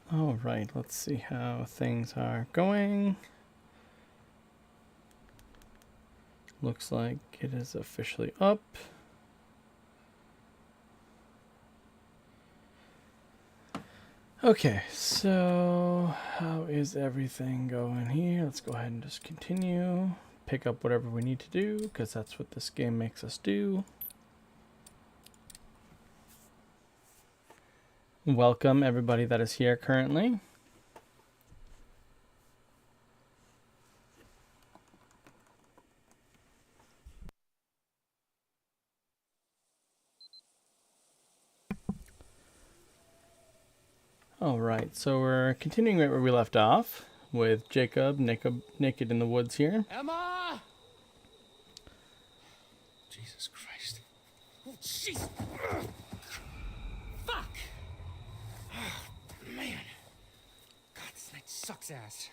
All right, let's see how things are going. Looks like it is officially up. Okay, so how is everything going here? Let's go ahead and just continue. Pick up whatever we need to do, because that's what this game makes us do. Welcome everybody that is here currently. All right, so we're continuing right where we left off with Jacob naked in the woods here. Emma! Jesus Christ. Oh, jeez. Fuck! Oh, man. God, this night sucks ass.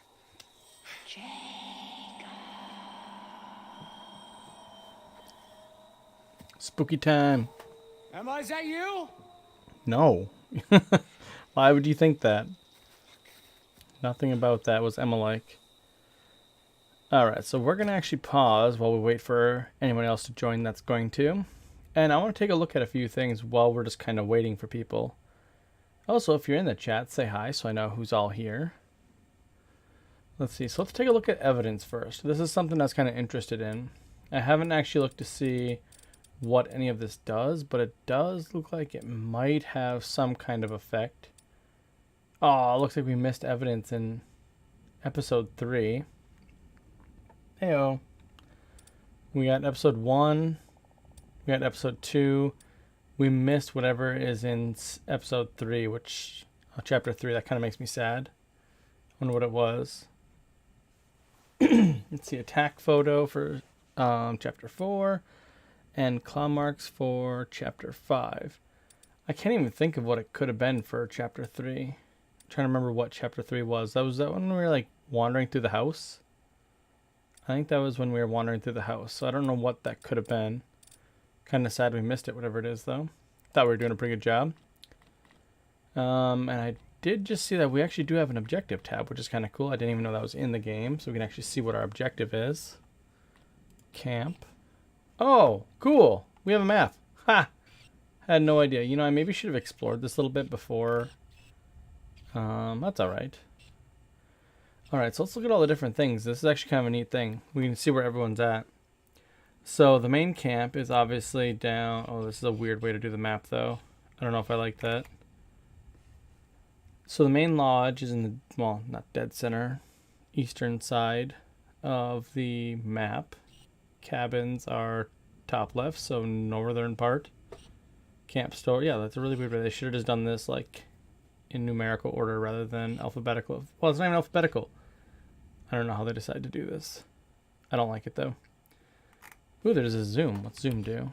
Spooky time. Emma, is that you? No. Why would you think that? Nothing about that was Emma-like. Alright, so we're going to actually pause while we wait for anyone else to join that's going to. And I want to take a look at a few things while we're just kind of waiting for people. Also, if you're in the chat, say hi so I know who's all here. Let's see, so let's take a look at evidence first. This is something I was kind of interested in. I haven't actually looked to see what any of this does, but it does look like it might have some kind of effect. Oh, it looks like we missed evidence in episode 3. Heyo. We got episode 1. We got episode 2. We missed whatever is in episode 3, which... chapter 3. That kind of makes me sad. I wonder what it was. Let's see. Attack photo for chapter 4. And claw marks for chapter 5. I can't even think of what it could have been for chapter 3. I'm trying to remember what chapter 3 was. Was that when we were like wandering through the house? I think that was when we were wandering through the house. So I don't know what that could have been. Kind of sad we missed it, whatever it is though. Thought we were doing a pretty good job. And I did just see that we actually do have an objective tab, which is kind of cool. I didn't even know that was in the game. So we can actually see what our objective is. Camp. Oh, cool. We have a map. Ha! Had no idea. You know, I maybe should have explored this a little bit before. That's alright. Alright, so let's look at all the different things. This is actually kind of a neat thing. We can see where everyone's at. So the main camp is obviously down... Oh, this is a weird way to do the map, though. I don't know if I like that. So the main lodge is in the... Well, not dead center. Eastern side of the map. Cabins are top left, so northern part. Camp store. Yeah, that's a really weird way. They should have just done this, like... in numerical order rather than alphabetical. Well, it's not even alphabetical. I don't know how they decide to do this. I don't like it though. Ooh, there's a zoom. What's zoom do?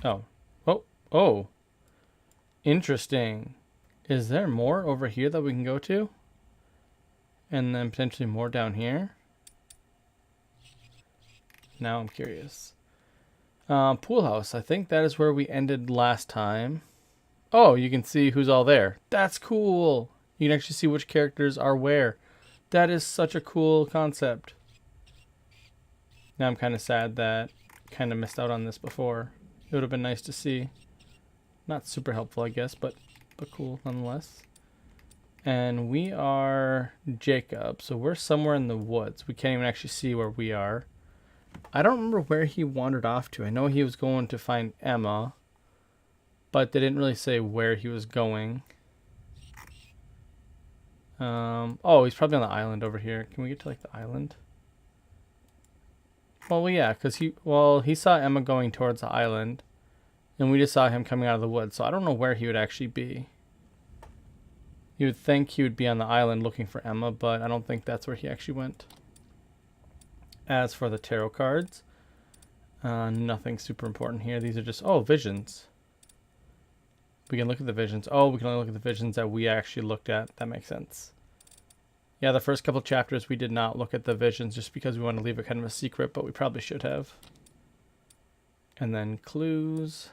Oh. Oh. Oh. Interesting. Is there more over here that we can go to? And then potentially more down here? Now I'm curious. Pool house. I think that is where we ended last time. Oh, you can see who's all there. That's cool. You can actually see which characters are where. That is such a cool concept. Now I'm kind of sad that I kind of missed out on this before. It would have been nice to see. Not super helpful, I guess, but cool nonetheless. And we are Jacob, so we're somewhere in the woods. We can't even actually see where we are. I don't remember where he wandered off to. I know he was going to find Emma, but they didn't really say where he was going. Oh, he's probably on the island over here. Can we get to like the island? Well, yeah, because he saw Emma going towards the island, and we just saw him coming out of the woods. So I don't know where he would actually be. You would think he would be on the island looking for Emma, but I don't think that's where he actually went. As for the tarot cards, nothing super important here. These are just, oh, visions. We can look at the visions. Oh, we can only look at the visions that we actually looked at. That makes sense. Yeah, the first couple chapters we did not look at the visions just because we want to leave it kind of a secret, but we probably should have. And then clues.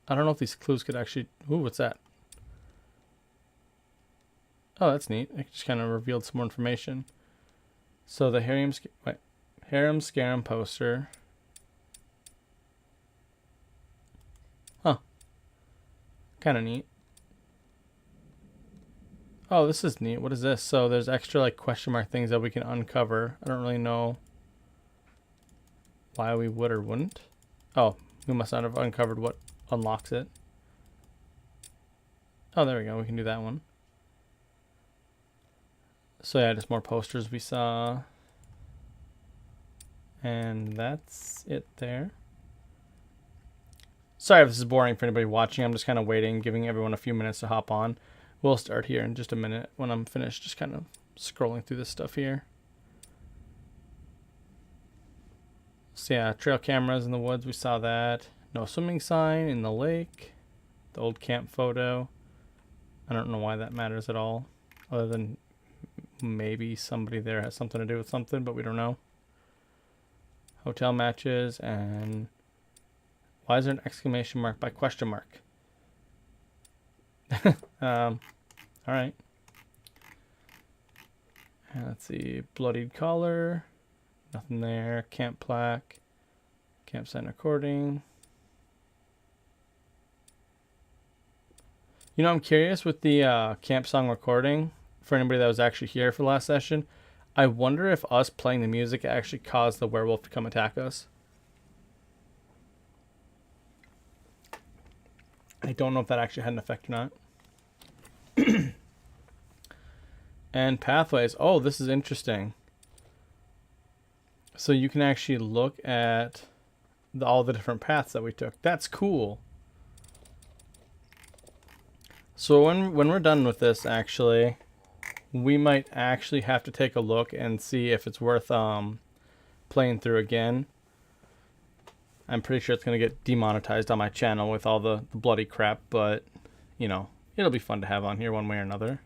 I don't know if these clues could actually... Ooh, what's that? Oh, that's neat. It just kind of revealed some more information. So the Harem Scarum poster. Huh. Kind of neat. Oh, this is neat. What is this? So there's extra like question mark things that we can uncover. I don't really know why we would or wouldn't. Oh, we must not have uncovered what unlocks it. Oh, there we go. We can do that one. So yeah, just more posters we saw. And that's it there. Sorry if this is boring for anybody watching. I'm just kind of waiting, giving everyone a few minutes to hop on. We'll start here in just a minute when I'm finished just kind of scrolling through this stuff here. So yeah, trail cameras in the woods, we saw that. No swimming sign in the lake. The old camp photo. I don't know why that matters at all, other than maybe somebody there has something to do with something, but we don't know. Hotel matches, and why is there an exclamation mark by question mark? All right. And let's see, bloodied collar, nothing there. Camp plaque, campsite recording. You know, I'm curious with the camp song recording, for anybody that was actually here for the last session, I wonder if us playing the music actually caused the werewolf to come attack us. I don't know if that actually had an effect or not. And pathways. Oh, this is interesting. So you can actually look at all the different paths that we took. That's cool. So when we're done with this, actually, we might actually have to take a look and see if it's worth playing through again. I'm pretty sure it's going to get demonetized on my channel with all the bloody crap, but, you know, it'll be fun to have on here one way or another.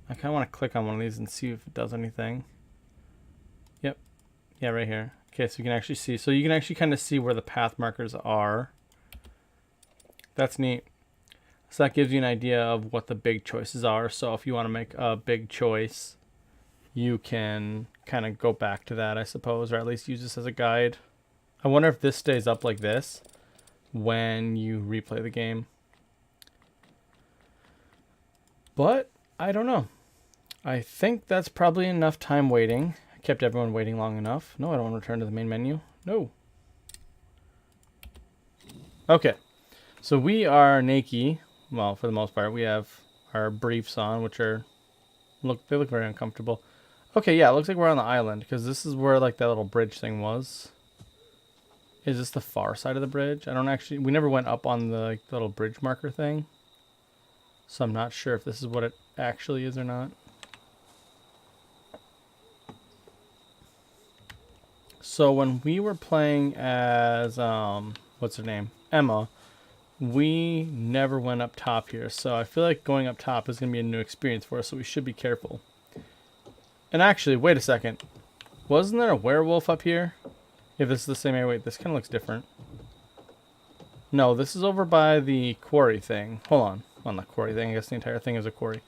I kind of want to click on one of these and see if it does anything. Yep. Yeah, right here. Okay, so you can actually see. So you can actually kind of see where the path markers are. That's neat. So that gives you an idea of what the big choices are. So if you want to make a big choice, you can kind of go back to that, I suppose, or at least use this as a guide. I wonder if this stays up like this when you replay the game. But I don't know. I think that's probably enough time waiting. I kept everyone waiting long enough. No, I don't want to return to the main menu. No. Okay. So we are naked. Well, for the most part, we have our briefs on, which are they look very uncomfortable. Okay, yeah, it looks like we're on the island because this is where like that little bridge thing was. Is this the far side of the bridge? We never went up on the like, little bridge marker thing. So I'm not sure if this is what it actually is or not. So when we were playing as, what's her name? Emma, we never went up top here. So I feel like going up top is going to be a new experience for us, so we should be careful. And actually, wait a second. Wasn't there a werewolf up here? If this is the same area, wait, this kind of looks different. No, this is over by the quarry thing. Hold on. On the quarry thing. I guess the entire thing is a quarry.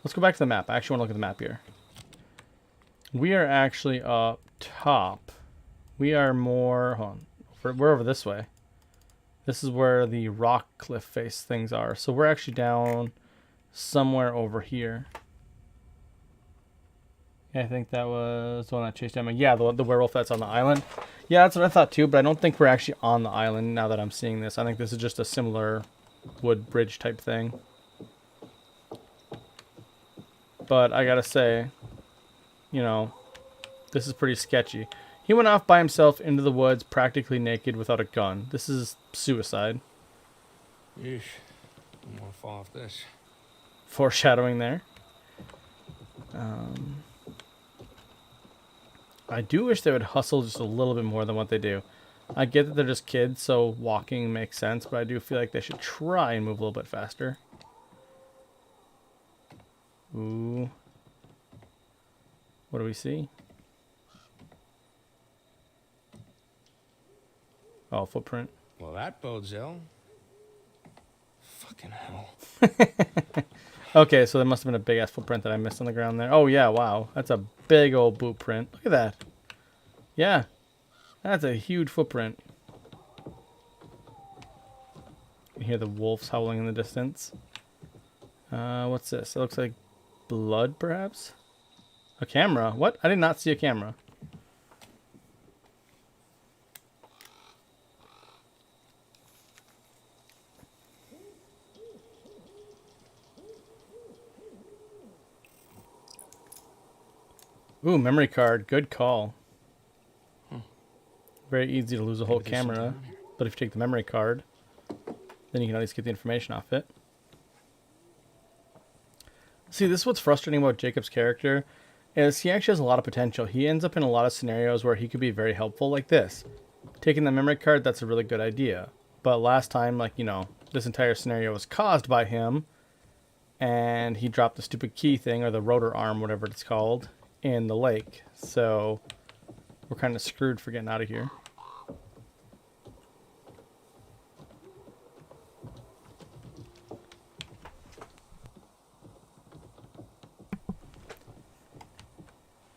Let's go back to the map. I actually want to look at the map here. We are actually up top. We are more... Hold on. We're over this way. This is where the rock cliff face things are. So we're actually down somewhere over here. Yeah, I think that was the one that chased Emma. Yeah, the werewolf that's on the island. Yeah, that's what I thought too, but I don't think we're actually on the island now that I'm seeing this. I think this is just a similar wood bridge type thing. But I gotta say, you know, this is pretty sketchy. He went off by himself into the woods, practically naked, without a gun. This is suicide. Yeesh. I'm gonna fall off this. Foreshadowing there. I do wish they would hustle just a little bit more than what they do. I get that they're just kids, so walking makes sense, but I do feel like they should try and move a little bit faster. Ooh. What do we see? Oh, footprint. Well, that bodes ill. Fucking hell. Okay, so there must have been a big ass footprint that I missed on the ground there. Oh yeah, wow. That's a big old boot print. Look at that. Yeah. That's a huge footprint. You hear the wolves howling in the distance. What's this? It looks like blood, perhaps? A camera? What? I did not see a camera. Ooh, memory card. Good call. Very easy to lose a whole camera. But if you take the memory card, then you can at least get the information off it. See, this is what's frustrating about Jacob's character, is he actually has a lot of potential. He ends up in a lot of scenarios where he could be very helpful, like this. Taking the memory card, that's a really good idea. But last time, like, you know, this entire scenario was caused by him, and he dropped the stupid key thing, or the rotor arm, whatever it's called, in the lake. So we're kind of screwed for getting out of here.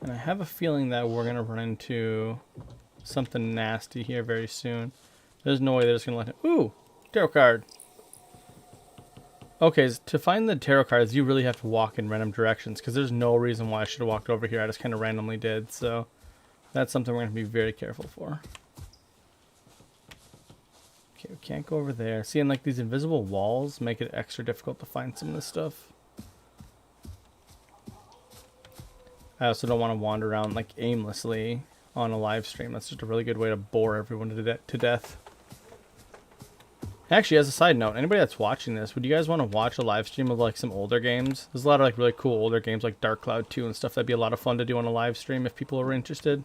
And I have a feeling that we're going to run into something nasty here very soon. There's no way they're just going to let him... Ooh! Tarot card! Okay, to find the tarot cards, you really have to walk in random directions, because there's no reason why I should have walked over here. I just kind of randomly did, so that's something we're going to be very careful for. Okay, we can't go over there. See, and like these invisible walls make it extra difficult to find some of this stuff. I also don't want to wander around like aimlessly on a live stream. That's just a really good way to bore everyone to death. Actually, as a side note, anybody that's watching this, would you guys want to watch a live stream of like some older games? There's a lot of like really cool older games like Dark Cloud 2 and stuff. That'd be a lot of fun to do on a live stream if people are interested.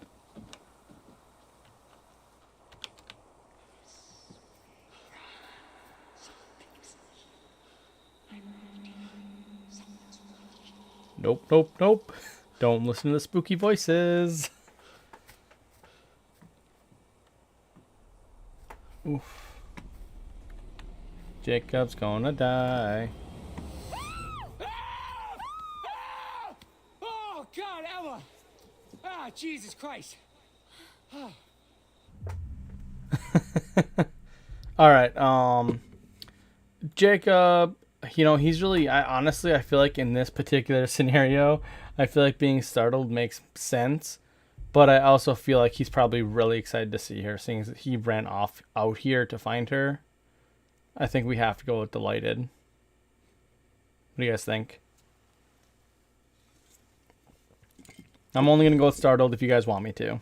Nope, nope, nope. Don't listen to the spooky voices. Oof. Jacob's gonna die. Oh, God, Emma! Ah, Jesus Christ. Oh. Alright, Jacob, you know, he's really, honestly, I feel like in this particular scenario, I feel like being startled makes sense. But I also feel like he's probably really excited to see her, seeing that he ran off out here to find her. I think we have to go with delighted. What do you guys think? I'm only going to go with startled if you guys want me to.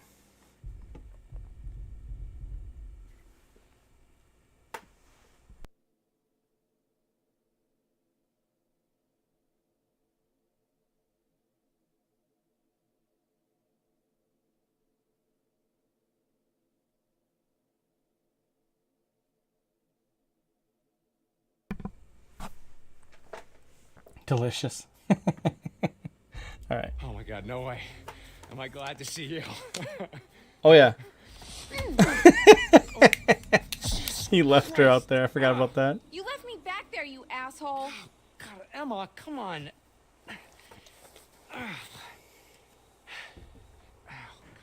Delicious. All right. Oh, my God, no way. Am I glad to see you? Oh, yeah. He left her out there. I forgot about that. You left me back there, you asshole. God, Emma, come on.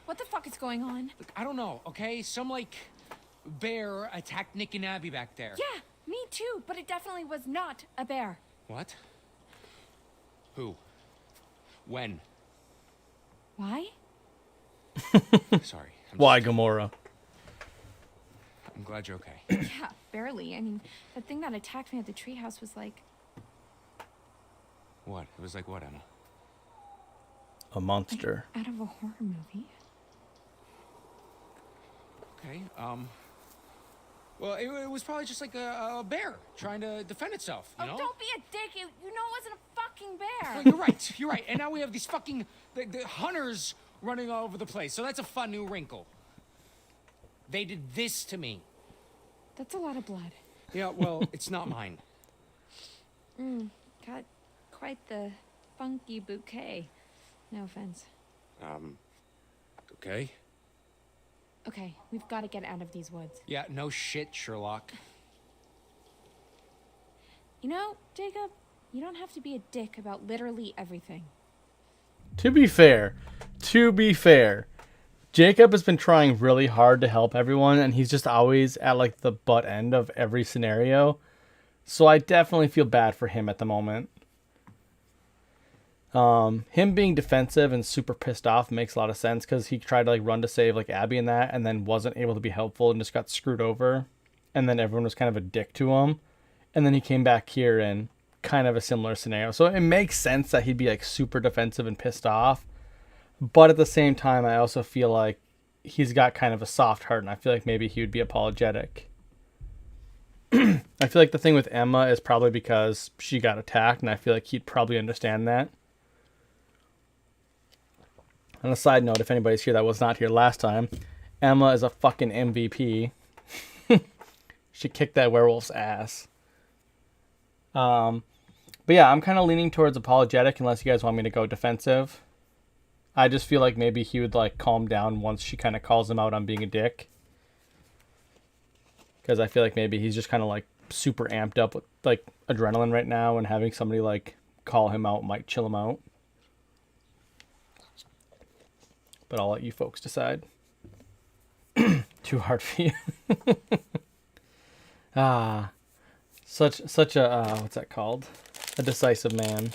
What the fuck is going on? Look, I don't know, okay? Some, like, bear attacked Nick and Abby back there. Yeah, me too, but it definitely was not a bear. What? Who? When? Why? Sorry. Why, Gamora? I'm glad you're okay. Yeah, barely. I mean, the thing that attacked me at the treehouse was like... What? It was like what, Emma? A monster. out of a horror movie. Okay, well, it was probably just like a bear trying to defend itself, you know? Oh, don't be a dick. You know it wasn't a fucking bear. No, you're right. And now we have these fucking the hunters running all over the place. So that's a fun new wrinkle. They did this to me. That's a lot of blood. Yeah, well, it's not mine. Got quite the funky bouquet. No offense. Okay. Okay, we've got to get out of these woods. Yeah, no shit, Sherlock. You know, Jacob, You don't have to be a dick about literally everything. To be fair, Jacob has been trying really hard to help everyone, and he's just always at like the butt end of every scenario. So I definitely feel bad for him at the moment. Him being defensive and super pissed off makes a lot of sense because he tried to like run to save like Abby and that, and then wasn't able to be helpful and just got screwed over. And then everyone was kind of a dick to him. And then he came back here in kind of a similar scenario. So it makes sense that he'd be like super defensive and pissed off. But at the same time, I also feel like he's got kind of a soft heart, and I feel like maybe he would be apologetic. I feel like the thing with Emma is probably because she got attacked, and I feel like he'd probably understand that. On a side note, if anybody's here that was not here last time, Emma is a fucking MVP. She kicked that werewolf's ass. But yeah, I'm kind of leaning towards apologetic unless you guys want me to go defensive. I just feel like maybe he would like calm down once she kind of calls him out on being a dick. Because I feel like maybe he's just kind of like super amped up with like adrenaline right now, and having somebody like call him out might chill him out. But I'll let you folks decide. Too hard for you. Such a what's that called? A decisive man.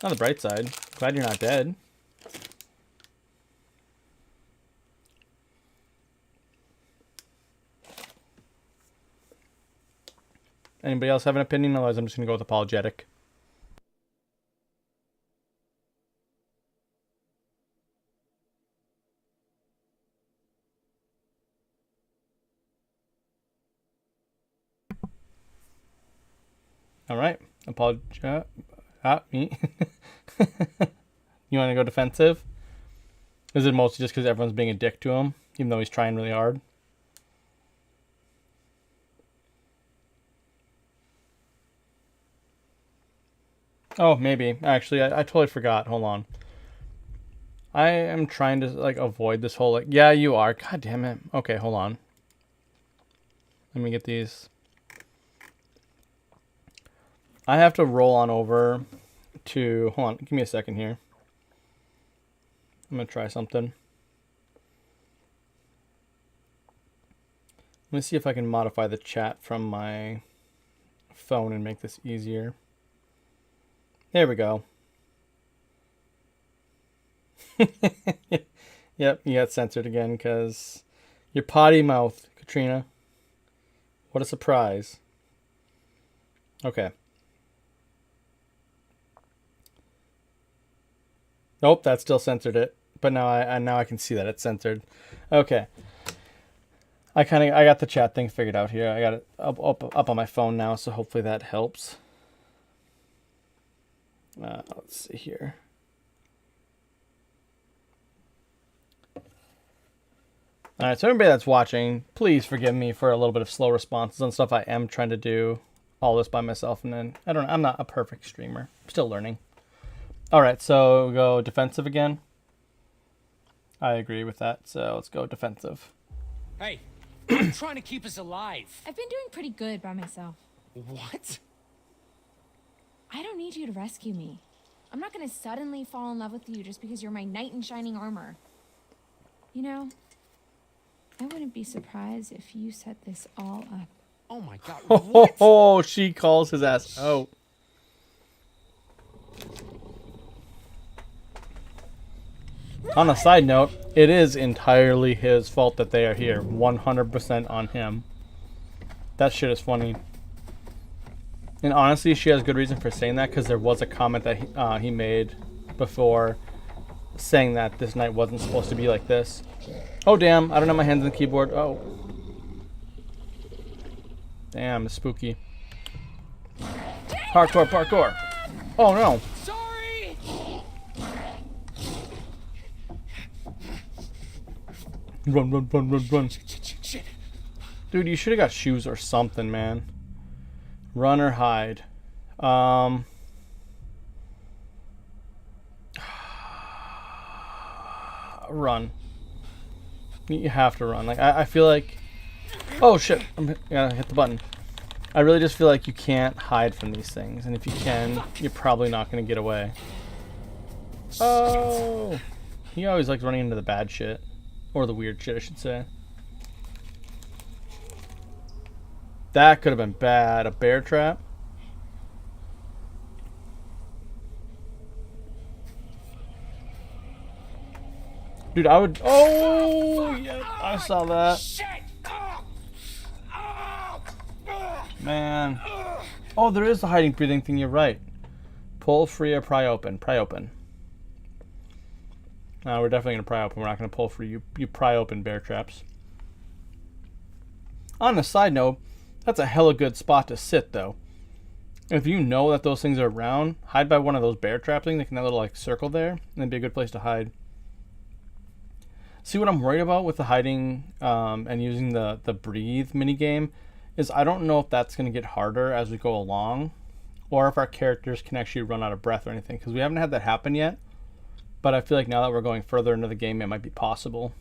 On the bright side, glad you're not dead. Anybody else have an opinion? Otherwise, I'm just gonna go with apologetic. All right, me. You want to go defensive? Is it mostly just because everyone's being a dick to him, even though he's trying really hard? Oh, maybe. Actually, I totally forgot. Hold on. I am trying to like avoid this whole like, yeah, you are. God damn it. Okay, hold on. Let me get these. I have to roll on over to, hold on, give me a second here. I'm going to try something. Let me see if I can modify the chat from my phone and make this easier. There we go. Yep, you got censored again because your potty mouth, Katrina. What a surprise. Okay. Nope, that still censored it. But now I can see that it's censored. Okay. I got the chat thing figured out here. I got it up on my phone now, so hopefully that helps. Let's see here. All right, so everybody that's watching, please forgive me for a little bit of slow responses on stuff. I am trying to do all this by myself, and then I'm not a perfect streamer. I'm still learning. All right, so go defensive again. I agree with that, so let's go defensive. Hey, I'm trying to keep us alive. I've been doing pretty good by myself. What? I don't need you to rescue me. I'm not gonna suddenly fall in love with you just because you're my knight in shining armor. You know, I wouldn't be surprised if you set this all up. Oh my god, what? Oh, she calls his ass out. On a side note, it is entirely his fault that they are here. 100% on him. That shit is funny. And honestly, she has good reason for saying that, because there was a comment that he made before saying that this night wasn't supposed to be like this. Oh, damn. I don't have my hands on the keyboard. Oh. Damn, it's spooky. Parkour, parkour. Oh, no. Sorry! Run, run, run, run, run. Shit. Dude, you should have got shoes or something, man. Run or hide. Run. You have to run. Like I feel like... Oh, shit. I'm gonna hit the button. I really just feel like you can't hide from these things, and if you can, you're probably not going to get away. Oh! He always likes running into the bad shit. Or the weird shit, I should say. That could have been bad. A bear trap? Dude, I would... Oh! Yeah, I saw that. Man. Oh, there is the hiding breathing thing, you're right. Pull free or pry open. Pry open. No, we're definitely going to pry open. We're not going to pull free. You pry open bear traps. On a side note, that's a hella good spot to sit, though. If you know that those things are around, hide by one of those bear trap things, like in that little like circle there, and that'd be a good place to hide. See, what I'm worried about with the hiding and using the breathe minigame is I don't know if that's going to get harder as we go along, or if our characters can actually run out of breath or anything, because we haven't had that happen yet. But I feel like now that we're going further into the game, it might be possible.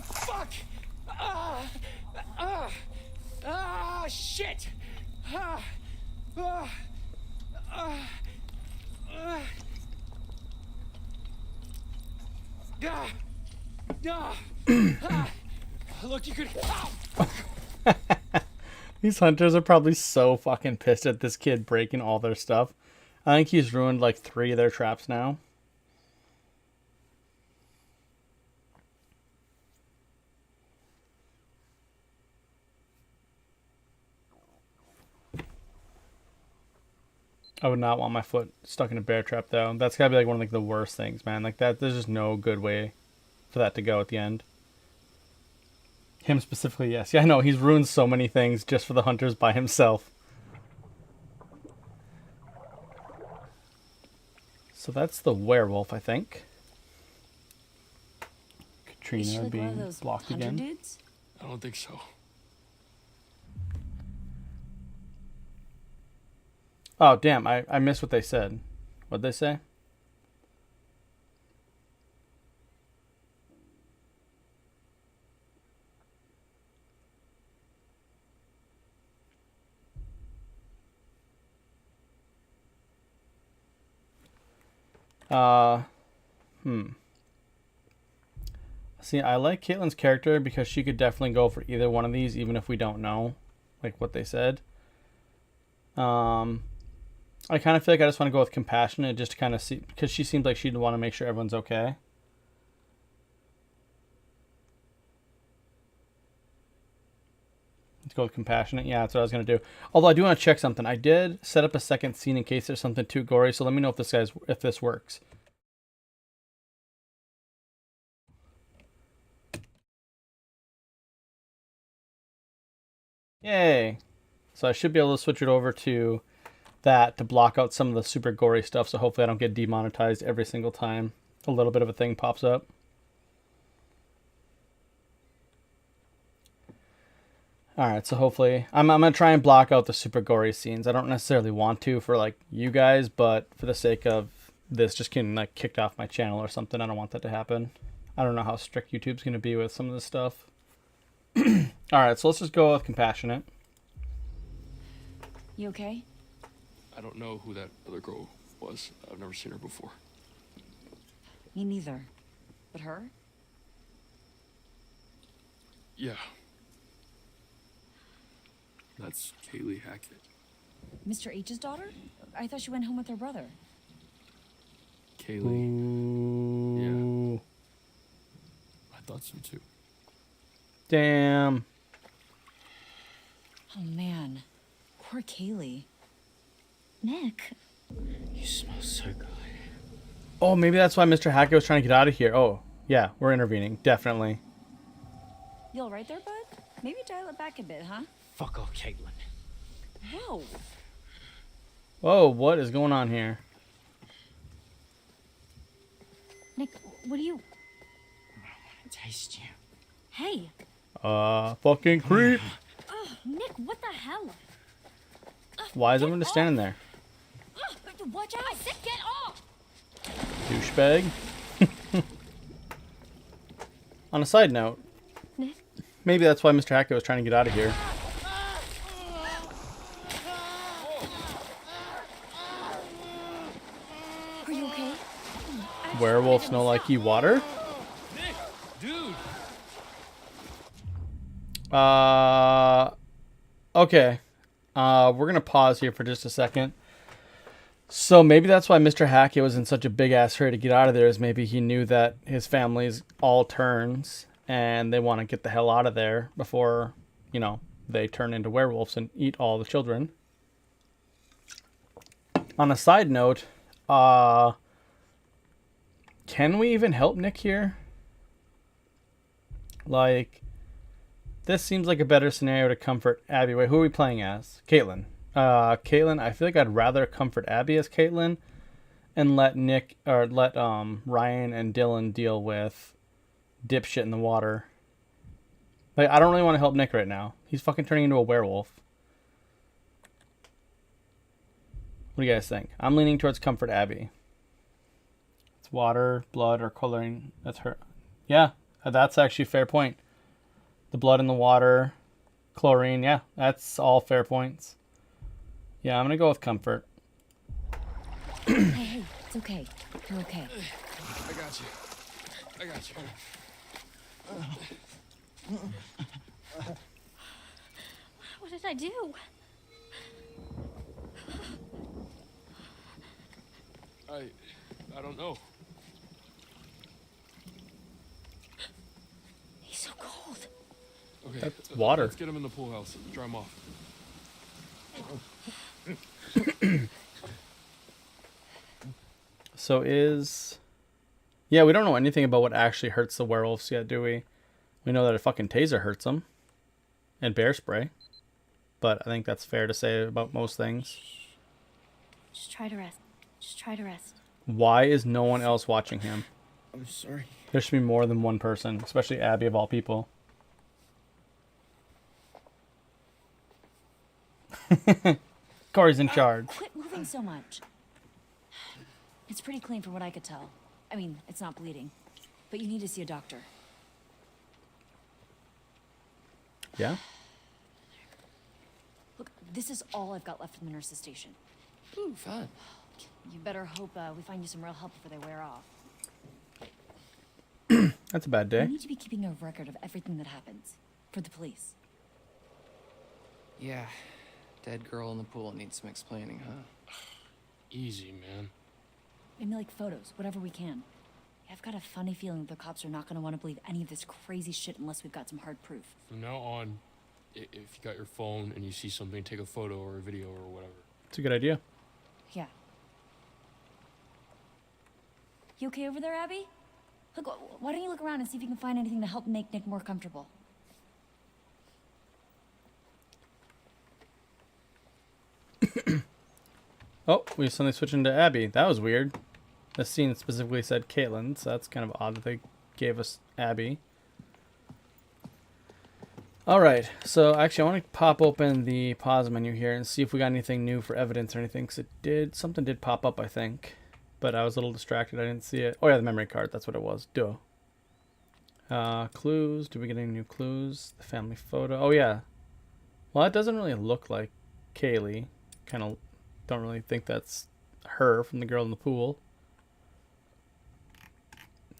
Fuck! Shit! Look, you could. These hunters are probably so fucking pissed at this kid breaking all their stuff. I think he's ruined like 3 of their traps now. I would not want my foot stuck in a bear trap, though. That's gotta be like one of like the worst things, man. Like that, there's just no good way for that to go at the end. Him specifically, yes. Yeah, I know. He's ruined so many things just for the hunters by himself. So that's the werewolf, I think. Katrina being blocked again. Dudes? I don't think so. Oh, damn. I missed what they said. What'd they say? See, I like Caitlin's character because she could definitely go for either one of these, even if we don't know, like, what they said. I kind of feel like I just want to go with Compassionate just to kind of see, because she seems like she'd want to make sure everyone's okay. Let's go with Compassionate. Yeah, that's what I was going to do. Although I do want to check something. I did set up a second scene in case there's something too gory, so let me know if this works. Yay. So I should be able to switch it over to that to block out some of the super gory stuff, so hopefully I don't get demonetized every single time a little bit of a thing pops up. Alright, so hopefully I'm going to try and block out the super gory scenes. I don't necessarily want to for like you guys, but for the sake of this just getting like kicked off my channel or something, I don't want that to happen. I don't know how strict YouTube's going to be with some of this stuff. Alright, so let's just go with Compassionate. You okay? I don't know who that other girl was. I've never seen her before. Me neither. But her? Yeah. That's Kaylee Hackett. Mr. H's daughter? I thought she went home with her brother. Kaylee. Ooh. Yeah. I thought so too. Damn. Oh man. Poor Kaylee. Nick. You smell so good. Oh, maybe that's why Mr. Hackett was trying to get out of here. Oh, yeah, we're intervening. Definitely. You all right there, bud? Maybe dial it back a bit, huh? Fuck off, Caitlin. Whoa. Whoa, what is going on here? Nick, what do you... I want to taste you. Hey. Fucking creep. Ugh, Nick, what the hell? Why is everyone just standing there? Watch out! I said get off! Douchebag. On a side note, Nick? maybe that's why Mr. Hackett was trying to get out of here. Are you okay? Werewolves know like you water? Nick, dude. Okay. We're gonna pause here for just a second. So maybe that's why Mr. Hackett was in such a big ass hurry to get out of there, is maybe he knew that his family's all turns and they want to get the hell out of there before, you know, they turn into werewolves and eat all the children. On a side note, can we even help Nick here? Like, this seems like a better scenario to comfort Abby. Wait, who are we playing as? Caitlin. Caitlin, I feel like I'd rather comfort Abby as Caitlin and let Ryan and Dylan deal with dipshit in the water. Like, I don't really want to help Nick right now. He's fucking turning into a werewolf. What do you guys think? I'm leaning towards comfort Abby. It's water, blood, or coloring. That's her. Yeah, that's actually a fair point. The blood in the water, chlorine. Yeah, that's all fair points. Yeah, I'm going to go with comfort. Hey, it's okay. You're okay. I got you. I got you. What did I do? I don't know. He's so cold. Okay. That's water. Let's get him in the pool house. Dry him off. So yeah, we don't know anything about what actually hurts the werewolves yet, do we? We know that a fucking taser hurts them. And bear spray. But I think that's fair to say about most things. Just try to rest. Just try to rest. Why is no one else watching him? I'm sorry. There should be more than one person, especially Abby of all people. Corey's in charge. Quit moving so much. It's pretty clean from what I could tell. I mean, it's not bleeding. But you need to see a doctor. Yeah? Look, this is all I've got left from the nurse's station. Ooh, fun. You better hope we find you some real help before they wear off. That's a bad You day. need to be keeping a record of everything that happens. For the police. Yeah, dead girl in the pool needs some explaining, huh? Easy, man. Maybe like photos, whatever we can. I've got a funny feeling that the cops are not going to want to believe any of this crazy shit unless we've got some hard proof. From now on, if you got your phone and you see something, take a photo or a video or whatever. It's a good idea. Yeah. You okay over there, Abby? Look, why don't you look around and see if you can find anything to help make Nick more comfortable? Oh, we suddenly switched into Abby. That was weird. The scene specifically said Caitlin, so that's kind of odd that they gave us Abby. Alright, so actually I want to pop open the pause menu here and see if we got anything new for evidence or anything, because something did pop up, I think. But I was a little distracted, I didn't see it. Oh yeah, the memory card, that's what it was. Duh. Clues, did we get any new clues? The family photo, oh yeah. Well, that doesn't really look like Kaylee. Kind of don't really think that's her from the girl in the pool.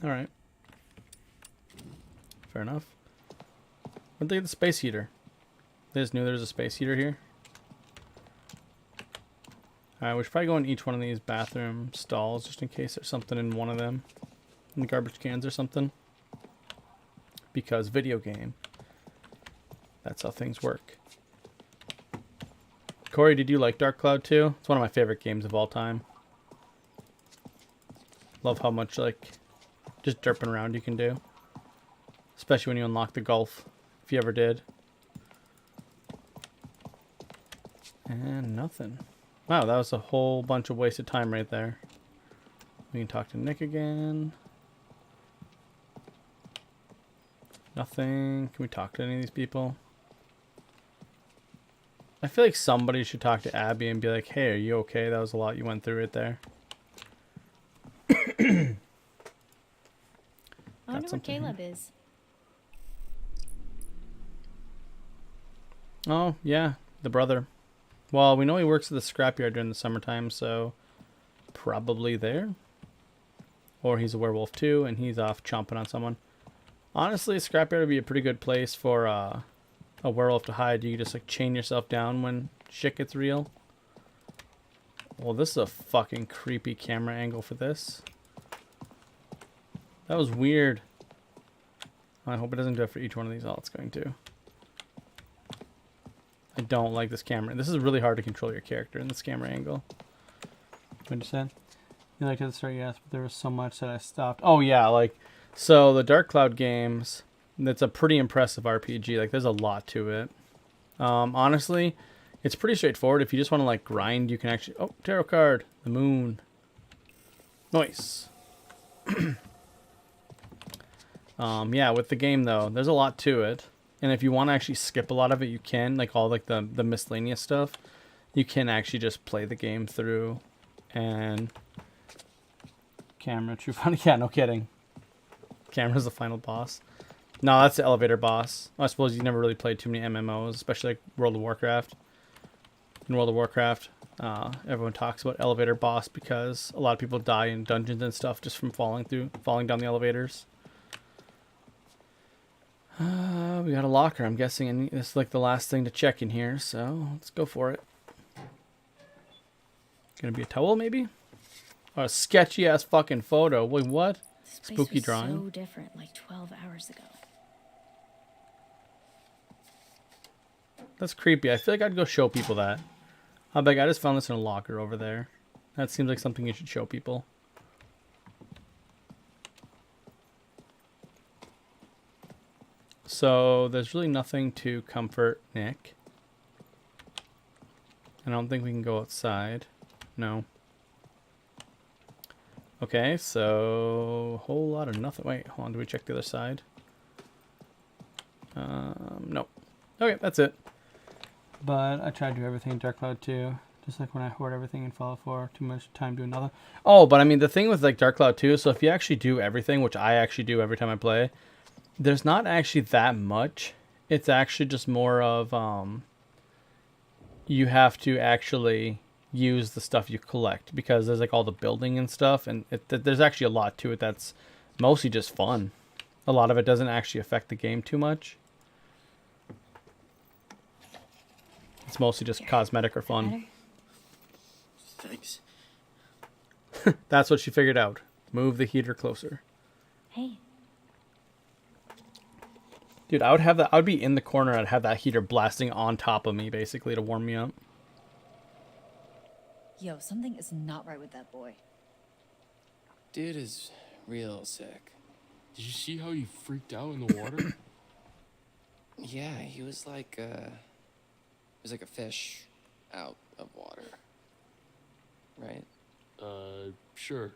Alright. Fair enough. Where'd they get the space heater? They just knew there was a space heater here. Alright, we should probably go in each one of these bathroom stalls just in case there's something in one of them. In the garbage cans or something. Because video game. That's how things work. Corey, did you like Dark Cloud 2? It's one of my favorite games of all time. Love how much, like, just derping around you can do. Especially when you unlock the golf, if you ever did. And nothing. Wow, that was a whole bunch of wasted time right there. We can talk to Nick again. Nothing. Can we talk to any of these people? I feel like somebody should talk to Abby and be like, hey, are you okay? That was a lot you went through right there. I wonder where something Caleb is. Oh, yeah, the brother. Well, we know he works at the scrapyard during the summertime, so probably there. Or he's a werewolf too, and he's off chomping on someone. Honestly, scrapyard would be a pretty good place for a werewolf to hide. You can just like chain yourself down when shit gets real. Well, this is a fucking creepy camera angle for this. That was weird. I hope it doesn't do it for each one of these. Oh, it's going to. I don't like this camera. This is really hard to control your character in this camera angle. What you said? You liked it at the start, yes, but there was so much that I stopped. Oh yeah, like, so the Dark Cloud games, it's a pretty impressive RPG. Like, there's a lot to it. Honestly, it's pretty straightforward. If you just want to like grind, you can actually. Oh, tarot card, the moon. Nice. Yeah, with the game though, there's a lot to it. And if you want to actually skip a lot of it, you can, like all like the miscellaneous stuff. You can actually just play the game through. And camera, true fun. Yeah, no kidding. Camera's the final boss. No, that's the elevator boss. I suppose you never really played too many MMOs, especially like World of Warcraft. In World of Warcraft, everyone talks about elevator boss because a lot of people die in dungeons and stuff just from falling down the elevators. We got a locker, I'm guessing, and this is like the last thing to check in here, so let's go for it. Gonna be a towel, maybe? Or a sketchy ass fucking photo. Wait, what? This place Spooky was drawing. so different, like 12 hours ago. That's creepy. I feel like I'd go show people that. I'll be like, I just found this in a locker over there. That seems like something you should show people. So there's really nothing to comfort Nick. I don't think we can go outside. No. Okay, so a whole lot of nothing. Wait, hold on. Do we check the other side? Nope. Okay, that's it. But I tried to do everything in Dark Cloud too. Just like when I hoard everything in Fallout 4, too much time doing nothing. Oh, but I mean, the thing with like Dark Cloud 2, so if you actually do everything, which I actually do every time I play, there's not actually that much. It's actually just more of, you have to actually use the stuff you collect because there's like all the building and stuff, and there's actually a lot to it that's mostly just fun. A lot of it doesn't actually affect the game too much. It's mostly just cosmetic or fun. Thanks. That's what she figured out. Move the heater closer. Hey, Dude, I would have that. I would be in the corner. I'd have that heater blasting on top of me, basically, to warm me up. yo, something is not right with that boy. Dude is real sick. Did you see how he freaked out in the water? Yeah, he was like a fish out of water. Right? Sure.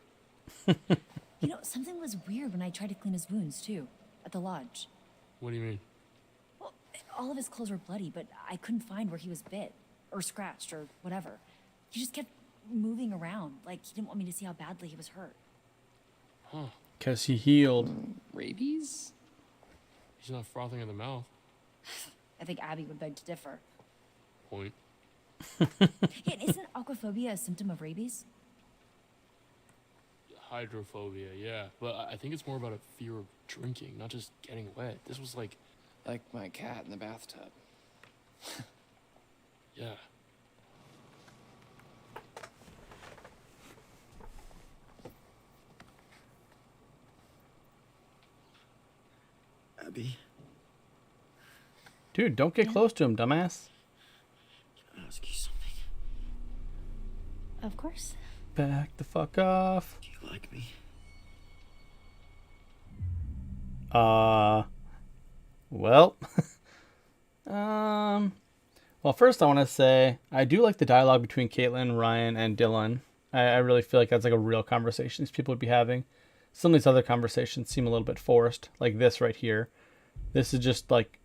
You know, something was weird when I tried to clean his wounds, too, at the lodge. What do you mean? Well, all of his clothes were bloody, but I couldn't find where he was bit, or scratched, or whatever. He just kept moving around, like he didn't want me to see how badly he was hurt. Huh. Because he healed. Rabies? He's not frothing at the mouth. I think Abby would beg to differ. Point. Yeah, isn't aquaphobia a symptom of rabies? Hydrophobia, yeah. But I think it's more about a fear of drinking, not just getting wet. This was like, Like my cat in the bathtub. yeah. Abby, Dude, don't get close to him, dumbass. can I ask you something? Of course. Back the fuck off. Do you like me? Well. Well, first I want to say I do like the dialogue between Caitlin, Ryan, and Dylan. I really feel like that's like a real conversation these people would be having. Some of these other conversations seem a little bit forced, like this right here. This is just like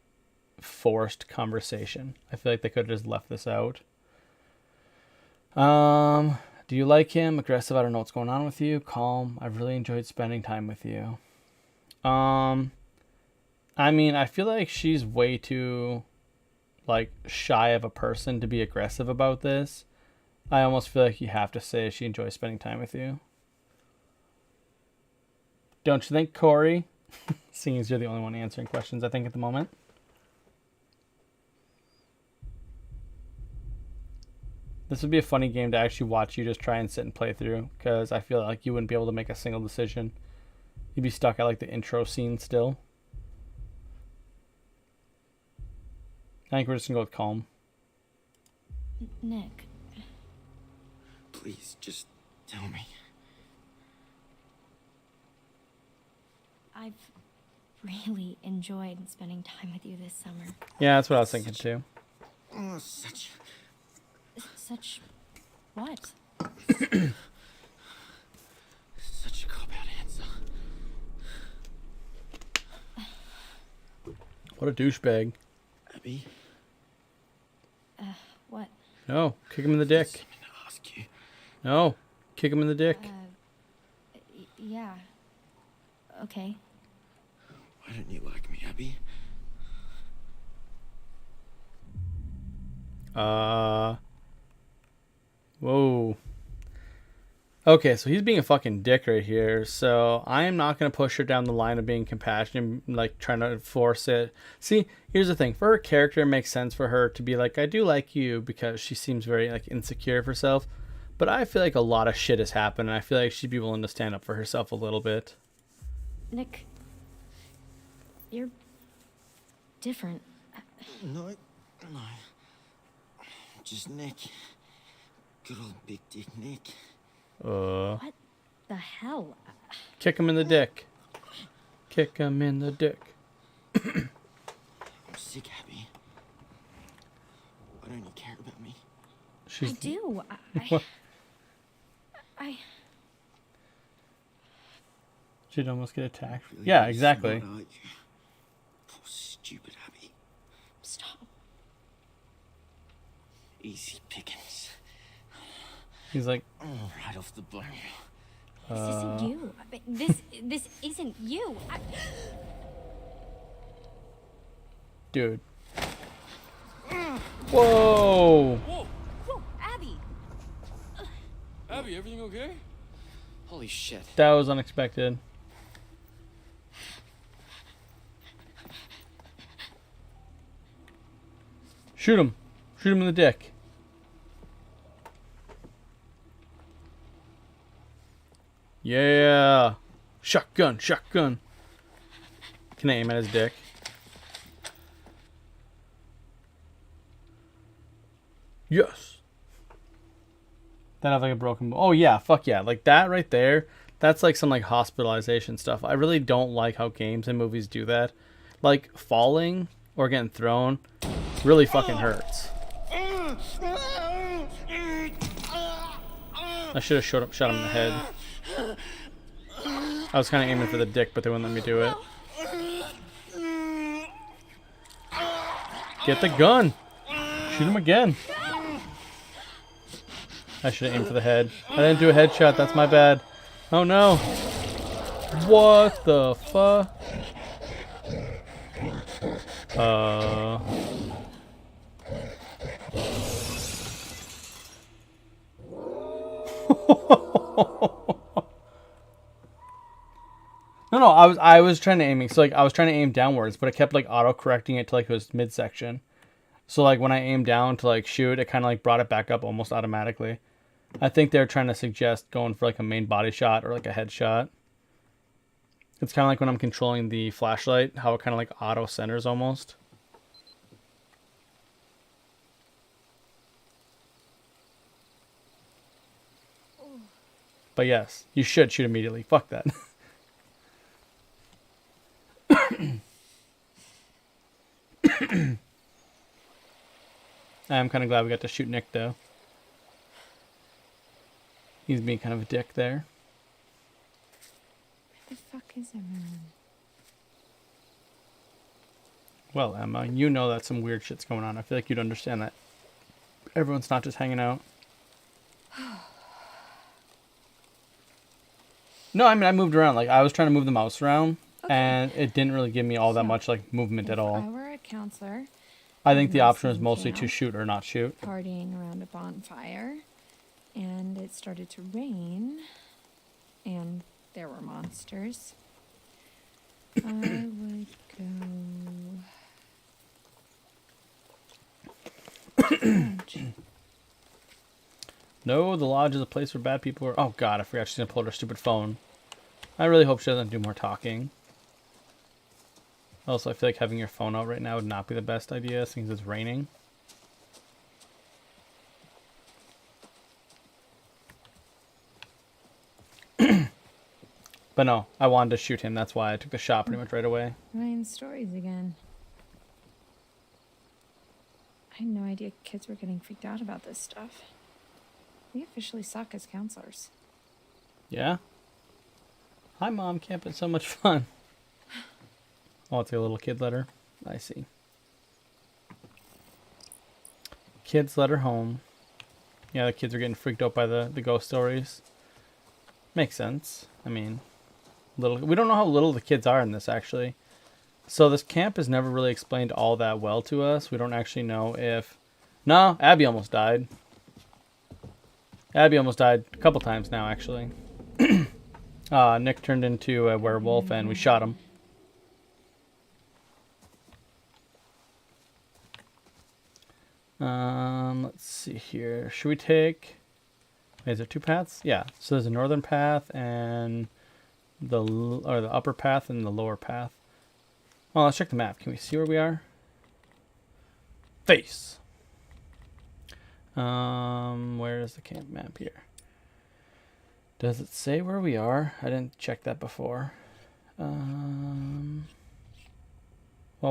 forced conversation. I feel like they could have just left this out. Do you like him? Aggressive, I don't know what's going on with you. Calm, I've really enjoyed spending time with you. I mean, I feel like she's way too like shy of a person to be aggressive about this. I almost feel like you have to say she enjoys spending time with you. Don't you think, Corey? Seeing as you're the only one answering questions, I think, at the moment. This would be a funny game to actually watch you just try and sit and play through, because I feel like you wouldn't be able to make a single decision. You'd be stuck at like the intro scene still. I think we're just gonna go with calm. Nick, Please, just tell me. I've really enjoyed spending time with you this summer. Yeah, that's what I was thinking too. Oh, such Such what? a cop-out answer. What a douchebag. Abby, What? No, kick him in the dick. something to ask you. No, kick him in the dick. Yeah. Okay. Why don't you like me, Abby? Whoa. Okay, so he's being a fucking dick right here. So I am not going to push her down the line of being compassionate, like trying to force it. See, here's the thing. For her character, it makes sense for her to be like, I do like you, because she seems very like insecure of herself. But I feel like a lot of shit has happened, and I feel like she'd be willing to stand up for herself a little bit. Nick, you're different. No. Just Nick. Good old big dick Nick. What the hell? Kick him in the dick. Kick him in the dick. I'm sick, Abby. Why don't you care about me? I do. What? I She'd almost get attacked. Really Yeah, exactly. smart, aren't you? Poor stupid Abby. stop. Easy pickings. He's like, Right off the bone. This isn't you. This isn't you. dude. Whoa! Whoa! Whoa, Abby. Abby, everything okay? Holy shit. That was unexpected. Shoot him. Shoot him in the dick. Yeah. Shotgun, shotgun. Can I aim at his dick? Yes. That have like a broken bone. Oh yeah, fuck yeah. Like that right there. That's like some like hospitalization stuff. I really don't like how games and movies do that. Like falling or getting thrown really fucking hurts. I should have shot him in the head. I was kind of aiming for the dick, but they wouldn't let me do it. Get the gun. Shoot him again. I should have aimed for the head. I didn't do a headshot. That's my bad. Oh no. What the fuck? No, I was trying to aiming. So like I was trying to aim downwards, but it kept like auto correcting it to like it was midsection. So like when I aimed down to like shoot, it kind of like brought it back up almost automatically. I think they're trying to suggest going for like a main body shot or like a headshot. It's kind of like when I'm controlling the flashlight, how it kind of like auto centers almost. But yes, you should shoot immediately. Fuck that. I'm kind of glad we got to shoot Nick though. He's being kind of a dick there. Where the fuck is everyone? Well, Emma, you know that some weird shit's going on. I feel like you'd understand that. Everyone's not just hanging out. No, I mean, I moved around. Like, I was trying to move the mouse around, and it didn't really give me all that much, like, movement at If I all. were a counselor, I think the option was Relaxing mostly to camp, shoot or not shoot. partying around a bonfire, and it started to rain, and there were monsters. I would go. Lodge. No, the lodge is a place where bad people are. Oh god, I forgot she's gonna pull out her stupid phone. I really hope she doesn't do more talking. Also, I feel like having your phone out right now would not be the best idea since it's raining. But no, I wanted to shoot him. That's why I took the shot pretty much right away. Ryan's stories again. I had no idea kids were getting freaked out about this stuff. We officially suck as counselors. Yeah? Hi, Mom. Camp is so much fun. Oh, it's a little kid letter. I see. Kids letter home. Yeah, the kids are getting freaked out by the ghost stories. Makes sense. I mean, we don't know how little the kids are in this, actually. So this camp is never really explained all that well to us. We don't actually know if... No, Abby almost died. Abby almost died a couple times now, actually. Nick turned into a werewolf and we shot him. Let's see here. Should we take... Wait, is there two paths? Yeah. So there's a northern path and the upper path and the lower path. Well, let's check the map. Can we see where we are? Face. Where is the camp map here? Does it say where we are? I didn't check that before. Well,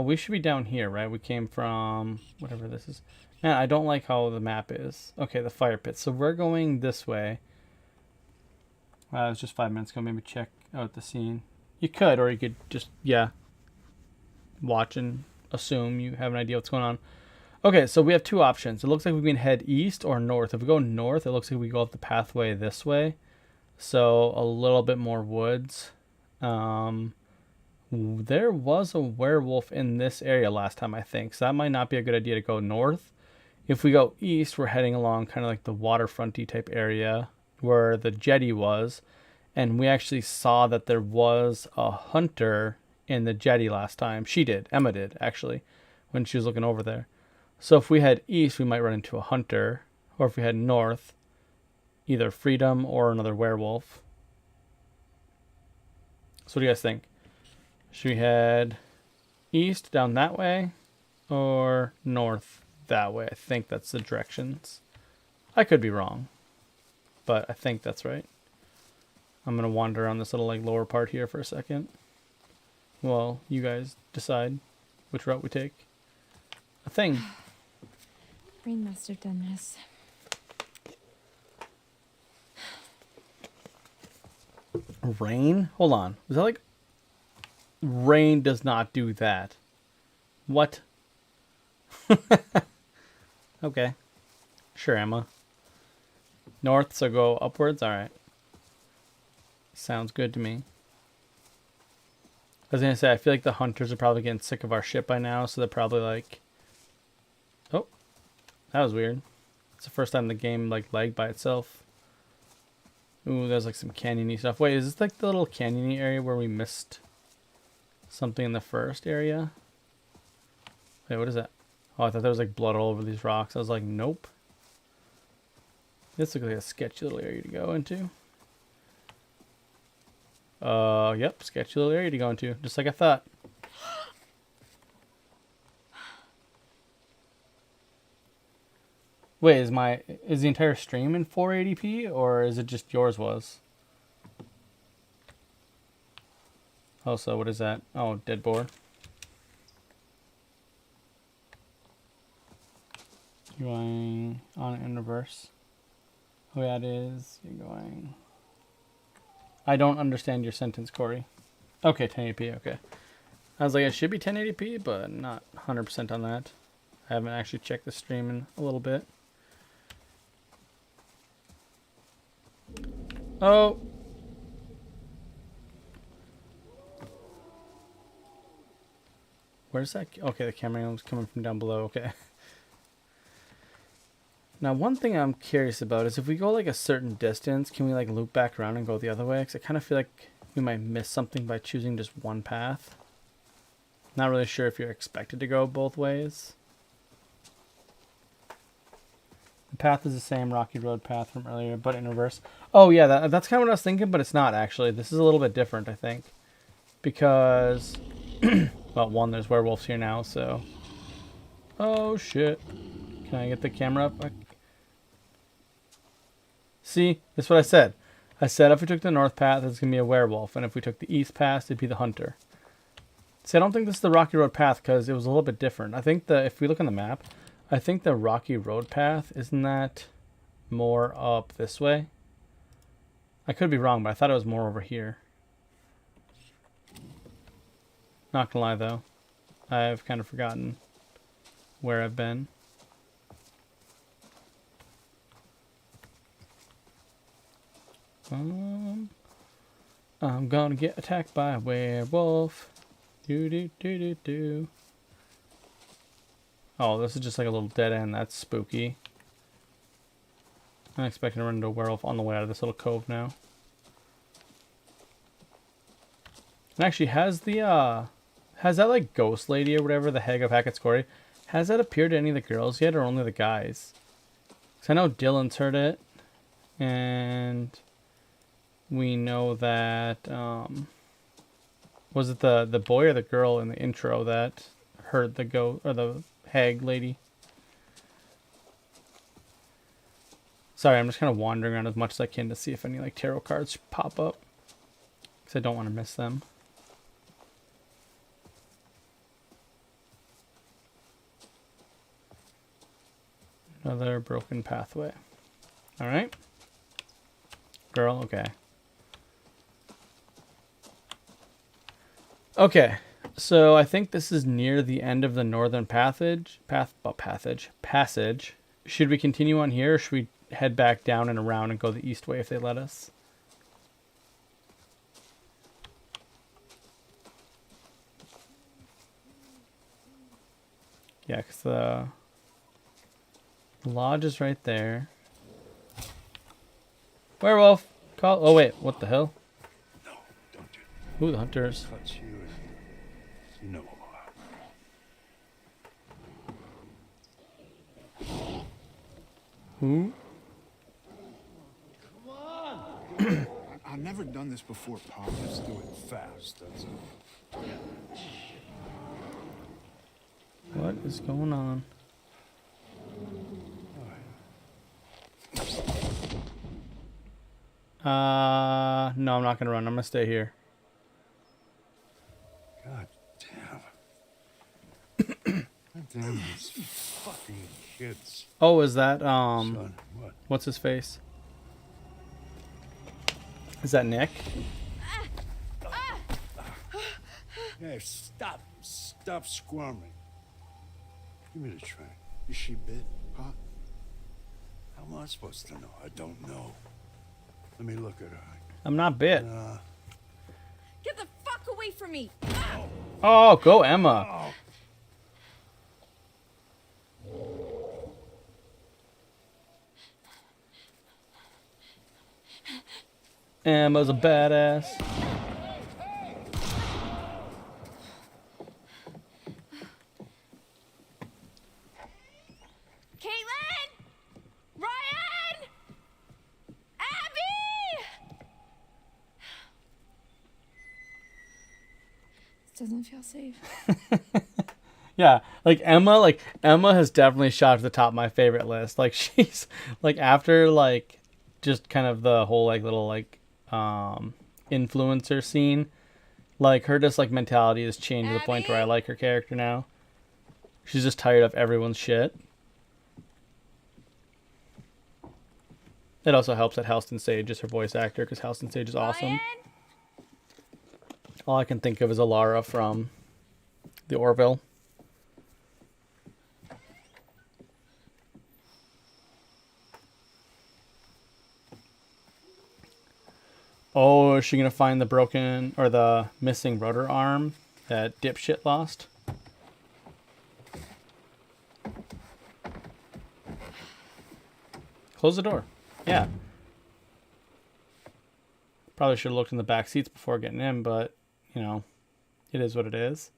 we should be down here, right? We came from whatever this is. Man, I don't like how the map is. Okay, the fire pit. So we're going this way. It was just 5 minutes ago. Maybe check out the scene. You could, or you could just, yeah, watch and assume you have an idea what's going on. Okay, so we have two options. It looks like we can head east or north. If we go north, it looks like we go up the pathway this way. So a little bit more woods. There was a werewolf in this area last time, I think. So that might not be a good idea to go north. If we go east, we're heading along kind of like the waterfronty type area where the jetty was. And we actually saw that there was a hunter in the jetty last time. She did. Emma did, actually, when she was looking over there. So if we head east, we might run into a hunter. Or if we head north, either Freedom or another werewolf. So what do you guys think? Should we head east down that way or north that way? I think that's the directions. I could be wrong, but I think that's right. I'm going to wander on this little like lower part here for a second. Well, you guys decide which route we take. A thing. Rain must have done this. Rain? Hold on. Was that like... Rain does not do that. What? Okay. Sure, Emma. North, so go upwards? Alright. Sounds good to me. I was going to say, I feel like the hunters are probably getting sick of our shit by now, so they're probably like... Oh. That was weird. It's the first time the game like lagged by itself. Ooh, there's like some canyony stuff. Wait, is this like the little canyony area where we missed something in the first area? Wait, what is that? Oh, I thought there was like blood all over these rocks. I was like, nope. This looks like a sketchy little area to go into. Yep, sketchy little area to go into, just like I thought. Wait, is the entire stream in 480p or is it just yours was? Oh, so what is that? Oh, dead board. You're going on in reverse. Oh yeah, it is. You're going... I don't understand your sentence, Corey. Okay, 1080p, okay. I was like, it should be 1080p, but not 100% on that. I haven't actually checked the stream in a little bit. Oh. Where's that? Okay, the camera angle was coming from down below. Okay. Now, one thing I'm curious about is if we go like a certain distance, can we like loop back around and go the other way? Because I kind of feel like we might miss something by choosing just one path. Not really sure if you're expected to go both ways. The path is the same Rocky Road path from earlier, but in reverse. Oh yeah, that's kind of what I was thinking, but it's not actually. This is a little bit different, I think. Because, well, one, there's werewolves here now, so... Oh shit. Can I get the camera up? See, that's what I said. I said if we took the north path, it's going to be a werewolf, and if we took the east path, it'd be the hunter. See, I don't think this is the Rocky Road path because it was a little bit different. I think if we look on the map, I think the Rocky Road path, isn't that more up this way? I could be wrong, but I thought it was more over here. Not gonna lie though, I've kind of forgotten where I've been. I'm gonna get attacked by a werewolf. Do do do do do. Oh, this is just like a little dead end. That's spooky. I'm expecting to run into a werewolf on the way out of this little cove now. And actually, has that like ghost lady or whatever, the Hag of Hackett's Quarry, has that appeared to any of the girls yet, or only the guys? Because I know Dylan's heard it, and we know that was it the boy or the girl in the intro that heard the the hag lady? Sorry, I'm just kind of wandering around as much as I can to see if any like tarot cards pop up, because I don't want to miss them. Another broken pathway. All right, girl. Okay. Okay, so I think this is near the end of the northern passage. Should we continue on here, or should we head back down and around and go the east way if they let us? Yeah, because the lodge is right there. Werewolf! Call. Oh wait, what the hell? No, don't you Ooh, the hunters. touch you. No. Who? Come on! I've never done this before, Pop. Let's do it fast. That's it. What is going on? No, I'm not gonna run. I'm gonna stay here. God damn these fucking kids. Oh, is that Son, what? what's his face? Is that Nick? Hey, stop squirming. Give me the train. Is she bit, huh? How am I supposed to know? I don't know. Let me look at her. I'm not bit. Get the fuck away from me! Oh, go Emma. Emma's a badass. Caitlin! Ryan! Abby! This doesn't feel safe. Yeah, like Emma has definitely shot to the top of my favorite list. Like she's like after like just kind of the whole like little like influencer scene, like her just like mentality has changed to the point where I like her character now. She's just tired of everyone's shit. It also helps that Halston Sage is her voice actor, because Halston Sage is awesome. Ryan? All I can think of is Alara from the Orville. Oh, is she gonna find the broken or the missing rotor arm that dipshit lost? Close the door. Yeah. Probably should have looked in the back seats before getting in, but, you know, it is what it is.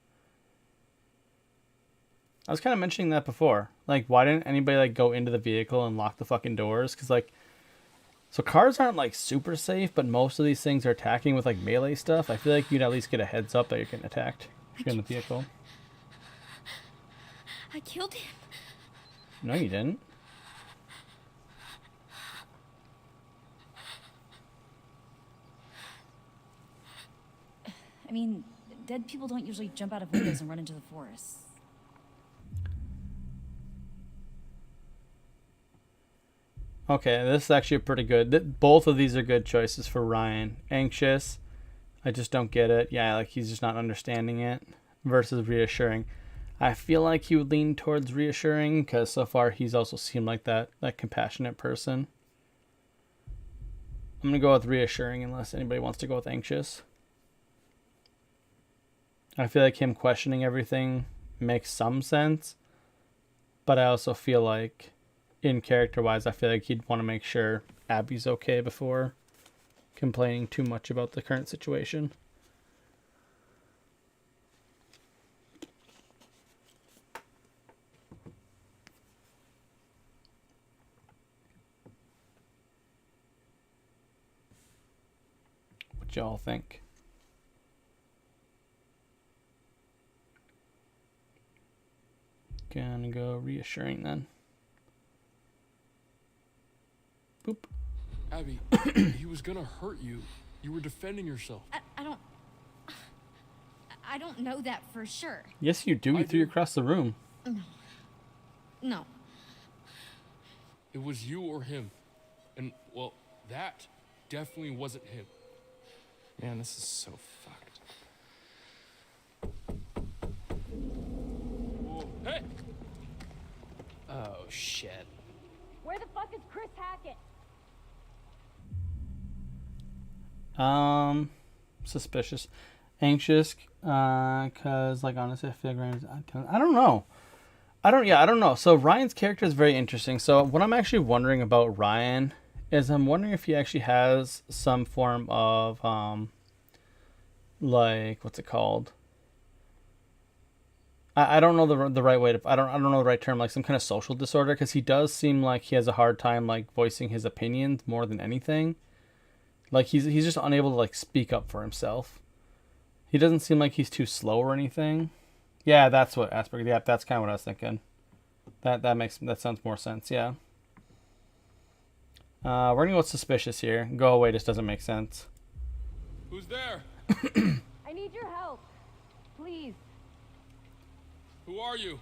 I was kind of mentioning that before. Like, why didn't anybody, like, go into the vehicle and lock the fucking doors? Because, like, so cars aren't, like, super safe, but most of these things are attacking with, like, melee stuff. I feel like you'd at least get a heads up that you're getting attacked if you're in the vehicle. I killed him. No, you didn't. I mean, dead people don't usually jump out of windows and run into the forest. Okay, this is actually pretty good. Both of these are good choices for Ryan. Anxious, I just don't get it. Yeah, like he's just not understanding it. Versus reassuring. I feel like he would lean towards reassuring because so far he's also seemed like that compassionate person. I'm going to go with reassuring unless anybody wants to go with anxious. I feel like him questioning everything makes some sense. But I also feel like, in character-wise, I feel like he'd want to make sure Abby's okay before complaining too much about the current situation. What y'all think? Gonna go reassuring then. Boop. Abby, he was gonna hurt you. You were defending yourself. I don't know that for sure. Yes, you do. You threw across the room. No. It was you or him. And, well, that definitely wasn't him. Man, this is so fucked. Whoa. Hey! Oh, shit. Where the fuck is Chris Hackett? Suspicious. Anxious, cause like honestly I feel like Ryan's, I don't know. I don't know. So Ryan's character is very interesting. So what I'm actually wondering about Ryan is I'm wondering if he actually has some form of like what's it called? I don't know the right way to I don't know the right term, like some kind of social disorder, because he does seem like he has a hard time like voicing his opinions more than anything. Like he's just unable to like speak up for himself. He doesn't seem like he's too slow or anything. Yeah, that's what Asperger. Yeah, that's kind of what I was thinking. That sounds more sense. Yeah. We're gonna go with suspicious here. Go away just doesn't make sense. Who's there? I need your help. Please. Who are you?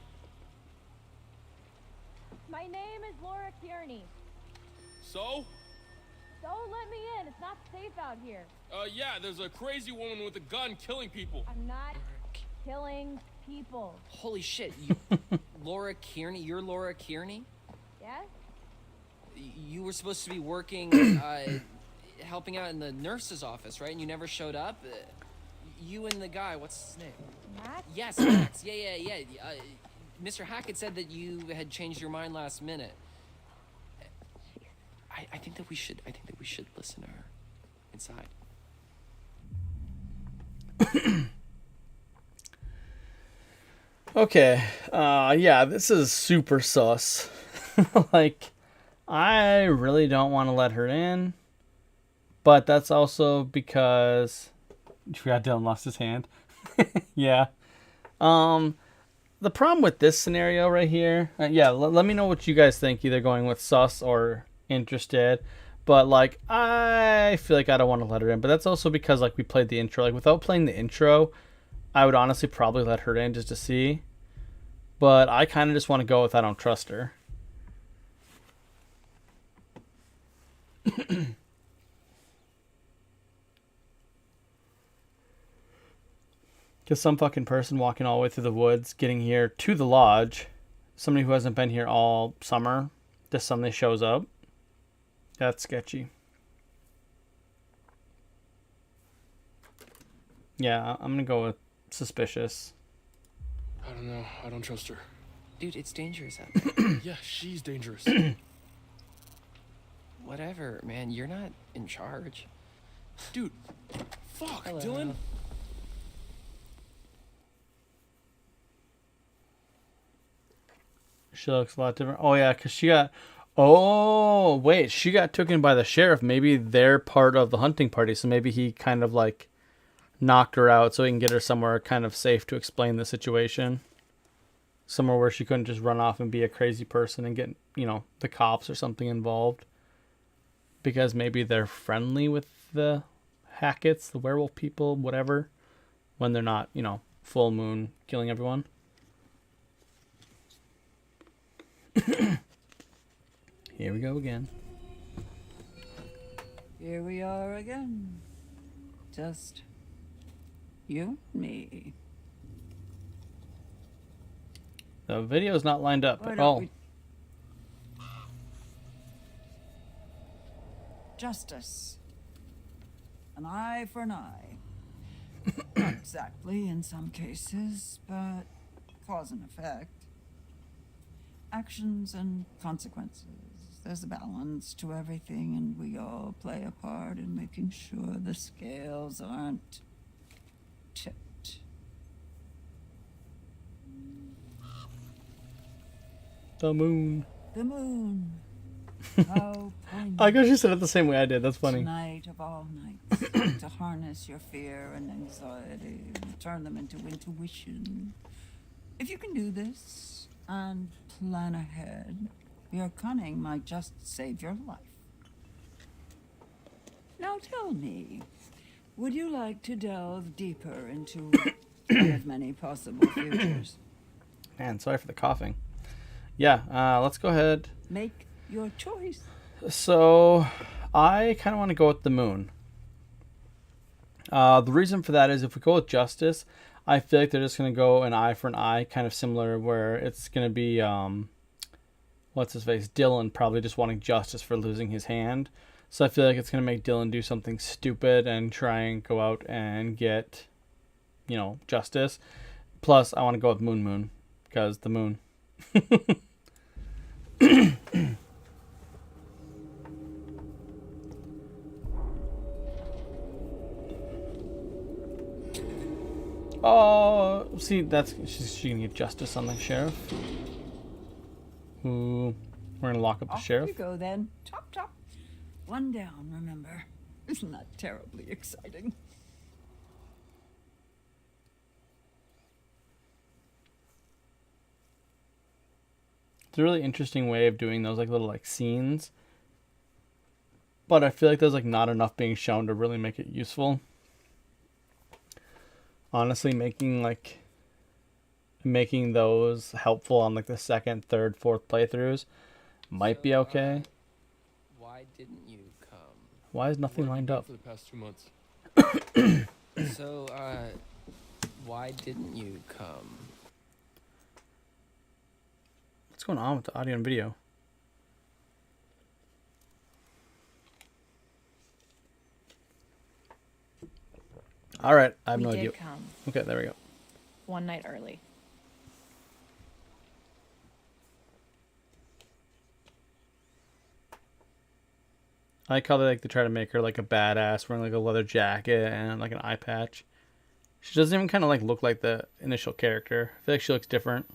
My name is Laura Kearney. So? Don't let me in. It's not safe out here. Yeah, there's a crazy woman with a gun killing people. I'm not killing people. Holy shit, Laura Kearney? You're Laura Kearney? Yes? You were supposed to be working, helping out in the nurse's office, right? And you never showed up? You and the guy, what's his name? Max? Yes, Max. Yeah. Mr. Hackett said that you had changed your mind last minute. I think that we should listen to her inside. Okay. Yeah, this is super sus. Like, I really don't want to let her in, but that's also because you forgot Dylan lost his hand. Yeah. The problem with this scenario right here, let me know what you guys think, either going with sus or interested. But like, I feel like I don't want to let her in, but that's also because like we played the intro. Like, without playing the intro, I would honestly probably let her in just to see, but I kind of just want to go with I don't trust her. Because some fucking person walking all the way through the woods, getting here to the lodge, somebody who hasn't been here all summer, just suddenly shows up. That's sketchy. Yeah, I'm gonna go with suspicious. I don't know. I don't trust her. Dude, it's dangerous out there. Yeah, she's dangerous. whatever, man. You're not in charge. Dude, fuck, Hello. Dylan. She looks a lot different. Oh, yeah, because she got... Oh, wait. She got taken by the sheriff. Maybe they're part of the hunting party, so maybe he kind of, like, knocked her out so he can get her somewhere kind of safe to explain the situation. Somewhere where she couldn't just run off and be a crazy person and get, you know, the cops or something involved. Because maybe they're friendly with the Hacketts, the werewolf people, whatever. When they're not, you know, full moon killing everyone. Here we go again. Here we are again. Just you and me. The video's not lined up Why at don't all. we- Justice. An eye for an eye. Not exactly in some cases, but cause and effect. Actions and consequences. There's a balance to everything, and we all play a part in making sure the scales aren't tipped. The moon. The moon. How poignant. I guess she said it the same way I did. That's funny. Tonight of all nights, to harness your fear and anxiety, and turn them into intuition. If you can do this and plan ahead, your cunning might just save your life. Now tell me, would you like to delve deeper into one of many possible futures? Man, sorry for the coughing. Yeah, let's go ahead. Make your choice. So, I kind of want to go with the moon. The reason for that is if we go with justice, I feel like they're just going to go an eye for an eye, kind of similar where it's going to be, what's his face? Dylan probably just wanting justice for losing his hand. So I feel like it's going to make Dylan do something stupid and try and go out and get, you know, justice. Plus, I want to go with Moon because the moon. Oh, see, that's she can get justice on the sheriff. Ooh, we're gonna lock up the Off sheriff. you go then. Chop chop. One down, remember. Isn't that terribly exciting? It's a really interesting way of doing those like little like scenes, but I feel like there's like not enough being shown to really make it useful. Honestly, making those helpful on like the second, third, fourth playthroughs might be okay. Why didn't you come? Why is nothing Where have you lined been up? for the past 2 months. So, why didn't you come? What's going on with the audio and video? All right, I have We no did idea. come Okay, there we go. one night early. I like how they like to try to make her like a badass, wearing like a leather jacket and like an eye patch. She doesn't even kind of like look like the initial character. I feel like she looks different.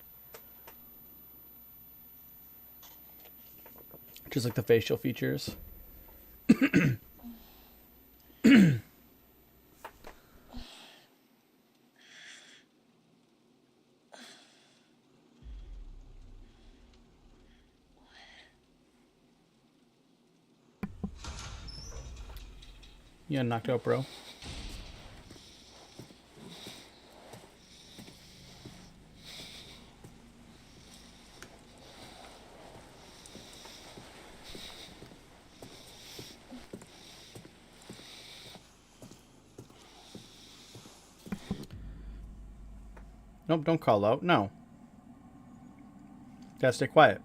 Just like the facial features. You got knocked out, bro. Nope, don't call out. No. Gotta stay quiet.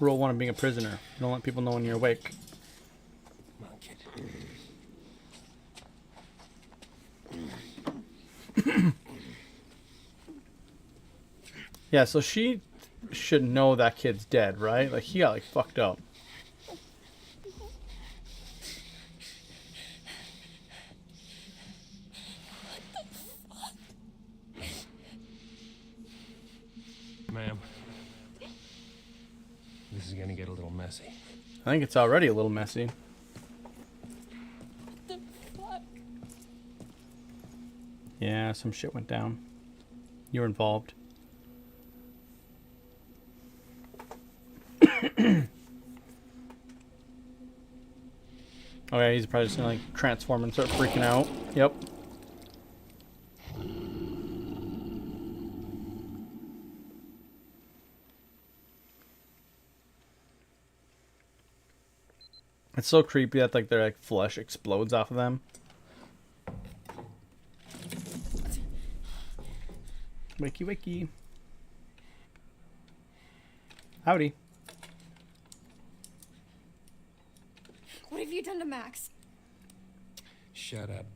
Rule 1 of being a prisoner. Don't let people know when you're awake. Come on, kid. Yeah, so she should know that kid's dead, right? Like, he got, like, fucked up. this is gonna get a little messy. I think it's already a little messy. The fuck? Yeah, some shit went down. You were involved. Oh yeah, he's probably just gonna like transform and start freaking out. Yep. It's so creepy that like their like flesh explodes off of them. Wakey wakey. Howdy. What have you done to Max? Shut up.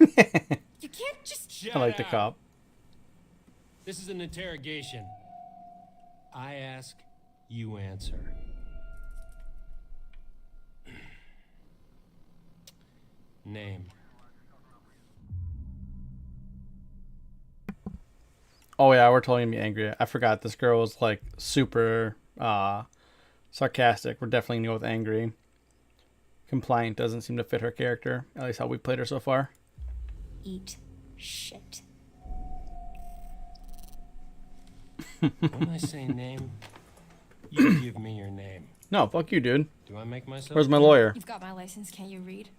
You can't just. Shut I like the up. cop. This is an interrogation. I ask, you answer. Name. Oh yeah, we're totally gonna be angry. I forgot this girl was like super sarcastic. We're definitely gonna go with angry. Compliant doesn't seem to fit her character, at least how we played her so far. Eat shit. When I say name, you give me your name. No, fuck you, dude. Do I make myself Where's my clear? lawyer? You've got my license, can't you read?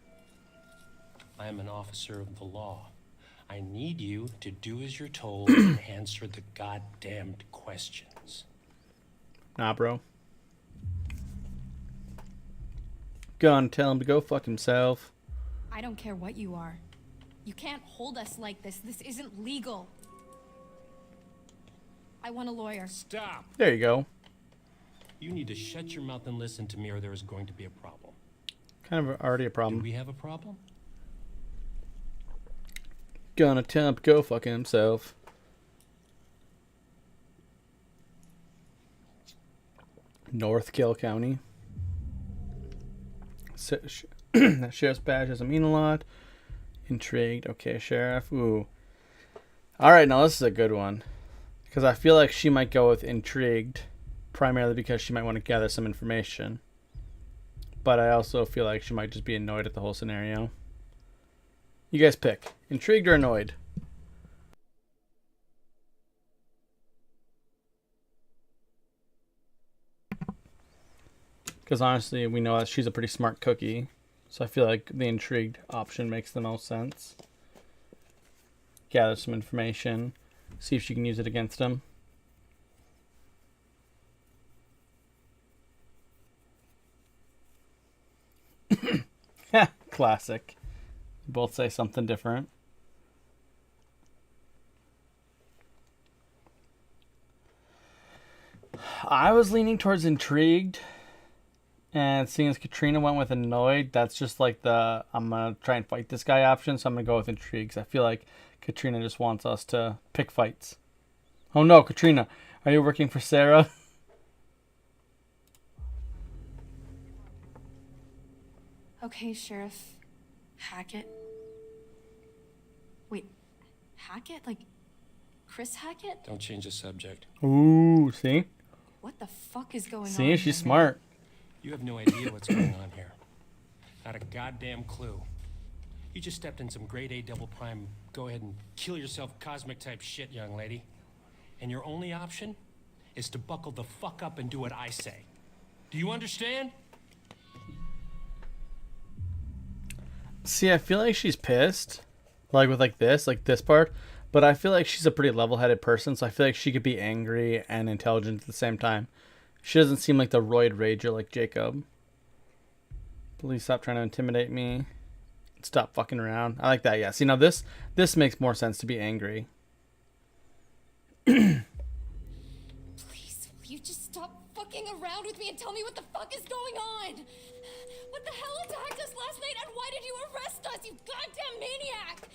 I am an officer of the law. I need you to do as you're told and answer the goddamned questions. Nah, bro. Gonna tell him to go fuck himself. I don't care what you are. You can't hold us like this. This isn't legal. I want a lawyer. Stop. There you go. You need to shut your mouth and listen to me, or there is going to be a problem. Kind of already a Do problem. we have a problem? Gonna tell him to go fuck himself. North Kill County. That sheriff's badge doesn't mean a lot. Intrigued. Okay, sheriff. Ooh. Alright, now this is a good one. Because I feel like she might go with intrigued. Primarily because she might want to gather some information. But I also feel like she might just be annoyed at the whole scenario. You guys pick. Intrigued or annoyed? Because honestly, we know that she's a pretty smart cookie. So I feel like the intrigued option makes the most sense. Gather some information. See if she can use it against him. Classic. Both say something different. I was leaning towards intrigued. And seeing as Katrina went with annoyed, that's just like the I'm going to try and fight this guy option. So I'm going to go with intrigued. 'Cause I feel like Katrina just wants us to pick fights. Oh no, Katrina. Are you working for Sarah? Okay, Sheriff Hackett. Wait, Hackett? Like Chris Hackett? Don't change the subject. Ooh, see? What the fuck is going on? See, she's here, smart. You have no idea what's going on here. Not a goddamn clue. You just stepped in some grade A double prime, go ahead and kill yourself cosmic type shit, young lady. And your only option is to buckle the fuck up and do what I say. Do you understand? See, I feel like she's pissed. Like with like this part. But I feel like she's a pretty level-headed person, so I feel like she could be angry and intelligent at the same time. She doesn't seem like the roid rager like Jacob. Please stop trying to intimidate me. Stop fucking around. I like that, yeah. See, now this makes more sense to be angry. Please, will you just stop fucking around with me and tell me what the fuck is going on? What the hell attacked us last night, and why did you arrest us, you goddamn maniac?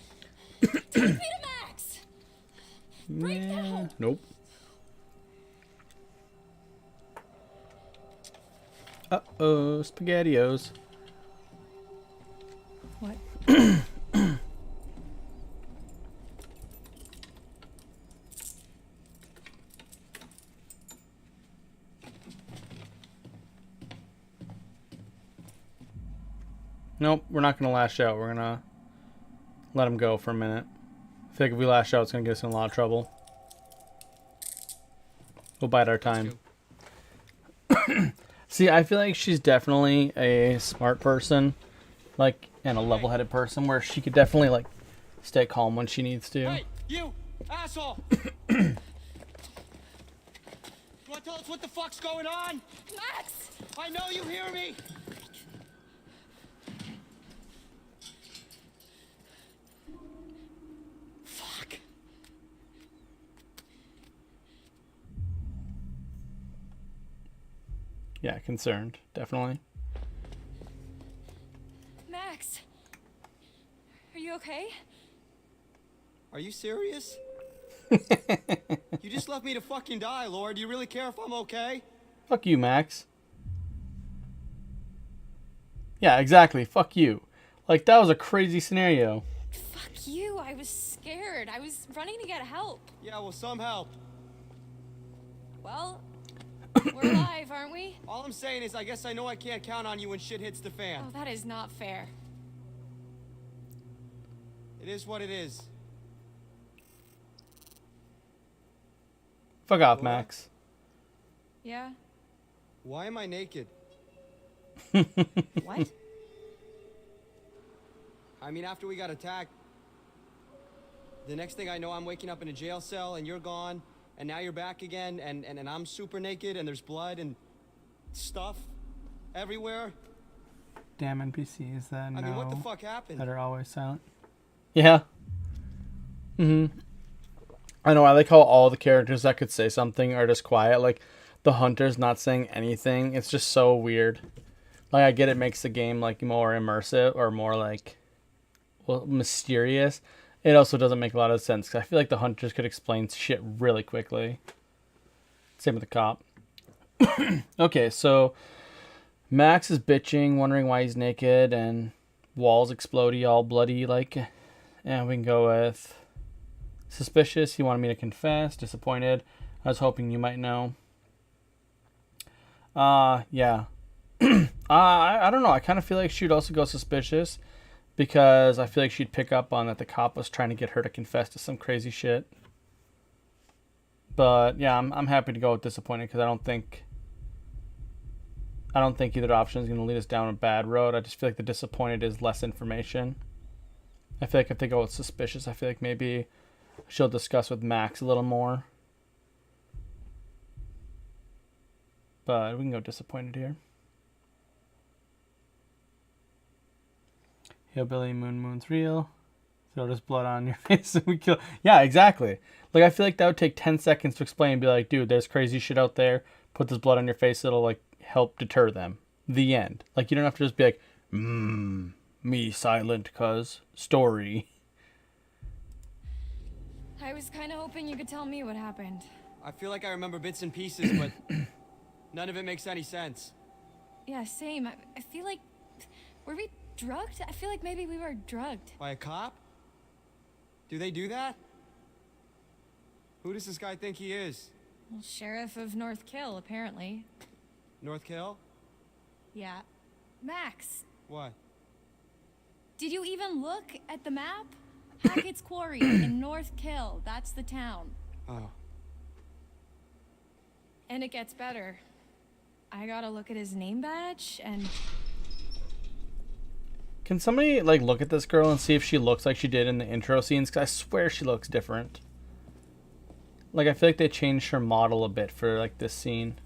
Take me to Max! Break down! Nope. Uh-oh, SpaghettiOs. What? Nope, we're not gonna lash out. We're gonna let him go for a minute. I feel like if we lash out, it's gonna get us in a lot of trouble. We'll bide our time. See, I feel like she's definitely a smart person, like, and a level-headed person, where she could definitely, like, stay calm when she needs to. Hey, you asshole! You wanna tell us what the fuck's going on? Max! I know you hear me! Fuck. Yeah, concerned, definitely. Max! Are you okay? Are you serious? You just left me to fucking die, Lord. Do you really care if I'm okay? Fuck you, Max. Yeah, exactly. Fuck you. Like, that was a crazy scenario. Fuck you. I was scared. I was running to get help. Yeah, well, some help. Well, we're alive, aren't we? All I'm saying is I guess I know I can't count on you when shit hits the fan. Oh, that is not fair. It is what it is. Fuck off, What? Max. Yeah? Why am I naked? What? I mean, after we got attacked, the next thing I know, I'm waking up in a jail cell and you're gone, and now you're back again, and I'm super naked, and there's blood and stuff everywhere. Damn NPCs that I mean, what the fuck happened? that are always silent. Yeah. I know, I like how all the characters that could say something are just quiet. Like, the hunter's not saying anything. It's just so weird. Like, I get it makes the game, like, more immersive or more, like, well, mysterious. It also doesn't make a lot of sense, because I feel like the hunters could explain shit really quickly. Same with the cop. Okay, so Max is bitching, wondering why he's naked, and walls explodey, all bloody, like, and we can go with suspicious. He wanted me to confess. Disappointed. I was hoping you might know. Yeah. I don't know. I kind of feel like she'd also go suspicious, because I feel like she'd pick up on that the cop was trying to get her to confess to some crazy shit. But yeah, I'm happy to go with disappointed, because I don't think either option is going to lead us down a bad road. I just feel like the disappointed is less information. I feel like if they go with suspicious, I feel like maybe she'll discuss with Max a little more. But we can go disappointed here. Hillbilly Moon's real. Throw this blood on your face and we kill. Yeah, exactly. Like, I feel like that would take 10 seconds to explain and be like, dude, there's crazy shit out there. Put this blood on your face. It'll, like, help deter them. The end. Like, you don't have to just be like, me silent cuz story. I was kind of hoping you could tell me what happened. I feel like I remember bits and pieces, but none of it makes any sense. Yeah, same. I feel like... Were we drugged? I feel like maybe we were drugged. By a cop? Do they do that? Who does this guy think he is? Well, Sheriff of North Kill, apparently. North Kill? Yeah. Max, What? did you even look at the map? Hackett's Quarry in North Kill. That's the town. Oh. And it gets better. I gotta look at his name badge and... Can somebody, like, look at this girl and see if she looks like she did in the intro scenes? Because I swear she looks different. Like, I feel like they changed her model a bit for, like, this scene.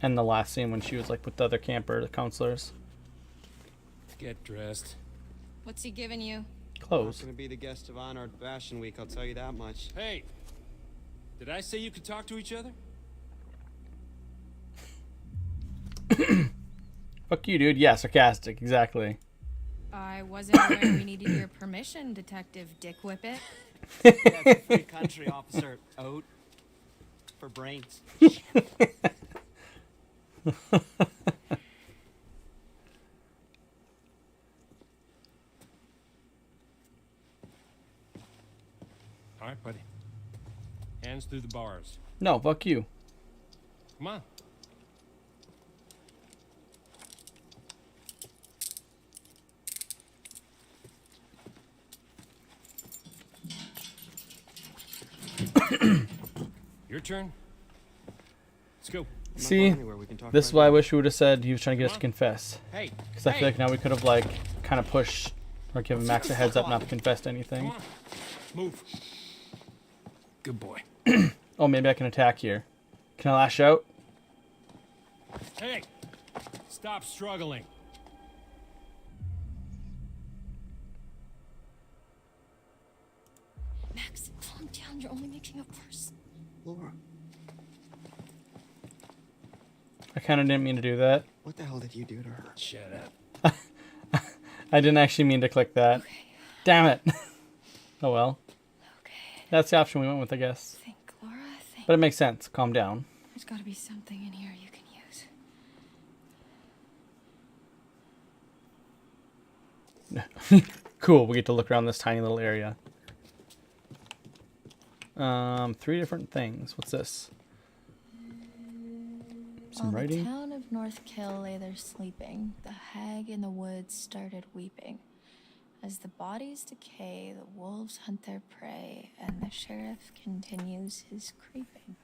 And the last scene when she was, like, with the other camper, the counselors. Get dressed. What's he giving you? Not Clothes. gonna be the guest of honor at Fashion Week, I'll tell you that much. Hey, did I say you could talk to each other? Fuck you, dude. Yeah, sarcastic. Exactly. I wasn't aware we needed your permission, Detective Dick Whippet. Yeah, it's a free country, Officer Oat. For brains. All right, buddy. Hands through the bars. No, fuck you. Come on. Your turn. Let's go. See, this is why I wish we would have said he was trying to get us to confess. Hey, Because I feel like now we could have, like, kind of pushed or given Max a heads up not to confess to anything. Come on. Move. Good boy. Oh, maybe I can attack here. Can I lash out? Hey, stop struggling. Max, calm down. You're only making it worse. Laura, I kind of didn't mean to do that. what the hell did you do to her? Shut up. I didn't actually mean to click that. Okay. Damn it. Oh well. Okay. That's the option we went with, I guess. Think, Laura. Think. But it makes sense. Calm down. There's got to be something in here you can use. Cool. We get to look around this tiny little area. 3 different things. What's this? Some While writing. the town of North Kill lay there sleeping, the hag in the woods started weeping. As the bodies decay, the wolves hunt their prey, and the sheriff continues his creeping.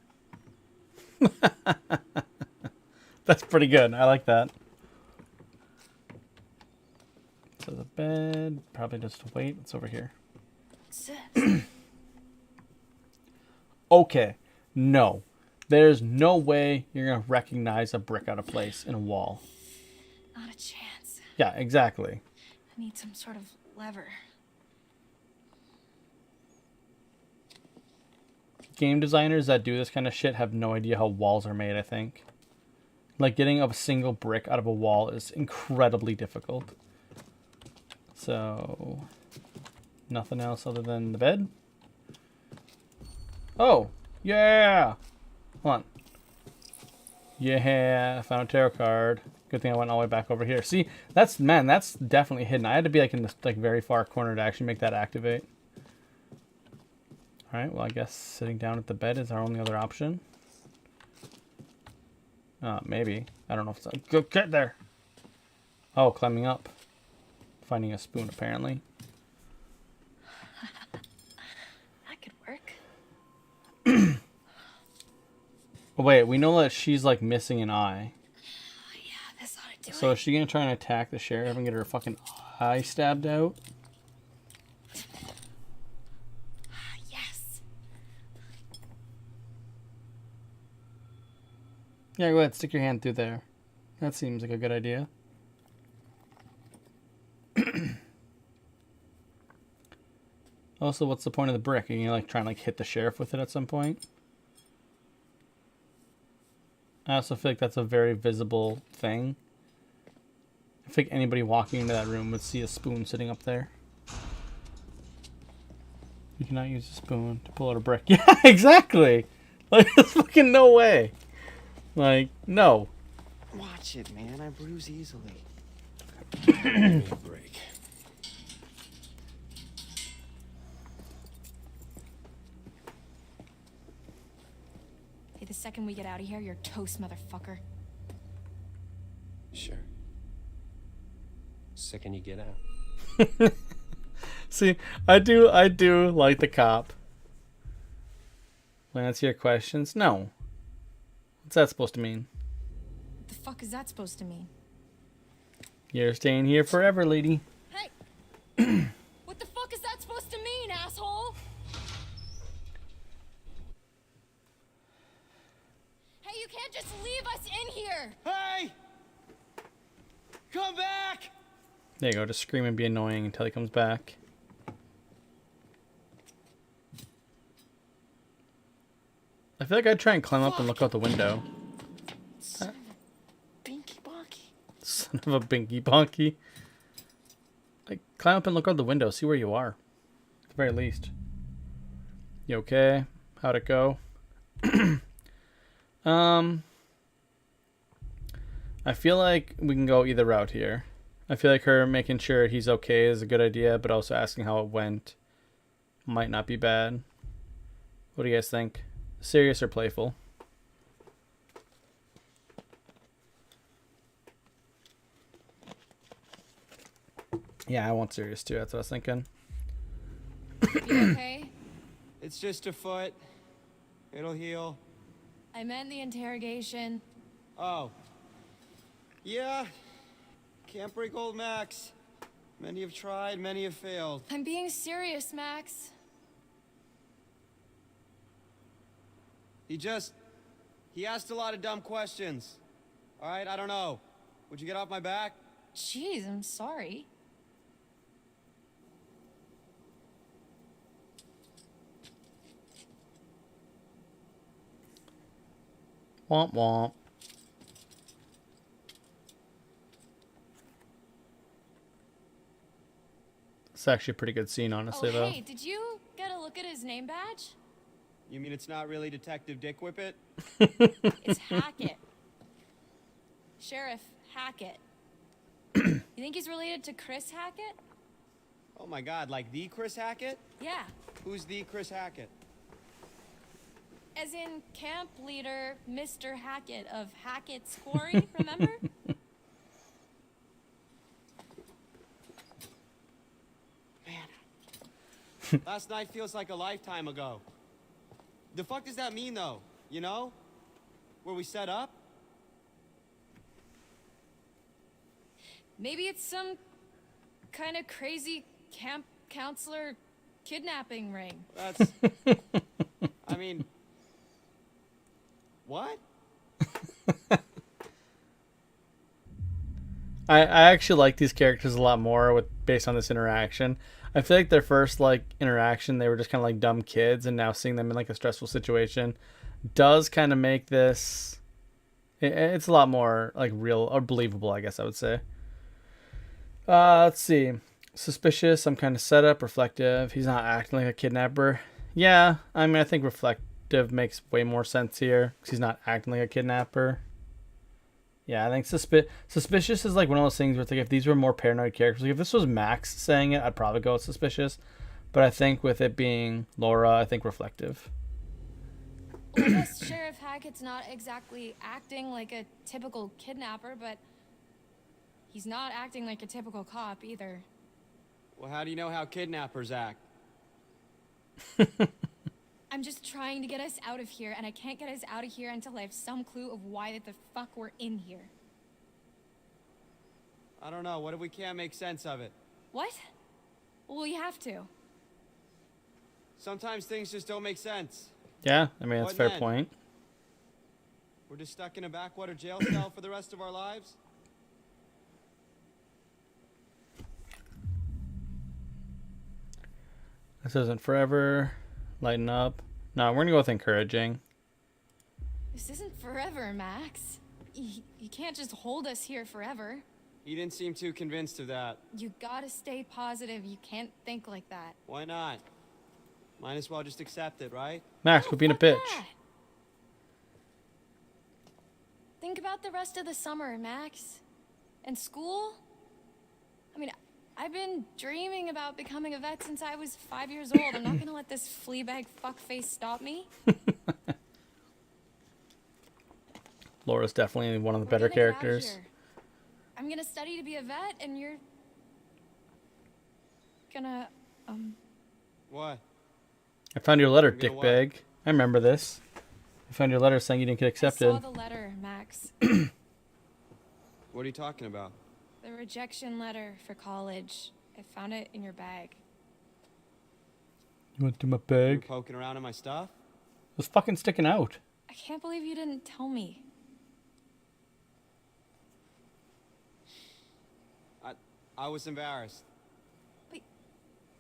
That's pretty good. I like that. So the bed, probably just wait. It's over here. What's this? Okay. No. There's no way you're going to recognize a brick out of place in a wall. Not a chance. Yeah, exactly. I need some sort of lever. Game designers that do this kind of shit have no idea how walls are made, I think. Like, getting a single brick out of a wall is incredibly difficult. So, nothing else other than the bed? Oh, yeah! Hold on. Yeah, I found a tarot card. Good thing I went all the way back over here. See, that's definitely hidden. I had to be like in this like very far corner to actually make that activate. All right, well, I guess sitting down at the bed is our only other option. Maybe. I don't know if it's... Go get there! Oh, climbing up. Finding a spoon, apparently. That could work. Oh, wait, we know that she's, like, missing an eye. Oh, yeah, this ought to do So it. is she gonna try and attack the sheriff and get her fucking eye stabbed out? Yes. Yeah, go ahead, stick your hand through there. That seems like a good idea. Also, what's the point of the brick? Are you like trying to like hit the sheriff with it at some point? I also feel like that's a very visible thing. I think anybody walking into that room would see a spoon sitting up there. You cannot use a spoon to pull out a brick. Yeah, exactly! Like, there's fucking no way. Like, no. Watch it, man. I bruise easily. Give me a break. Hey, the second we get out of here, you're toast, motherfucker. Sure. Second you get out. See, I do like the cop. Will I answer your questions? No. What's that supposed to mean? What the fuck is that supposed to mean? You're staying here forever, lady. Hey! What the fuck is that supposed to mean, asshole? Hey, you can't just leave us in here! Hey! Come back! There you go, just scream and be annoying until he comes back. I feel like I'd try and climb up and look out the window. Son of a binky bonky. Son of a binky bonky. Like, climb up and look out the window, see where you are. At the very least. You okay? How'd it go? I feel like we can go either route here. I feel like her making sure he's okay is a good idea, but also asking how it went might not be bad. What do you guys think? Serious or playful? Yeah, I want serious too. That's what I was thinking. You okay? It's just a foot. It'll heal. I meant the interrogation. Oh. Yeah. Can't break old Max. Many have tried, many have failed. I'm being serious, Max. He asked a lot of dumb questions. All right, I don't know. Would you get off my back? Jeez, I'm sorry. Womp womp. It's actually a pretty good scene, honestly, Oh, though. hey, did you get a look at his name badge? You mean it's not really Detective Dick Whippet? It's Hackett. Sheriff Hackett. You think he's related to Chris Hackett? Oh my god, like the Chris Hackett? Yeah. Who's the Chris Hackett? As in camp leader Mr. Hackett of Hackett's Quarry, remember? Last night feels like a lifetime ago. The fuck does that mean, though? You know? Where we set up? Maybe it's some kind of crazy camp counselor kidnapping ring. That's... I mean... What? I actually like these characters a lot more based on this interaction. I feel like their first like interaction, they were just kind of like dumb kids, and now seeing them in like a stressful situation does kind of make this. It's a lot more like real or believable, I guess I would say. Let's see. Suspicious, some kind of setup, reflective. He's not acting like a kidnapper. Yeah, I mean, I think reflective makes way more sense here because he's not acting like a kidnapper. Yeah, I think suspicious is like one of those things where it's like if these were more paranoid characters, like if this was Max saying it, I'd probably go with suspicious. But I think with it being Laura, I think reflective. Well, I guess Sheriff Hackett's not exactly acting like a typical kidnapper, but he's not acting like a typical cop either. Well, how do you know how kidnappers act? I'm just trying to get us out of here, and I can't get us out of here until I have some clue of why the fuck we're in here. I don't know. What if we can't make sense of it? What? Well, we have to. Sometimes things just don't make sense. Yeah, I mean, that's a fair then? point. We're just stuck in a backwater jail cell for the rest of our lives? This isn't forever. Lighten up. No, we're gonna go with encouraging. This isn't forever, Max. You can't just hold us here forever. You didn't seem too convinced of that. You gotta stay positive. You can't think like that. Why not? Might as well just accept it, right? Max, quit being a Fuck bitch. that. Think about the rest of the summer, Max. And school? I mean, I've been dreaming about becoming a vet since I was 5 years old. I'm not gonna let this fleabag fuckface stop me. Laura's definitely one of the We're better gonna get out of characters. here. I'm gonna study to be a vet, and you're gonna, What? I found your letter, I'm gonna dickbag. I remember this. I found your letter saying you didn't get I accepted. saw the letter, Max. What are you talking about? The rejection letter for college. I found it in your bag. You went through my You were bag. poking around in my stuff? It was fucking sticking out. I can't believe you didn't tell me. I was embarrassed. Wait,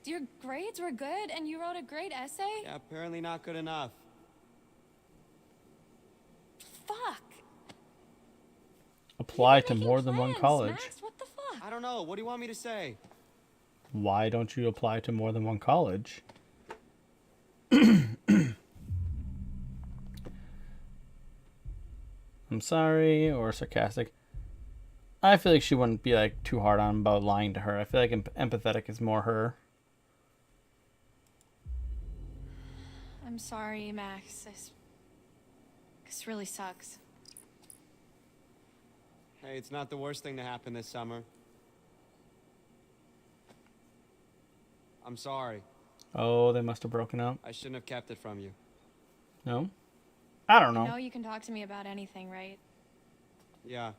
your grades were good and you wrote a great essay? Yeah, apparently not good enough. Fuck. Apply You're to making more than one plans, college. Max, what the fuck? I don't know. What do you want me to say? Why don't you apply to more than one college? I'm sorry, or sarcastic. I feel like she wouldn't be like too hard on him about lying to her. I feel like empathetic is more her. I'm sorry, Max. This really sucks. Hey, it's not the worst thing to happen this summer. I'm sorry. Oh, they must have broken up. I shouldn't have kept it from you. No? I don't You know. know you can talk to me about anything, right? Yeah.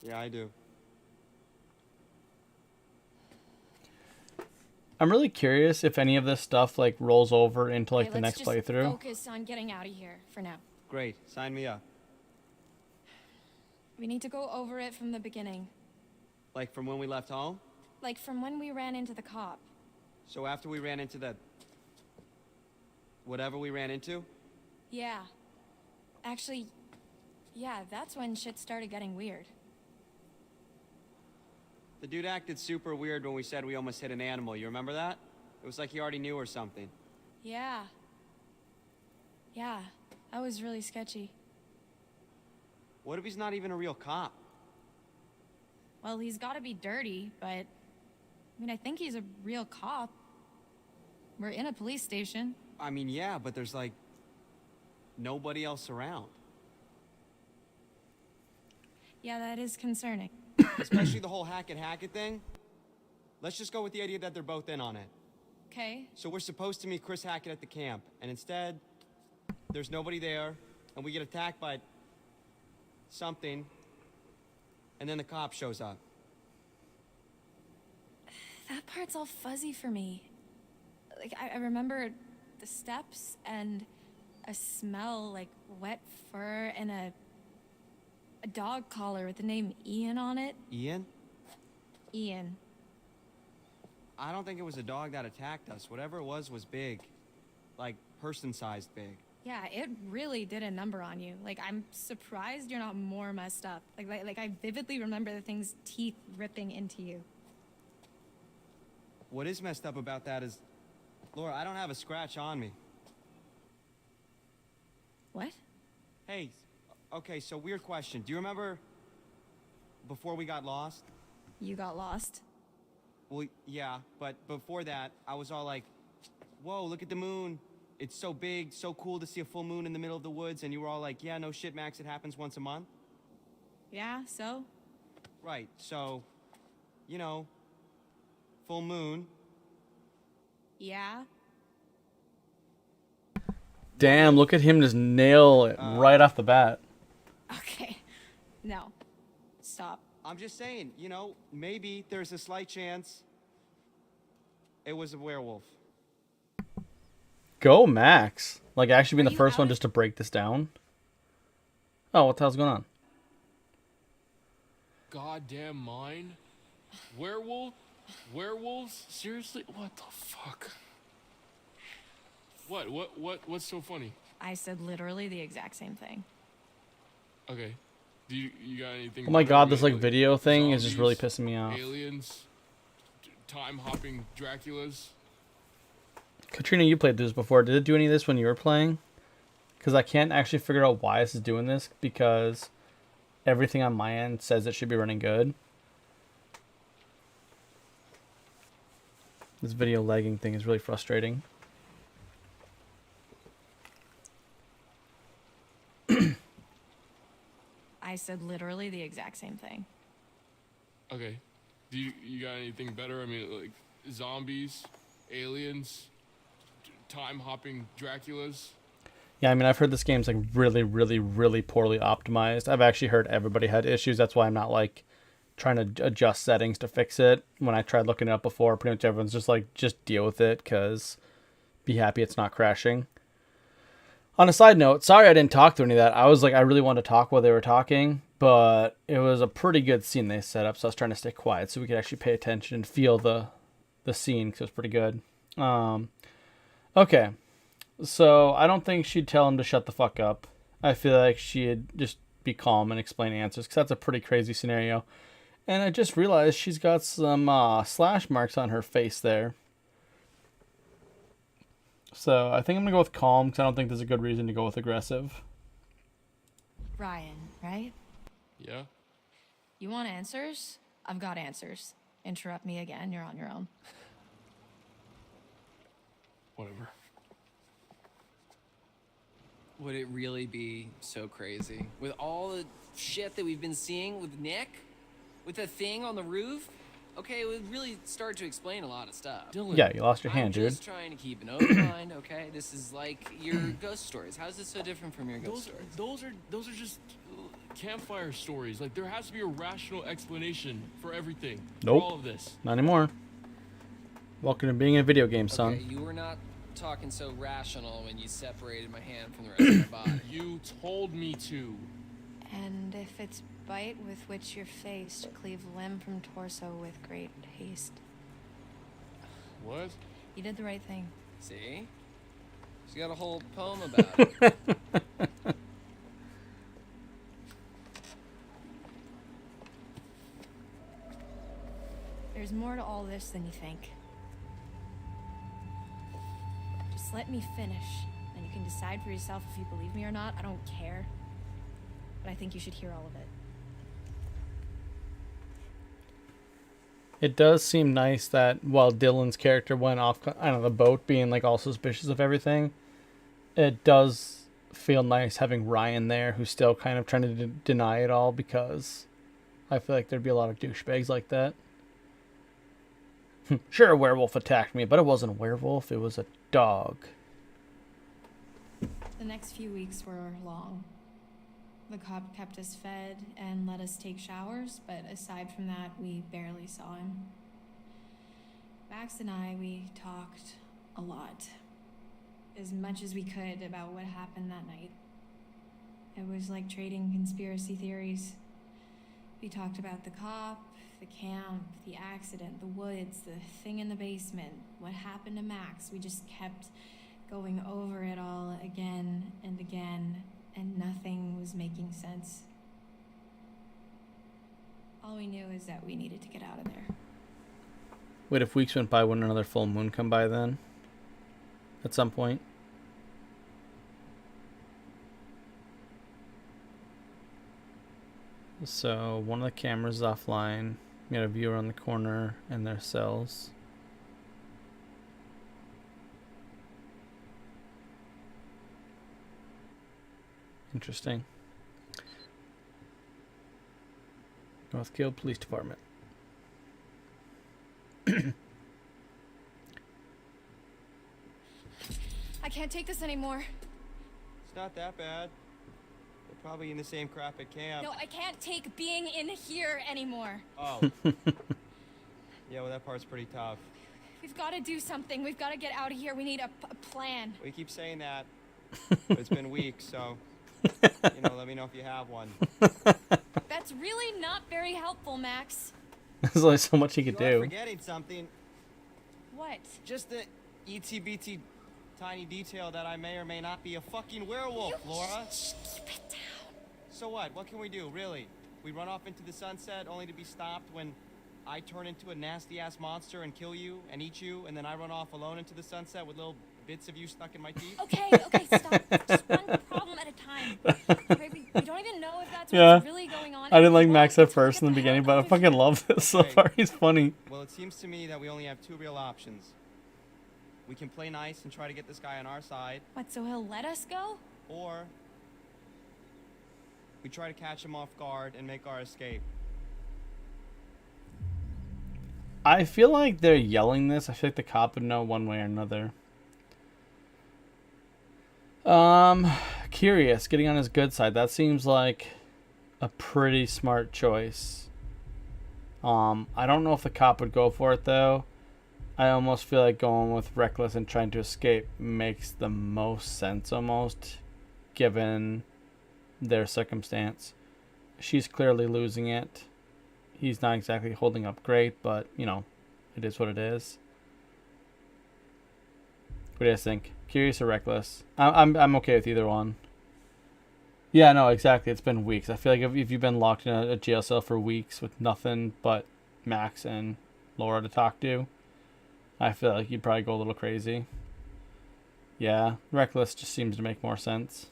Yeah, I do. I'm really curious if any of this stuff like rolls over into like Okay, the let's next just playthrough. focus on getting out of here for now. Great. Sign me up. We need to go over it from the beginning. Like from when we left home? Like from when we ran into the cop. So after we ran into the... whatever we ran into? Yeah. Actually, yeah, that's when shit started getting weird. The dude acted super weird when we said we almost hit an animal. You remember that? It was like he already knew or something. Yeah. Yeah, that was really sketchy. What if he's not even a real cop? Well, he's gotta be dirty, but... I mean, I think he's a real cop. We're in a police station. I mean, yeah, but there's like... nobody else around. Yeah, that is concerning. Especially the whole Hackett thing. Let's just go with the idea that they're both in on it. Okay. So we're supposed to meet Chris Hackett at the camp, and instead, there's nobody there, and we get attacked by... something, and then the cop shows up. That part's all fuzzy for me. Like, I remember the steps and a smell like wet fur and a dog collar with the name Ian on it. Ian? Ian. I don't think it was a dog that attacked us. Whatever it was big. Like, person-sized big. Yeah, it really did a number on you. Like, I'm surprised you're not more messed up. Like I vividly remember the thing's teeth ripping into you. What is messed up about that is... Laura, I don't have a scratch on me. What? Hey, okay, so weird question. Do you remember before we got lost? You got lost? Well, yeah, but before that, I was all like, whoa, look at the moon. It's so big, so cool to see a full moon in the middle of the woods. And you were all like, yeah, no shit, Max, it happens once a month. Yeah, so? Right, so, you know, full moon. Yeah. Damn, look at him just nail it right off the bat. Okay. No. Stop. I'm just saying, you know, maybe there's a slight chance it was a werewolf. Go Max. Like actually being Are the you first one out? just to break this down. Oh, what the hell's going on? Goddamn mine? Werewolves? Seriously? What the fuck? What's so funny? I said literally the exact same thing. Okay. Do you got anything? Oh my better? god, this like video thing is just really Zombies, pissing me off. Aliens, time hopping Draculas. Katrina, you played this before. Did it do any of this when you were playing? Because I can't actually figure out why this is doing this because everything on my end says it should be running good. This video lagging thing is really frustrating. I said literally the exact same thing. Okay. Do you got anything better? I mean, like zombies, aliens, time hopping Draculas. Yeah, I mean, I've heard this game's like really, really, really poorly optimized. I've actually heard everybody had issues. That's why I'm not like trying to adjust settings to fix it. When I tried looking it up before, pretty much everyone's just like, just deal with it because be happy it's not crashing. On a side note, sorry I didn't talk to any of that. I was like, I really wanted to talk while they were talking, but it was a pretty good scene they set up, so I was trying to stay quiet so we could actually pay attention and feel the scene because it was pretty good. Okay, so I don't think she'd tell him to shut the fuck up. I feel like she'd just be calm and explain answers because that's a pretty crazy scenario. And I just realized she's got some slash marks on her face there. So I think I'm going to go with calm because I don't think there's a good reason to go with aggressive. Ryan, right? Yeah. You want answers? I've got answers. Interrupt me again, you're on your own. Whatever. Would it really be so crazy? With all the shit that we've been seeing with Nick? With the thing on the roof? Okay, it would really start to explain a lot of stuff. Dylan. Yeah, you lost your I'm hand, dude. just trying to keep an open mind, okay? This is like your ghost stories. How's this so different from your ghost stories? Those are just campfire stories. Like, there has to be a rational explanation for everything. Nope. For all of this. Not anymore. Welcome to being in a video game, son. Okay, you were not talking so rational when you separated my hand from the rest of my body. You told me to. And if it's bite with which you're faced, cleave limb from torso with great haste. What? You did the right thing. See? She's got a whole poem about it. There's more to all this than you think. Just let me finish, and you can decide for yourself if you believe me or not. I don't care. But I think you should hear all of it. It does seem nice that while Dylan's character went off on the boat being like all suspicious of everything, it does feel nice having Ryan there who's still kind of trying to deny it all, because I feel like there'd be a lot of douchebags like that. Sure, a werewolf attacked me, but it wasn't a werewolf, it was a dog. The next few weeks were long. The cop kept us fed and let us take showers, but aside from that, we barely saw him. Max and I, we talked a lot. As much as we could about what happened that night. It was like trading conspiracy theories. We talked about the cop, the camp, the accident, the woods, the thing in the basement, what happened to Max. We just kept going over it all again and again, and nothing was making sense. All we knew is that we needed to get out of there. Wait, if weeks went by, wouldn't another full moon come by then? At some point? So, one of the cameras is offline. We got a viewer on the corner and their cells. Interesting. Northfield Police Department. I can't take this anymore. It's not that bad. They're probably in the same crap at camp. No, I can't take being in here anymore. Oh. Yeah, well, that part's pretty tough. We've got to do something. We've got to get out of here. We need a plan. We keep saying that, but it's been weeks, so, let me know if you have one. That's really not very helpful, Max. There's only so much he could You're do. forgetting something. What? Just the ETBT tiny detail that I may or may not be a fucking werewolf, Laura. Keep it down. So what? What can we do, really? We run off into the sunset only to be stopped when I turn into a nasty-ass monster and kill you and eat you, and then I run off alone into the sunset with little bits of you stuck in my teeth? Okay, stop. Just one problem at a time. Okay, we don't even know if that's Yeah. what's really going on. I didn't like Max at first in the beginning, but I fucking love this so far. He's funny. Well, it seems to me that we only have two real options. We can play nice and try to get this guy on our side, What, so he'll let us go? or we try to catch him off guard and make our escape. I feel like they're yelling this. I feel like the cop would know one way or another. Curious, getting on his good side. That seems like a pretty smart choice. I don't know if the cop would go for it, though. I almost feel like going with reckless and trying to escape makes the most sense, almost, given their circumstance. She's clearly losing it. He's not exactly holding up great, but, it is what it is. What do you guys think? Curious or reckless? I'm okay with either one. Yeah, no, exactly. It's been weeks. I feel like if you've been locked in a jail cell for weeks with nothing but Max and Laura to talk to, I feel like you'd probably go a little crazy. Yeah, reckless just seems to make more sense.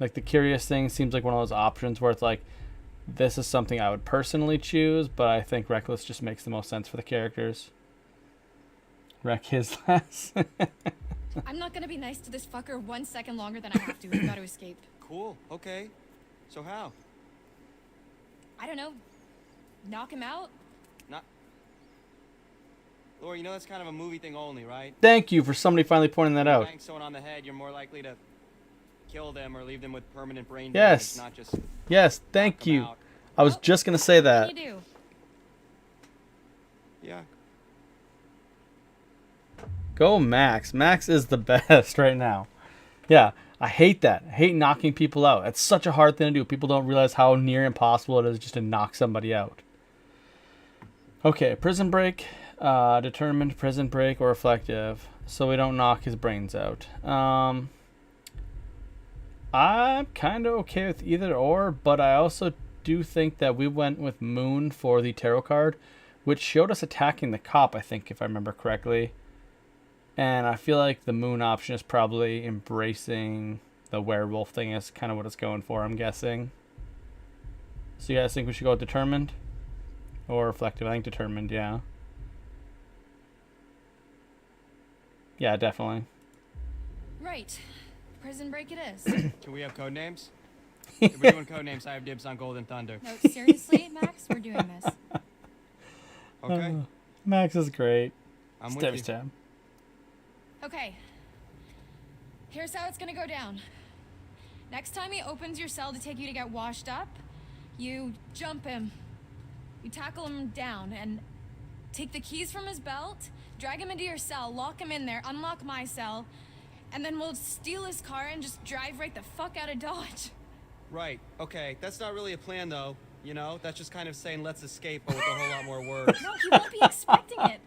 Like, the curious thing seems like one of those options where it's like, this is something I would personally choose, but I think reckless just makes the most sense for the characters. Wreck his last. I'm not gonna be nice to this fucker 1 second longer than I have to. We've got to escape. Cool, okay. So how? I don't know. Knock him out? Laura, you know that's kind of a movie thing only, right? Thank you for somebody finally pointing that out. Bang someone on the head, you're more likely to kill them or leave them with permanent brain Yes. damage, not just Yes, knock thank them you. out. I was just gonna say that. What do you do? Yeah. Go Max. Max is the best right now. Yeah, I hate that. I hate knocking people out. It's such a hard thing to do. People don't realize how near impossible it is just to knock somebody out. Okay, prison break. Determined, prison break, or reflective. So we don't knock his brains out. I'm kind of okay with either or, but I also do think that we went with Moon for the tarot card, which showed us attacking the cop, I think, if I remember correctly. And I feel like the Moon option is probably embracing the werewolf thing is kind of what it's going for, I'm guessing. So you guys think we should go with determined? Or reflective? I think determined, yeah. Yeah, definitely. Right. Prison break it is. Can we have code names? If we're doing code names, I have dibs on Golden Thunder. No, seriously, Max, we're doing this. Okay. Max is great. I'm with Stab, you. stab. Okay. Here's how it's gonna go down. Next time he opens your cell to take you to get washed up, you jump him. You tackle him down and take the keys from his belt, drag him into your cell, lock him in there, unlock my cell, and then we'll steal his car and just drive right the fuck out of Dodge. Right. Okay. That's not really a plan, though. You know, that's just kind of saying let's escape, but with a whole lot more words. No, he won't be expecting it.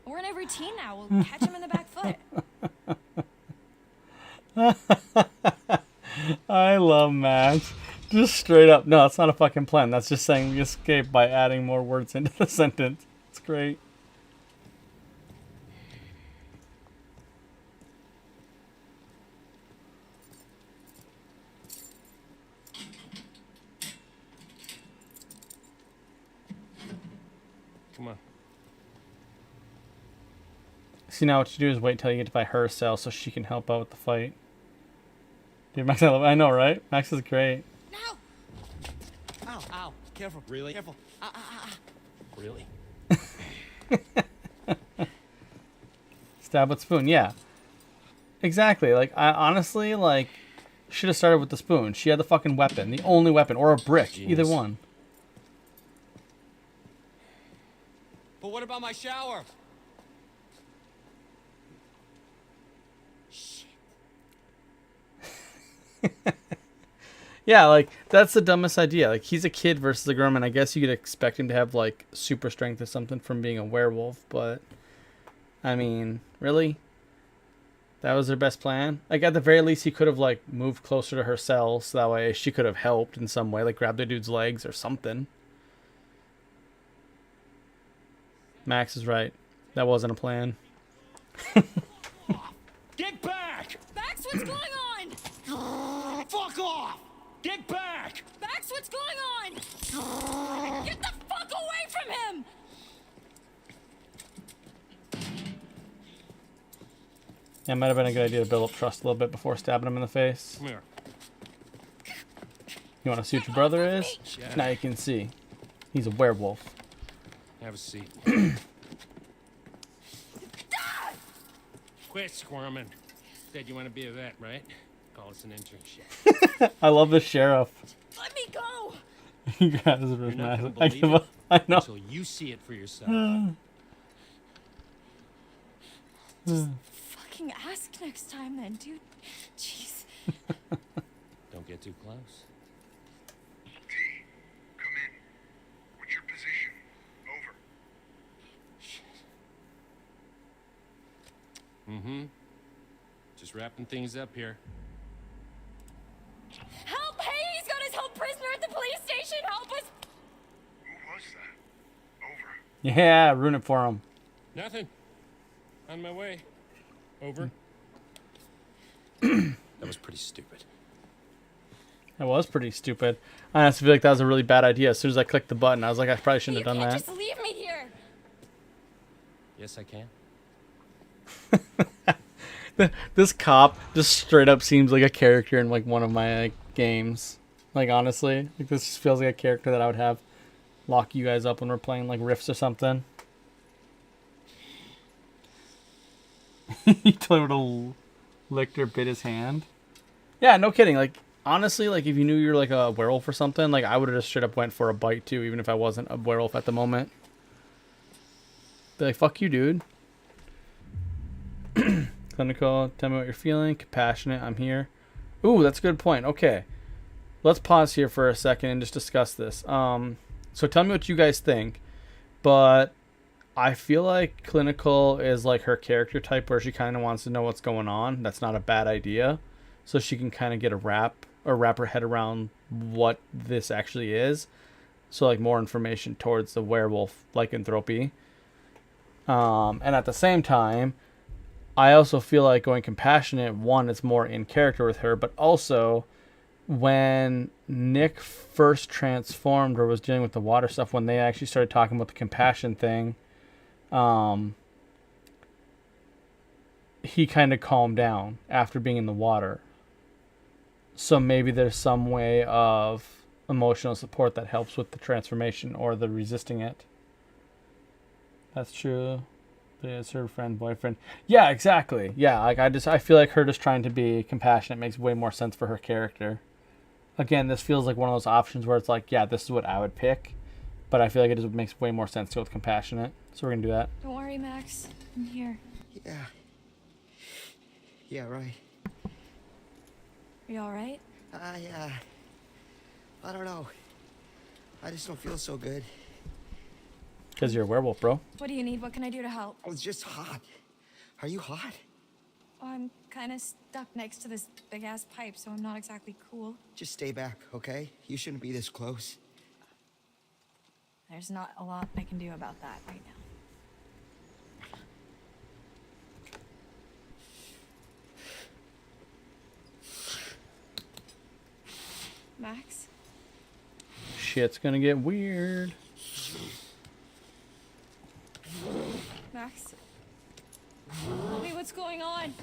We're in a routine now. We'll catch him in the back foot. I love Max. Just straight up. No, it's not a fucking plan. That's just saying we escape by adding more words into the sentence. It's great. Come on. See, now what you do is wait till you get to buy her cell so she can help out with the fight. Dude, Max, I know, right? Max is great. No! Ow, ow. Careful. Really? Careful. Really? Stab with spoon, yeah. Exactly. Like, I honestly, like, should have started with the spoon. She had the fucking weapon. The only weapon. Or a brick. Genius. Either one. But what about my shower? Yeah, like, that's the dumbest idea. Like, he's a kid versus a grown man. I guess you could expect him to have, like, super strength or something from being a werewolf, but... I mean, really? That was their best plan? Like, at the very least, he could have, like, moved closer to her cell, so that way she could have helped in some way. Like, grabbed the dude's legs or something. Max is right. That wasn't a plan. Get back! Max, what's going on? Fuck off! Get back! Max, what's going on? Get the fuck away from him! Yeah, it might have been a good idea to build up trust a little bit before stabbing him in the face. Come here. You want to see what your brother is? Shut Now up. you can see. He's a werewolf. Have a seat. Quit squirming. Said you want to be a vet, right? Call us an internship. I love the sheriff. Let me go! You guys are You're not gonna massive. I believe give it up. I know. until you see it for yourself. Fucking ask next time then, dude. Jeez. Don't get too close. T, come in. What's your position? Over. Mm-hmm. Just wrapping things up here. Help! Hey, he's got his held prisoner at the police station! Help us! Who was that? Over. Yeah, ruin it for him. Nothing. On my way. Over. That was pretty stupid. That was pretty stupid. I honestly feel like that was a really bad idea. As soon as I clicked the button, I was like, I probably shouldn't You have done can't that. just leave me here! Yes, I can. This cop just straight up seems like a character in like one of my games. Like honestly, like this just feels like a character that I would have lock you guys up when we're playing like Rifts or something. He told her to licked or bit his hand. Yeah, no kidding. Like, honestly, like, if you knew you were, like, a werewolf or something, like, I would have just straight up went for a bite, too, even if I wasn't a werewolf at the moment. Be like, fuck you, dude. Clinical, tell me what you're feeling. Compassionate, I'm here. Ooh, that's a good point. Okay. Let's pause here for a second and just discuss this. So tell me what you guys think. But I feel like clinical is like her character type where she kind of wants to know what's going on. That's not a bad idea. So she can kind of get a wrap her head around what this actually is. So like more information towards the werewolf lycanthropy. And at the same time, I also feel like going compassionate, one, it's more in character with her, but also when Nick first transformed or was dealing with the water stuff, when they actually started talking about the compassion thing, he kind of calmed down after being in the water. So maybe there's some way of emotional support that helps with the transformation or the resisting it. That's true. It's her friend, boyfriend. Yeah, exactly. Yeah, like I feel like her just trying to be compassionate makes way more sense for her character. Again, this feels like one of those options where it's like, yeah, this is what I would pick, but I feel like it just makes way more sense to go with compassionate. So we're gonna do that. Don't worry, Max. I'm here. Yeah. Yeah, right. Are you all right? I don't know. I just don't feel so good. Because you're a werewolf, bro. What do you need? What can I do to help? I was just hot. Are you hot? Oh, I'm kind of stuck next to this big-ass pipe, so I'm not exactly cool. Just stay back, okay? You shouldn't be this close. There's not a lot I can do about that right now. Max? Shit's gonna get weird. Max? Tell me what's going on.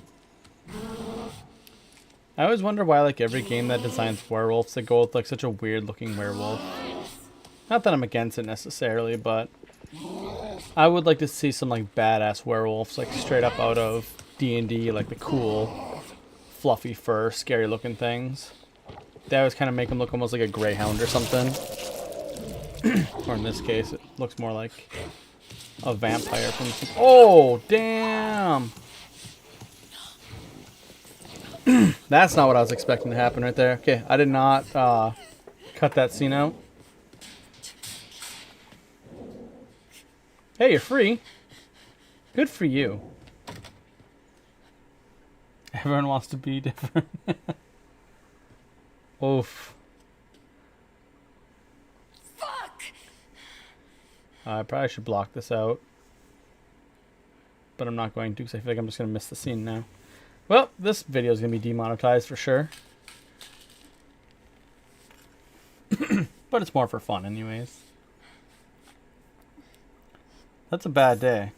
I always wonder why, like, every game that designs werewolves, they go with, like, such a weird-looking werewolf. Not that I'm against it necessarily, but I would like to see some, like, badass werewolves, like, straight up out of D&D, like the cool, fluffy fur, scary-looking things. They always kind of make them look almost like a greyhound or something. Or in this case, it looks more like a vampire from some... Oh, damn! That's not what I was expecting to happen right there. Okay, I did not cut that scene out. Hey, you're free. Good for you. Everyone wants to be different. Oof. Fuck! I probably should block this out. But I'm not going to because I feel like I'm just going to miss the scene now. Well, this video is going to be demonetized for sure. But it's more for fun anyways. That's a bad day.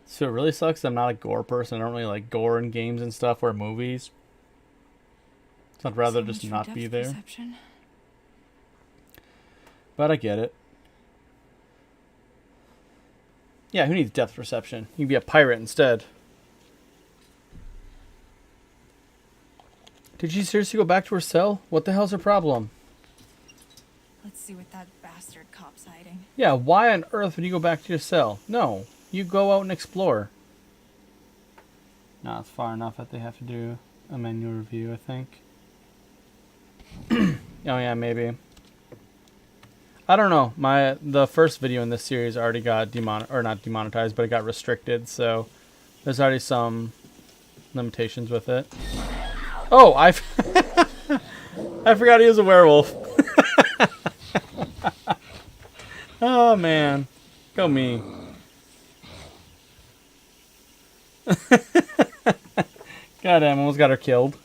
So it really sucks that I'm not a gore person. I don't really like gore in games and stuff or movies. So I'd rather just not be there. Perception. But I get it. Yeah, who needs depth perception? You can be a pirate instead. Did she seriously go back to her cell? What the hell's her problem? Let's see what that bastard cop's hiding. Yeah, why on earth would you go back to your cell? No, you go out and explore. No, it's far enough that they have to do a menu review, I think. Oh yeah, maybe. I don't know. The first video in this series already got not demonetized, but it got restricted, so there's already some limitations with it. Oh, I forgot he was a werewolf. Oh man, go me. Goddamn, almost got her killed.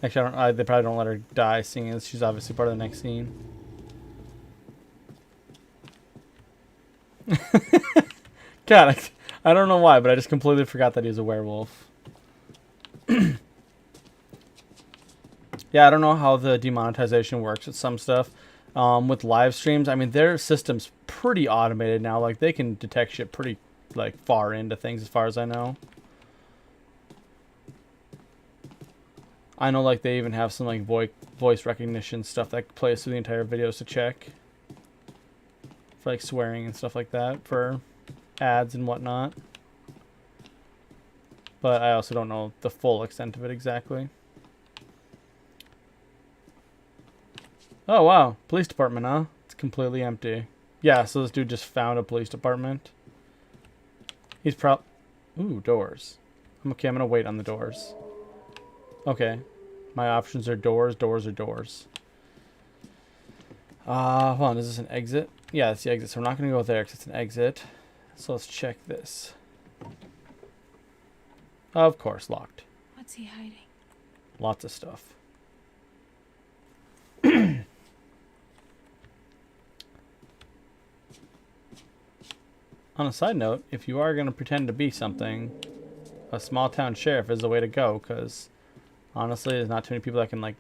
Actually, they probably don't let her die, seeing as she's obviously part of the next scene. God, I don't know why, but I just completely forgot that he was a werewolf. Yeah, I don't know how the demonetization works with some stuff. with live streams, I mean, their system's pretty automated now. Like, they can detect shit pretty, like, far into things as far as I know. I know, like, they even have some, like, voice recognition stuff that plays through the entire videos to check. For, like, swearing and stuff like that. For ads and whatnot. But I also don't know the full extent of it exactly. Oh, wow. Police department, huh? It's completely empty. Yeah, so this dude just found a police department. He's Ooh, doors. Okay, I'm gonna wait on the doors. Okay. My options are doors, doors, or doors. Hold on, is this an exit? Yeah, it's the exit, so we're not gonna go there because it's an exit. So let's check this. Of course, locked. What's he hiding? Lots of stuff. On a side note, if you are going to pretend to be something, a small town sheriff is the way to go, because honestly, there's not too many people that can, like,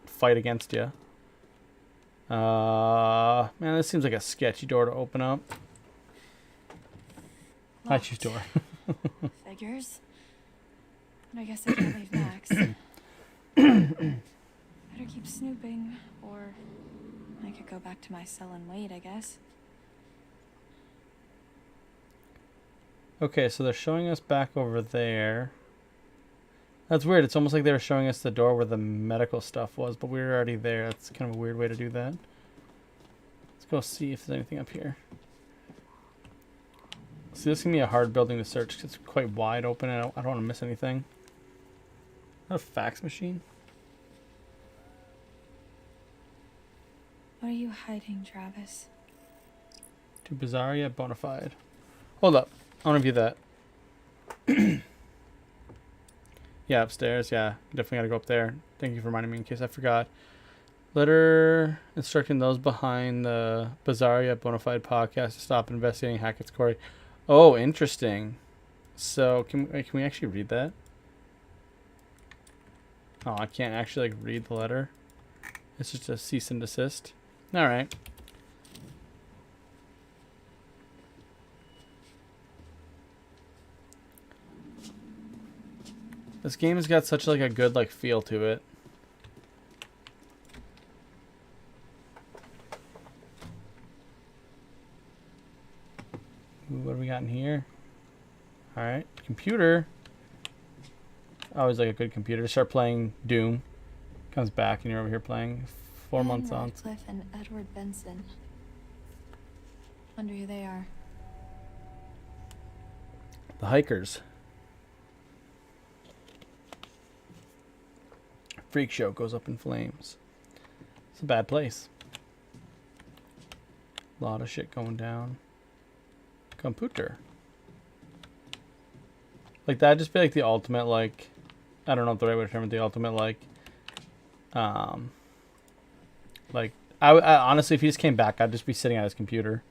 fight against you. Man, this seems like a sketchy door to open up. I choose door. Figures. I guess I can't leave Max. Better keep snooping, or I could go back to my cell and wait, I guess. Okay, so they're showing us back over there. That's weird. It's almost like they were showing us the door where the medical stuff was, but we were already there. That's kind of a weird way to do that. Let's go see if there's anything up here. See, this can be a hard building to search because it's quite wide open and I don't want to miss anything. Is that a fax machine? What are you hiding, Travis? Too bizarre yet bona fide. Hold up. I want to view that. Yeah, upstairs. Yeah, definitely got to go up there. Thank you for reminding me in case I forgot. Letter instructing those behind the Bizarre yet bona fide podcast to stop investigating Hackett's Quarry. Oh, interesting. So, can we actually read that? Oh, I can't actually, like, read the letter. It's just a cease and desist. Alright. This game has got such, like, a good, like, feel to it. Ooh, what do we got in here? Alright. Computer. Always like a good computer. Start playing Doom. Comes back and you're over here playing 4 months on. Cliff and Edward Benson. Wonder who they are. The hikers. Freak show goes up in flames. It's a bad place. A lot of shit going down. Computer. Like, that'd just be like the ultimate, like, I don't know if the right way to term it, the ultimate, like, I honestly, if he just came back, I'd just be sitting at his computer.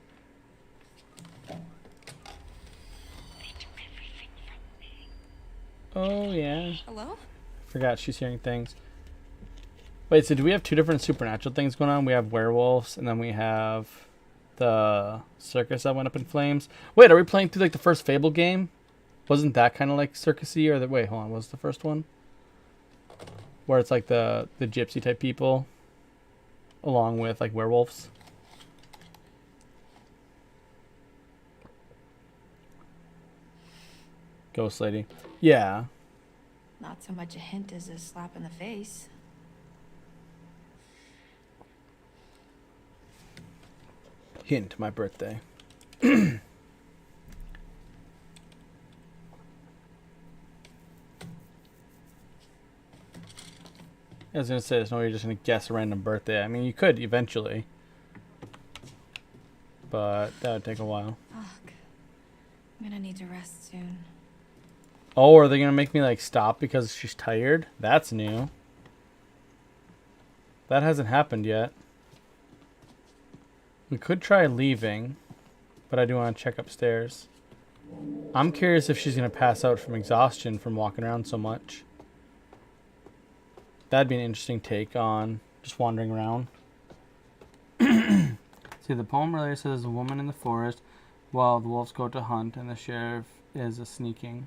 Oh, yeah. Hello? Forgot she's hearing things. Wait, so do we have two different supernatural things going on? We have werewolves, and then we have the circus that went up in flames. Wait, are we playing through, like, the first Fable game? Wasn't that kind of like circusy? Or wait, hold on, what was the first one? Where it's like the gypsy type people along with, like, werewolves. Ghost lady. Yeah. Not so much a hint as a slap in the face. Hint, my birthday. I was going to say, there's no way you're just going to guess a random birthday. I mean, you could eventually. But that would take a while. Fuck. I'm gonna need to rest soon. Oh, are they going to make me, like, stop because she's tired? That's new. That hasn't happened yet. We could try leaving, but I do want to check upstairs. I'm curious if she's going to pass out from exhaustion from walking around so much. That'd be an interesting take on just wandering around. See, the poem earlier says there's a woman in the forest while the wolves go to hunt, and the sheriff is a sneaking.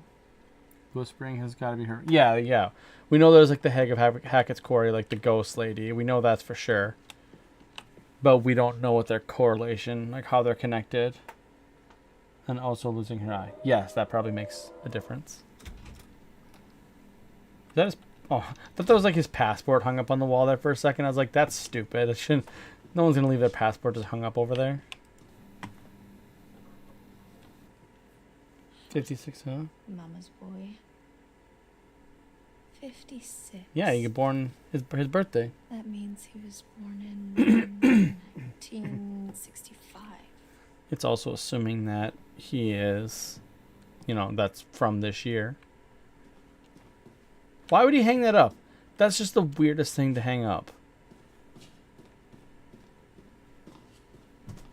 Whispering has got to be her. Yeah, yeah. We know there's like the head of Hackett's Quarry, like the ghost lady. We know that's for sure. But we don't know what their correlation, like how they're connected. And also losing her eye. Yes, that probably makes a difference. Is that his... Oh, I thought that was like his passport hung up on the wall there for a second. I was like, that's stupid. It shouldn't... No one's going to leave their passport just hung up over there. 56, huh? Mama's boy. 56. Yeah, he got born his birthday. That means he was born in 1965. It's also assuming that he is, you know, that's from this year. Why would he hang that up? That's just the weirdest thing to hang up.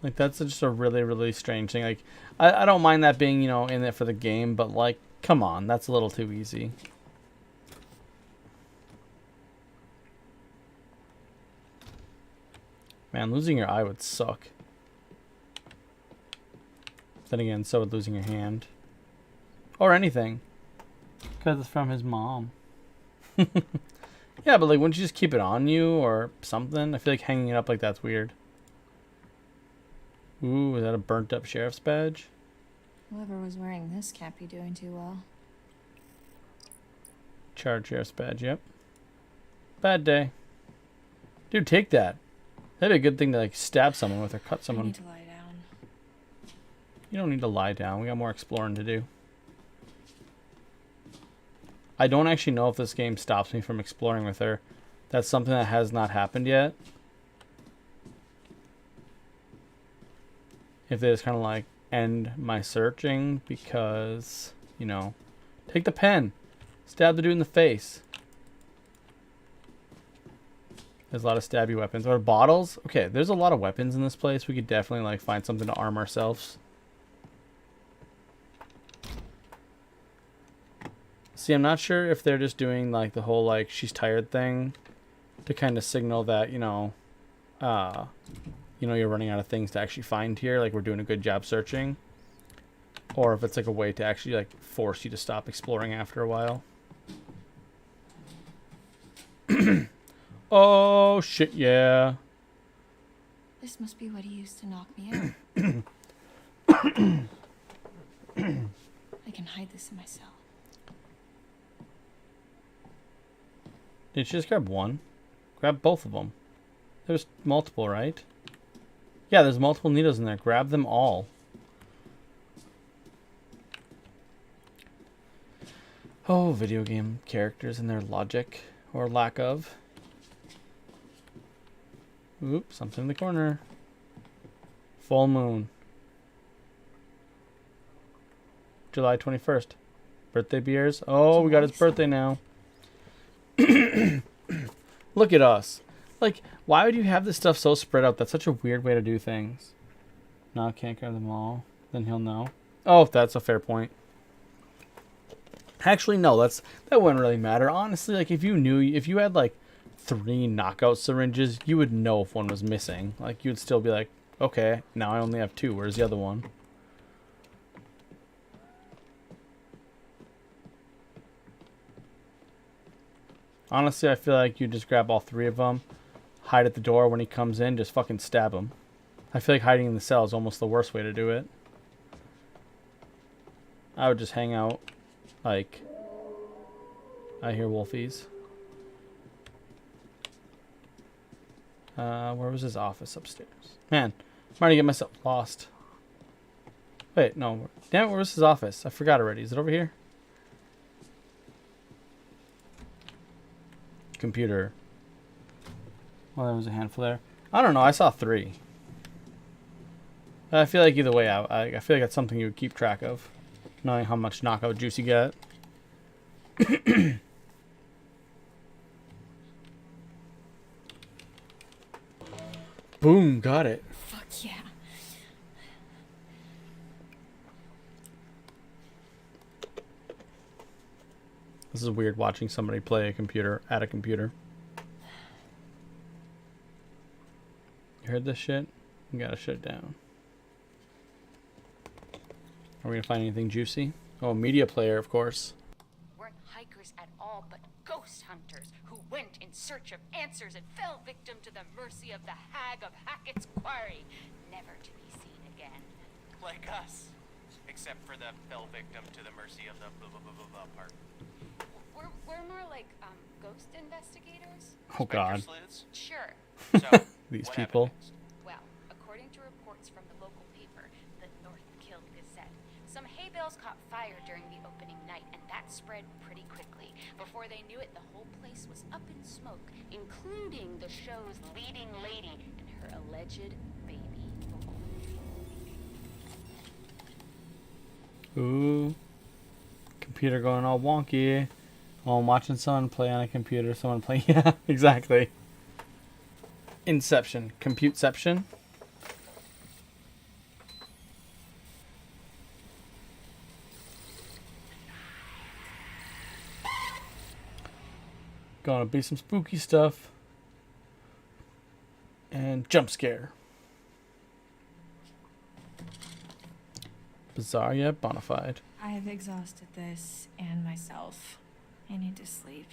Like, that's just a really, really strange thing. Like, I don't mind that being, you know, in it for the game, but, like, come on. That's a little too easy. Man, losing your eye would suck. Then again, so would losing your hand. Or anything. Because it's from his mom. Yeah, but, like, wouldn't you just keep it on you or something? I feel like hanging it up like that's weird. Ooh, is that a burnt up sheriff's badge? Whoever was wearing this can't be doing too well. Charred sheriff's badge, yep. Bad day. Dude, take that. That'd be a good thing to, like, stab someone with or cut someone. I need to lie down. You don't need to lie down. We got more exploring to do. I don't actually know if this game stops me from exploring with her. That's something that has not happened yet. If they just kind of like end my searching because, you know, take the pen. Stab the dude in the face. There's a lot of stabby weapons. Or bottles. Okay, there's a lot of weapons in this place. We could definitely like find something to arm ourselves. See, I'm not sure if they're just doing like the whole like she's tired thing to kind of signal that, you know, you're running out of things to actually find here. Like we're doing a good job searching. Or if it's like a way to actually like force you to stop exploring after a while. Oh, shit, yeah. This must be what he used to knock me out. I can hide this in my cell. Did she just grab one? Grab both of them. There's multiple, right? Yeah, there's multiple needles in there. Grab them all. Oh, video game characters and their logic. Or lack of. Oops, something in the corner. Full moon. July 21st. Birthday beers. Oh, we got his birthday now. Look at us. Like, why would you have this stuff so spread out? That's such a weird way to do things. No, I can't grab them all. Then he'll know. Oh, that's a fair point. Actually, no, that wouldn't really matter. Honestly, like, if you had, like, 3 knockout syringes, you would know if one was missing. Like, you'd still be like, okay, now I only have 2. Where's the other one? Honestly, I feel like you just grab all 3 of them, hide at the door when he comes in, just fucking stab him. I feel like hiding in the cell is almost the worst way to do it. I would just hang out, like, I hear wolfies. Where was his office upstairs? Man, I'm trying to get myself lost. Wait, no. Damn it, where was his office? I forgot already. Is it over here? Computer. Well, there was a handful there. I don't know. I saw 3. I feel like either way, I feel like that's something you would keep track of. Knowing how much knockout juice you get. Boom, got it. Fuck yeah. This is weird watching somebody play a computer at a computer. You heard this shit? We gotta shut it down. Are we gonna find anything juicy? Oh, media player, of course. Weren't hikers at all, but ghost hunters who went in search of answers and fell victim to the mercy of the hag of Hackett's Quarry, never to be seen again. Like us. Except for the fell victim to the mercy of the blah blah blah blah blah part. We're more like ghost investigators. Oh God. Sure. So These what people. happened next? Well, according to reports from the local paper, the North Kill Gazette, some hay bales caught fire during the opening night, and that spread pretty quickly. Before they knew it, the whole place was up in smoke, including the show's leading lady and her alleged baby. Ooh. Computer going all wonky. Oh, I'm watching someone play on a computer. Someone play. Yeah, exactly. Inception. Computeception. Gonna be some spooky stuff. And jump scare. Bizarre yet bona fide. I have exhausted this and myself. I need to sleep.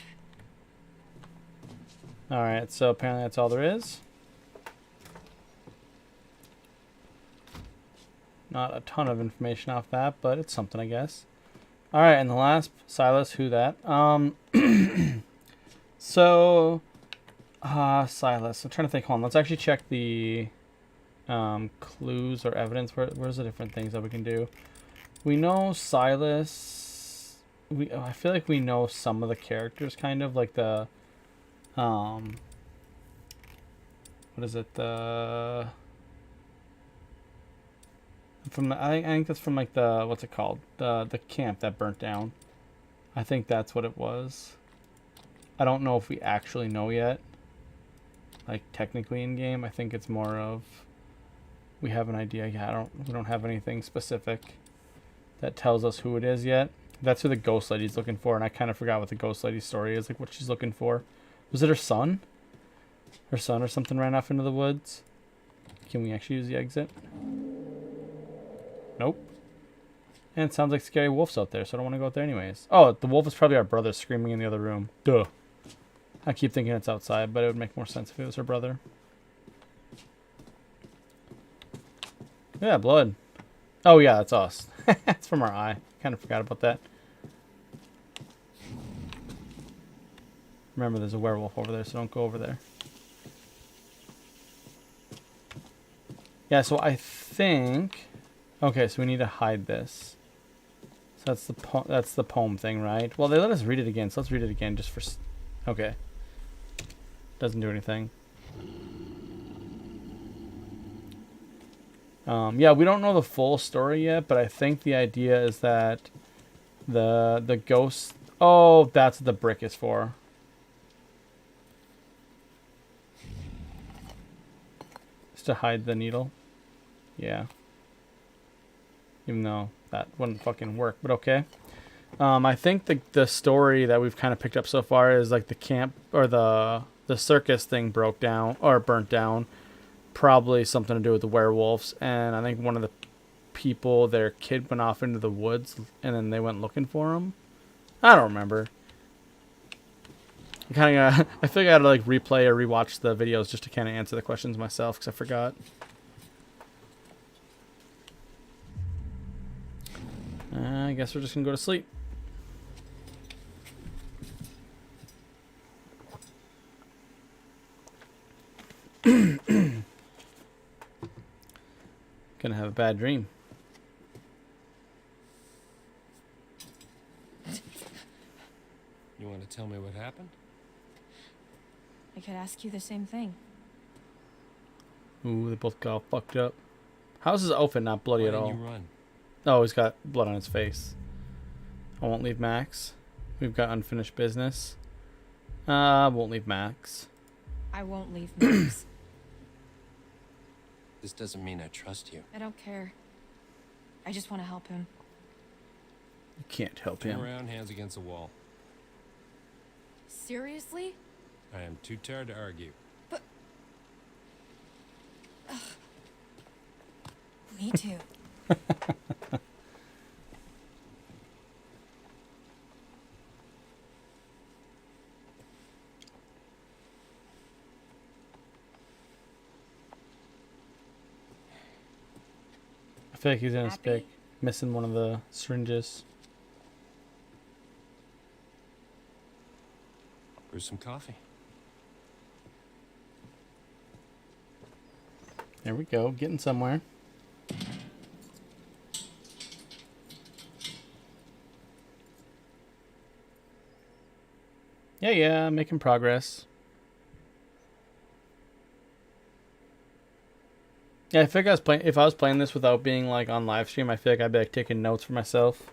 Alright, so apparently that's all there is. Not a ton of information off that, but it's something, I guess. Alright, and the last, Silas, who that? So, Silas, I'm trying to think. Hold on, let's actually check the clues or evidence. Where's the different things that we can do? We know Silas. I feel like we know some of the characters, kind of like the what is it? I think that's from like the, what's it called? The camp that burnt down. I think that's what it was. I don't know if we actually know yet. Like technically in game, I think it's more of we have an idea. Yeah, we don't have anything specific that tells us who it is yet. That's who the ghost lady's looking for, and I kind of forgot what the ghost lady's story is, like what she's looking for. Was it her son? Her son or something ran off into the woods. Can we actually use the exit? Nope. And it sounds like scary wolves out there, so I don't want to go out there anyways. Oh, the wolf is probably our brother screaming in the other room. Duh. I keep thinking it's outside, but it would make more sense if it was her brother. Yeah, blood. Oh yeah, that's us. It's from our eye. Kind of forgot about that. Remember, there's a werewolf over there, so don't go over there. Yeah, so I think... Okay, so we need to hide this. So that's the poem thing, right? Well, they let us read it again, so let's read it again just for... Okay. Doesn't do anything. Yeah, we don't know the full story yet, but I think the idea is that the ghost... Oh, that's what the brick is for. Just to hide the needle. Yeah. Even though that wouldn't fucking work, but okay. I think the story that we've kind of picked up so far is like the camp or the circus thing broke down or burnt down. Probably something to do with the werewolves, and I think one of the people, their kid went off into the woods and then they went looking for him. I don't remember. I feel like I gotta like replay or rewatch the videos just to kind of answer the questions myself because I forgot. I guess we're just gonna go to sleep. Gonna have a bad dream. You want to tell me what happened? I could ask you the same thing. Ooh, they both got all fucked up. How's his outfit not bloody Why at all? didn't you run? Oh, he's got blood on his face. I won't leave Max. We've got unfinished business. Won't leave Max. I won't leave Max. This doesn't mean I trust you. I don't care. I just want to help him. You can't help Turn him. around, hands against the wall. Seriously? I am too tired to argue. Me too. I feel like he's in his Happy? pick, missing one of the syringes. Brew some coffee. There we go, getting somewhere. Yeah, making progress. Yeah, I feel like if I was playing this without being like on live stream, I feel like I'd be like taking notes for myself.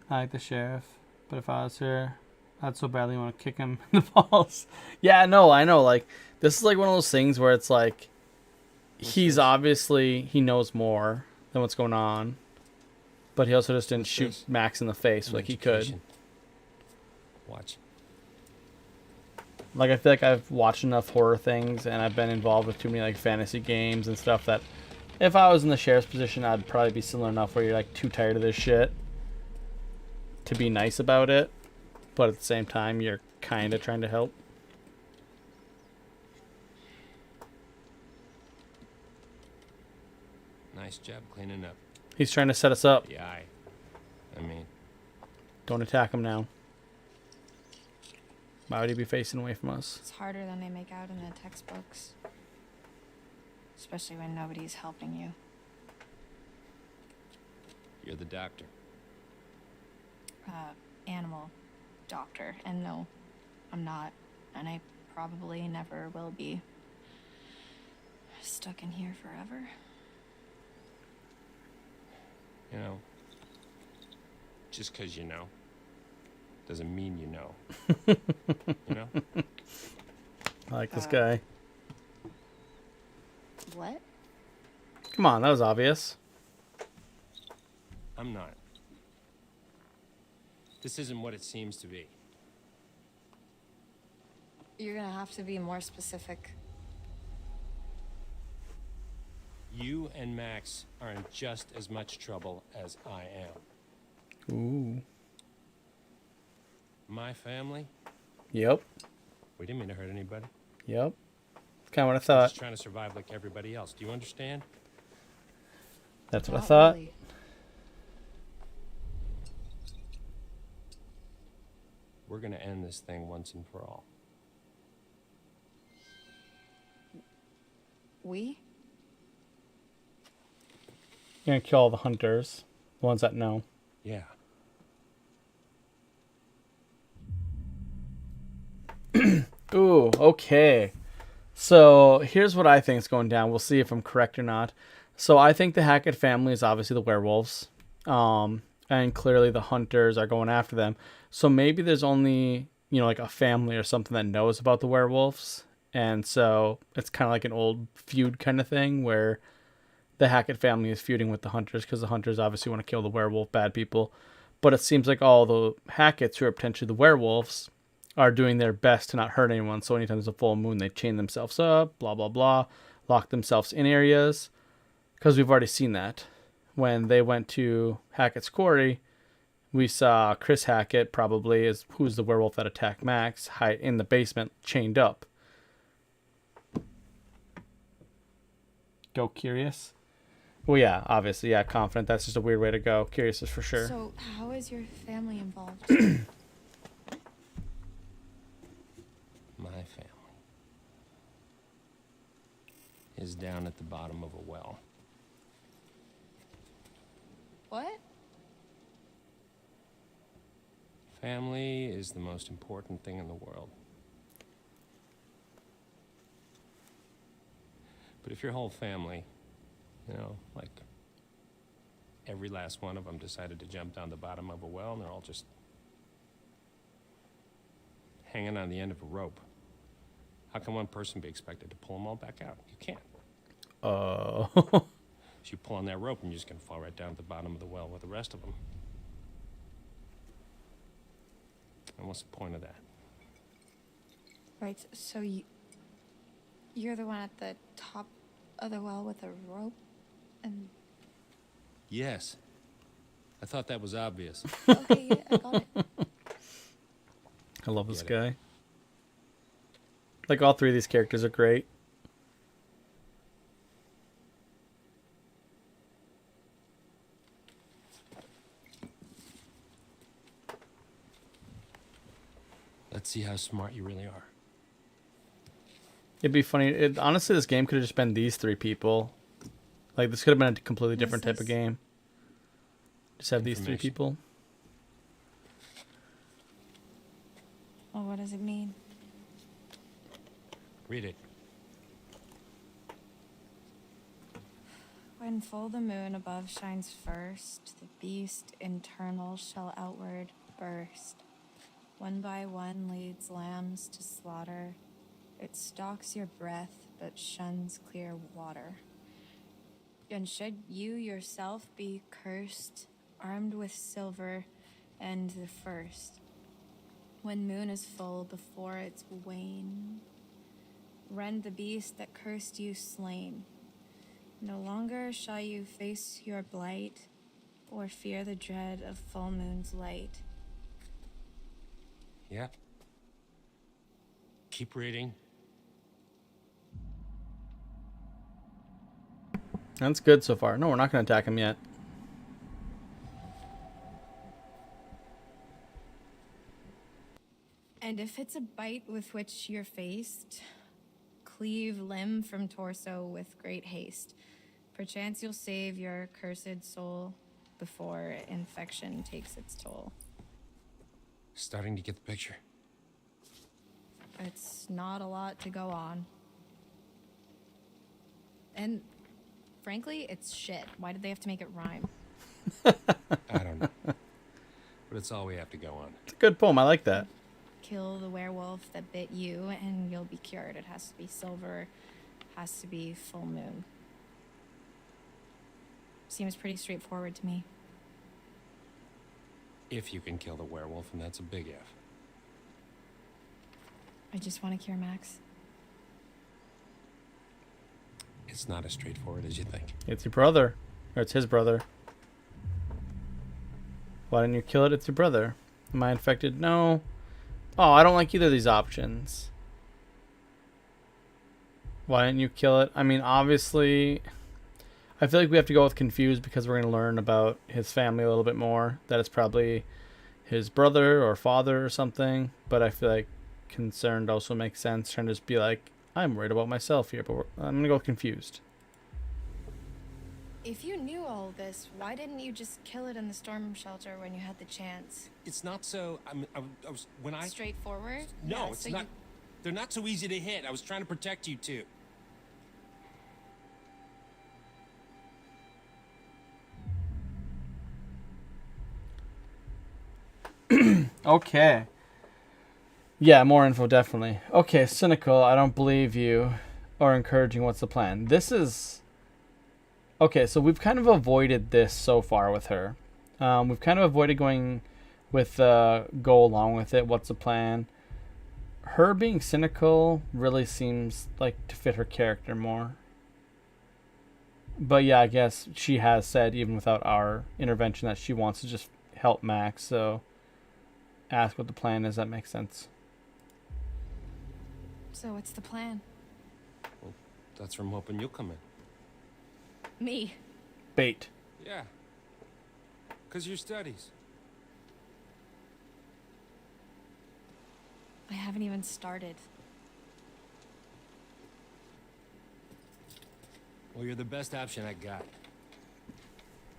I like the sheriff, but if I was here, I'd so badly want to kick him in the balls. Yeah, no, I know. Like, this is like one of those things where it's like, he knows more than what's going on, but he also just didn't shoot Max in the face like he could. Watch. Like, I feel like I've watched enough horror things and I've been involved with too many like fantasy games and stuff that if I was in the sheriff's position, I'd probably be similar enough where you're like too tired of this shit to be nice about it, but at the same time, you're kind of trying to help. Nice job cleaning up. He's trying to set us up. Yeah, I mean, Don't attack him now. Why would he be facing away from us? It's harder than they make out in the textbooks. Especially when nobody's helping you. you're the doctor. Animal doctor. And no, I'm not. And I probably never will be. Stuck in here forever. You know, just 'cause you know doesn't mean you know. You know? I like this guy. What? Come on, that was obvious. I'm not. This isn't what it seems to be. You're gonna have to be more specific. You and Max are in just as much trouble as I am. Ooh. My family, Yep. we didn't mean to hurt anybody. Yep. That's kind of what I We're thought. just trying to survive like everybody else. Do you understand? That's what I Not thought. really. We're gonna end this thing once and for all. We? You're gonna kill all the hunters, the ones that know. Yeah. Ooh, okay. So here's what I think is going down. We'll see if I'm correct or not. So I think the Hackett family is obviously the werewolves. And clearly the hunters are going after them. So maybe there's only, like a family or something that knows about the werewolves. And so it's kind of like an old feud kind of thing where the Hackett family is feuding with the hunters because the hunters obviously want to kill the werewolf bad people. But it seems like all the Hacketts who are potentially the werewolves are doing their best to not hurt anyone. So anytime there's a full moon, they chain themselves up, blah, blah, blah, lock themselves in areas. Because we've already seen that. When they went to Hackett's Quarry, we saw Chris Hackett, probably, who's the werewolf that attacked Max, hide in the basement, chained up. Go Curious. Well, yeah, obviously, yeah, confident. That's just a weird way to go. Curious is for sure. So, how is your family involved? My family is down at the bottom of a well. What? Family is the most important thing in the world. But if your whole family, like every last one of them decided to jump down the bottom of a well and they're all just hanging on the end of a rope, how can one person be expected to pull them all back out? You can't. Oh. If you pull on that rope, and you're just going to fall right down at the bottom of the well with the rest of them. And what's the point of that? Right, so you're the one at the top other well with a rope and... Yes. I thought that was obvious. Okay, yeah, I got it. I love this Get it. guy. Like, all three of these characters are great. Let's see how smart you really are. It'd be funny. Honestly, this game could have just been these three people. Like, this could have been a completely different type of game. Just have these three Information. people. Well, what does it mean? Read it. When full the moon above shines first, the beast internal shall outward burst. One by one leads lambs to slaughter. It stalks your breath, but shuns clear water. And should you yourself be cursed, armed with silver and the first, when moon is full before its wane, rend the beast that cursed you slain. No longer shall you face your blight, or fear the dread of full moon's light. Yeah. Keep reading. That's good so far. No, we're not going to attack him yet. And if it's a bite with which you're faced, cleave limb from torso with great haste. Perchance you'll save your cursed soul before infection takes its toll. Starting to get the picture. It's not a lot to go on. And frankly, it's shit. Why did they have to make it rhyme? I don't know. But it's all we have to go on. It's a good poem. I like that. Kill the werewolf that bit you and you'll be cured. It has to be silver, has to be full moon. Seems pretty straightforward to me. If you can kill the werewolf, and that's a big if. I just want to cure Max. It's not as straightforward as you think. It's your brother. Or it's his brother. Why didn't you kill it? It's your brother. Am I infected? No. Oh, I don't like either of these options. Why didn't you kill it? I mean, obviously, I feel like we have to go with confused because we're going to learn about his family a little bit more. That it's probably his brother or father or something. But I feel like concerned also makes sense. Trying to just be like, I'm worried about myself here, but I'm going to go with confused. If you knew all this, why didn't you just kill it in the storm shelter when you had the chance? It's not so. I was when I. Straightforward? No, Yeah, it's so not. They're not so easy to hit. I was trying to protect you too. Okay. Yeah, more info, definitely. Okay, cynical. I don't believe you. Or encouraging. What's the plan? This is... Okay, so we've kind of avoided this so far with her. We've kind of avoided going with go along with it. What's the plan? Her being cynical really seems like to fit her character more. But yeah, I guess she has said, even without our intervention, that she wants to just help Max. So ask what the plan is. That makes sense. So what's the plan? Well, that's from hoping you'll come in. Me. Bait. Yeah. Because your studies. I haven't even started. Well, you're the best option I got.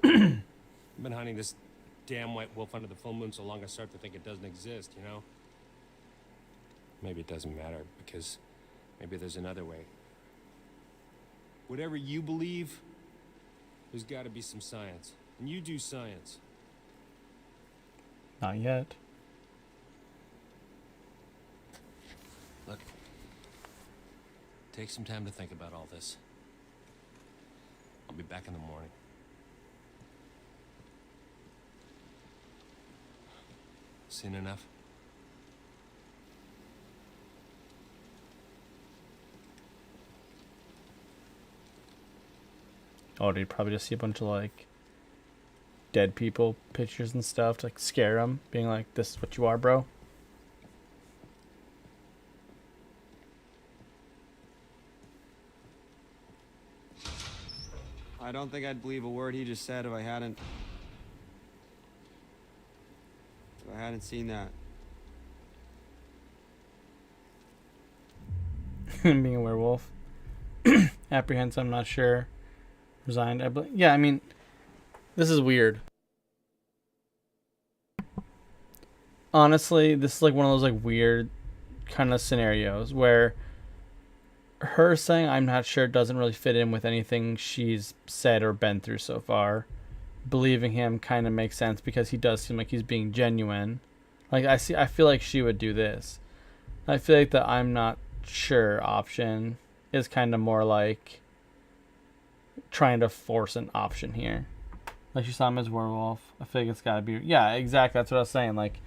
I've been hunting this damn white wolf under the full moon so long I start to think it doesn't exist, you know? Maybe it doesn't matter, because maybe there's another way. Whatever you believe, there's got to be some science. And you do science. Not yet. Look, take some time to think about all this. I'll be back in the morning. Seen enough? Oh, dude, probably just see a bunch of like dead people pictures and stuff to like scare them, being like, "This is what you are, bro." I don't think I'd believe a word he just said if I hadn't seen that. Being a werewolf. Apprehensive, I'm not sure. Resigned, yeah, I mean, this is weird. Honestly, this is like one of those like weird kind of scenarios where her saying I'm not sure doesn't really fit in with anything she's said or been through so far. Believing him kind of makes sense because he does seem like he's being genuine. Like I feel like she would do this. I feel like the I'm not sure option is kind of more like trying to force an option here. Like she saw him as werewolf. I feel like it's gotta be, yeah, exactly. That's what I was saying. Like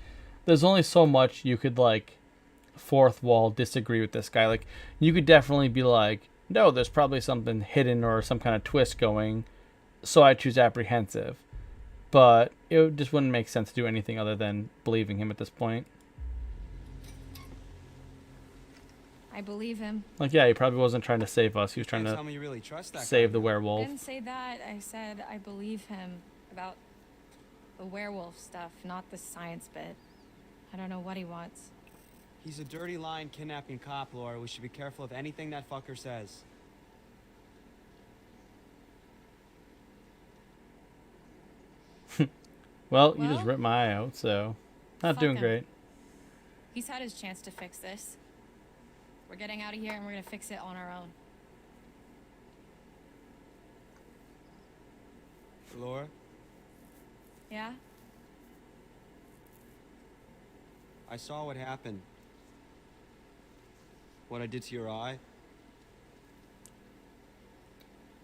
there's only so much you could like fourth wall disagree with this guy. Like you could definitely be like, no, there's probably something hidden or some kind of twist going, so I choose apprehensive. But it just wouldn't make sense to do anything other than believing him at this point. I believe him. Like, yeah, he probably wasn't trying to save us. He was trying to Tell me you really trust that save guy. the I werewolf. didn't say that. I said I believe him about the werewolf stuff, not the science bit. I don't know what he wants. He's a dirty lying kidnapping cop, Laura. We should be careful of anything that fucker says. Well, you just ripped my eye out, so not fuck doing him. great. He's had his chance to fix this. We're getting out of here and we're gonna fix it on our own. Laura, Yeah? I saw what happened. What I did to your eye.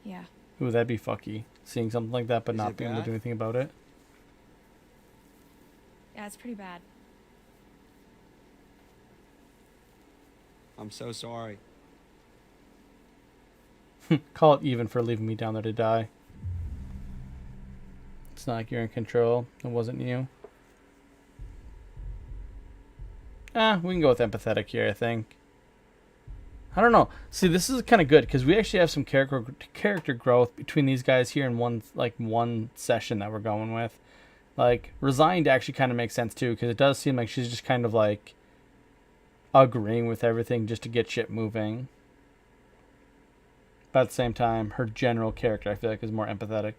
Yeah. Ooh, that'd be fucky. Seeing something like that, but Is not it being able to bad? do anything about it. Yeah, it's pretty bad. I'm so sorry. Call it even for leaving me down there to die. It's not like you're in control. It wasn't you. We can go with empathetic here, I think. I don't know. See, this is kind of good because we actually have some character growth between these guys here in one session that we're going with. Like, resigned actually kind of makes sense too because it does seem like she's just kind of like agreeing with everything just to get shit moving. But at the same time, her general character I feel like is more empathetic.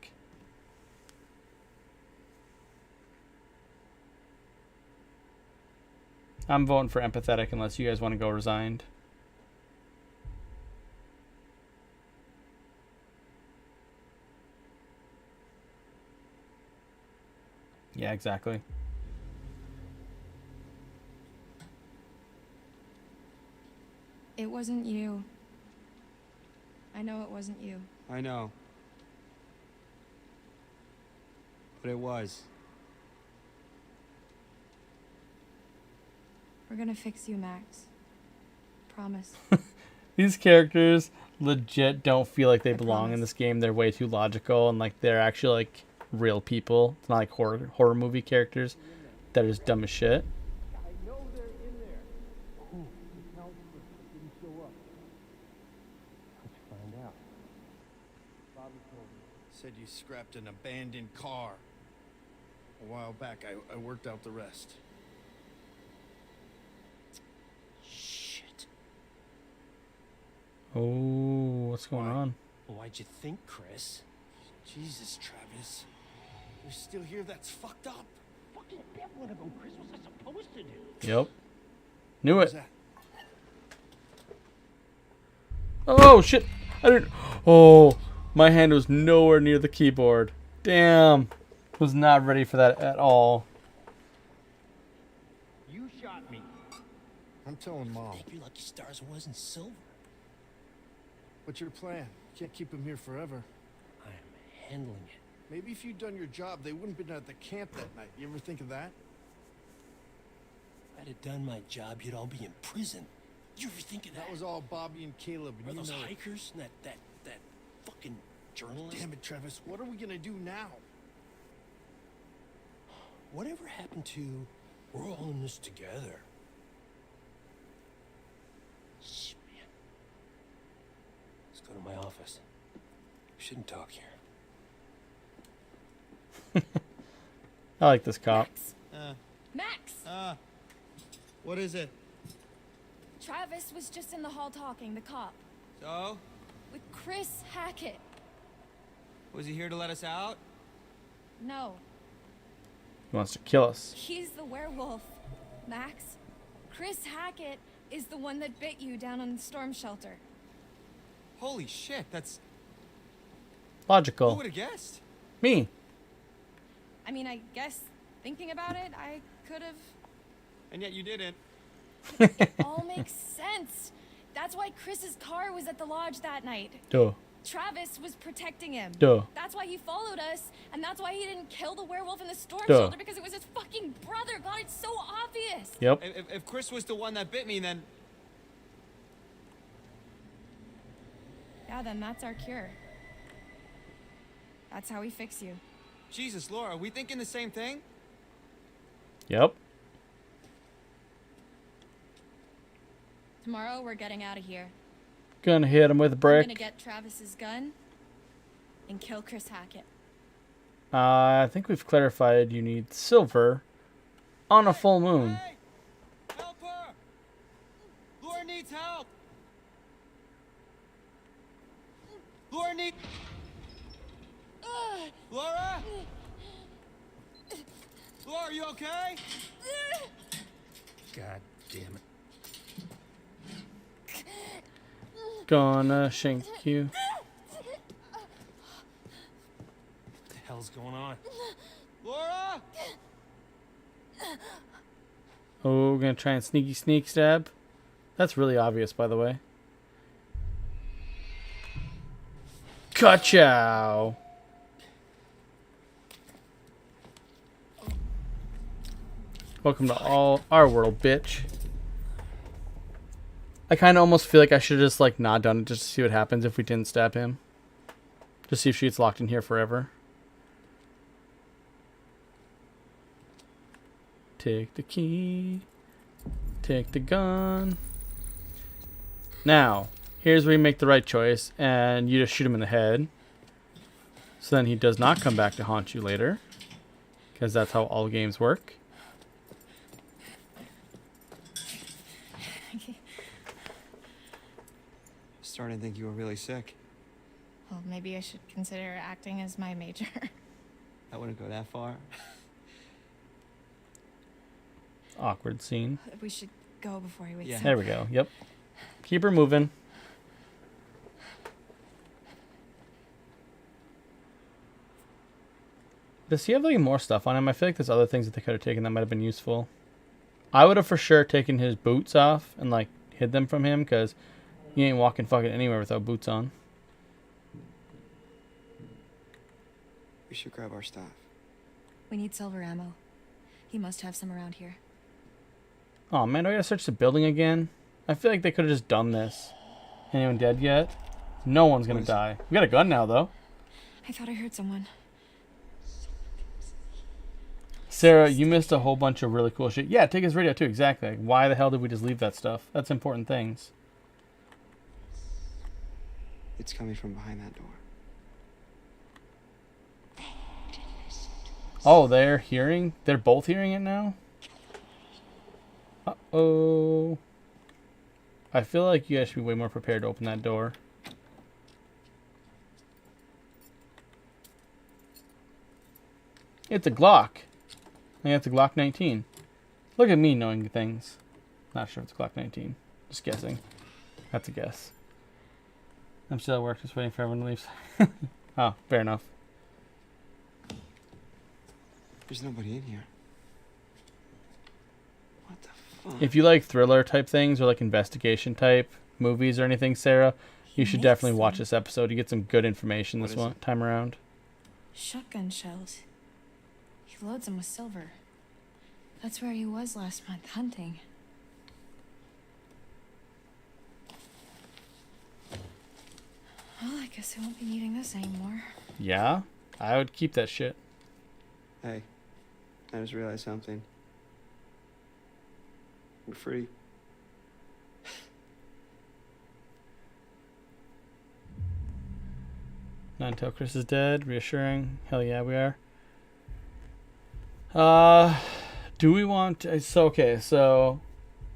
I'm voting for empathetic unless you guys want to go resigned. Yeah, exactly. It wasn't you. I know it wasn't you. I know. But it was. We're gonna fix you, Max. Promise. These characters legit don't feel like they belong in this game. They're way too logical and like they're actually like real people. It's not like horror movie characters that are just dumb as shit. I know they're in there. Who? The counselor didn't show up. Let's find out. Bobby told me. Said you scrapped an abandoned car. A while back, I worked out the rest. Shit. Oh, what's going on? Well, why'd you think, Chris? Jesus, Travis. You're still here? That's fucked up. Fucking bet one of them, Chris. What's I supposed to do? Yep. Knew What was it. that? Oh shit! I didn't. Oh, my hand was nowhere near the keyboard. Damn. Was not ready for that at all. You shot me. I'm telling Mom. Thank your lucky stars it wasn't silver. What's your plan? Can't keep him here forever. I'm handling it. Maybe if you'd done your job, they wouldn't have been at the camp that night. You ever think of that? If I'd have done my job, you'd all be in prison. You ever think of that? That was all Bobby and Caleb, Or and you those know it. hikers and that fucking journalist? Damn it, Travis. What are we gonna do now? Whatever happened to, we're all in this together? Shh, man. Let's go to my office. We shouldn't talk here. I like this cop. Max! What is it? Travis was just in the hall talking, the cop. So? With Chris Hackett. Was he here to let us out? No, He wants to kill us. he's the werewolf. Max, Chris Hackett is the one that bit you down on the storm shelter. Holy shit, that's... Logical. Who would have guessed? Me. I mean, I guess thinking about it, I could have. And yet you didn't. It all makes sense. That's why Chris's car was at the lodge that night. Duh. Travis was protecting him. Duh. That's why he followed us, and that's why he didn't kill the werewolf in the storm Duh. shelter, because it was his fucking brother. God, it's so obvious. Yep. If Chris was the one that bit me, then... Yeah, then that's our cure. That's how we fix you. Jesus, Laura, are we thinking the same thing? Yep. Tomorrow, we're getting out of here. Gonna hit him with a I'm brick. gonna get Travis's gun and kill Chris Hackett. I think we've clarified you need silver on a full moon. Hey! Help her! Laura needs help! Laura needs... Laura? Laura, are you okay? God damn it. Gonna shank you. What the hell's going on? Laura? Oh, we're gonna try and sneak stab. That's really obvious, by the way. Ka-chow! Welcome to all our world, bitch. I kind of almost feel like I should have just like not done it just to see what happens if we didn't stab him. Just see if she gets locked in here forever. Take the key. Take the gun. Now, here's where you make the right choice and you just shoot him in the head. So then he does not come back to haunt you later. Because that's how all games work. Starting to think you were really sick. Well, maybe I should consider acting as my major. I wouldn't go that far. Awkward scene. We should go before he wakes up. There we go. Yep. Keep her moving. Does he have like more stuff on him? I feel like there's other things that they could have taken that might have been useful. I would have for sure taken his boots off and like hid them from him because you ain't walking fucking anywhere without boots on. We should grab our stuff. We need silver ammo. He must have some around here. Oh man, do I gotta search the building again? I feel like they could have just done this. Anyone dead yet? No one's gonna die. We got a gun now though. I thought I heard someone. Sarah, you missed a whole bunch of really cool shit. Yeah, take his radio too, exactly. Like, why the hell did we just leave that stuff? That's important things. It's coming from behind that door. Oh, they're hearing? They're both hearing it now? Uh-oh. I feel like you guys should be way more prepared to open that door. It's a Glock. I think it's a Glock 19. Look at me knowing things. Not sure if it's a Glock 19. Just guessing. That's a guess. I'm still at work, just waiting for everyone to leave. Oh, fair enough. There's nobody in here. What the fuck? If you like thriller type things or like investigation type movies or anything, Sarah, you should definitely watch this episode. You get some good information this one time around. Shotgun shells. He loads them with silver. That's where he was last month, hunting. Well, I guess I won't be needing this anymore. Yeah? I would keep that shit. Hey, I just realized something. We're free. Not until Chris is dead. Reassuring. Hell yeah, we are. Do we want... so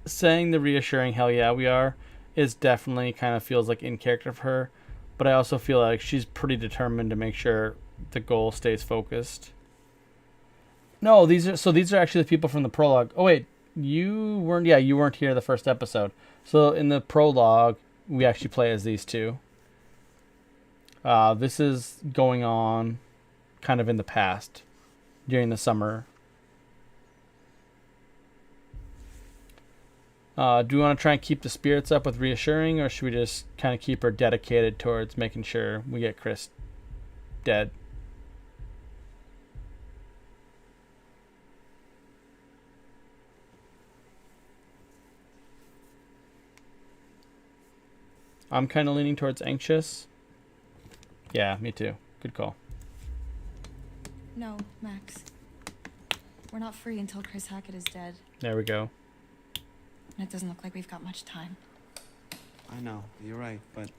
saying the reassuring hell yeah we are is definitely kind of feels like in character for her, but I also feel like she's pretty determined to make sure the goal stays focused. No, these are actually the people from the prologue. Oh wait, you weren't here the first episode. So in the prologue, we actually play as these two. This is going on kind of in the past during the summer. Do we want to try and keep the spirits up with reassuring, or should we just kind of keep her dedicated towards making sure we get Chris dead? I'm kind of leaning towards anxious. Yeah, me too. Good call. No, Max. We're not free until Chris Hackett is dead. There we go. And it doesn't look like we've got much time. I know, you're right, but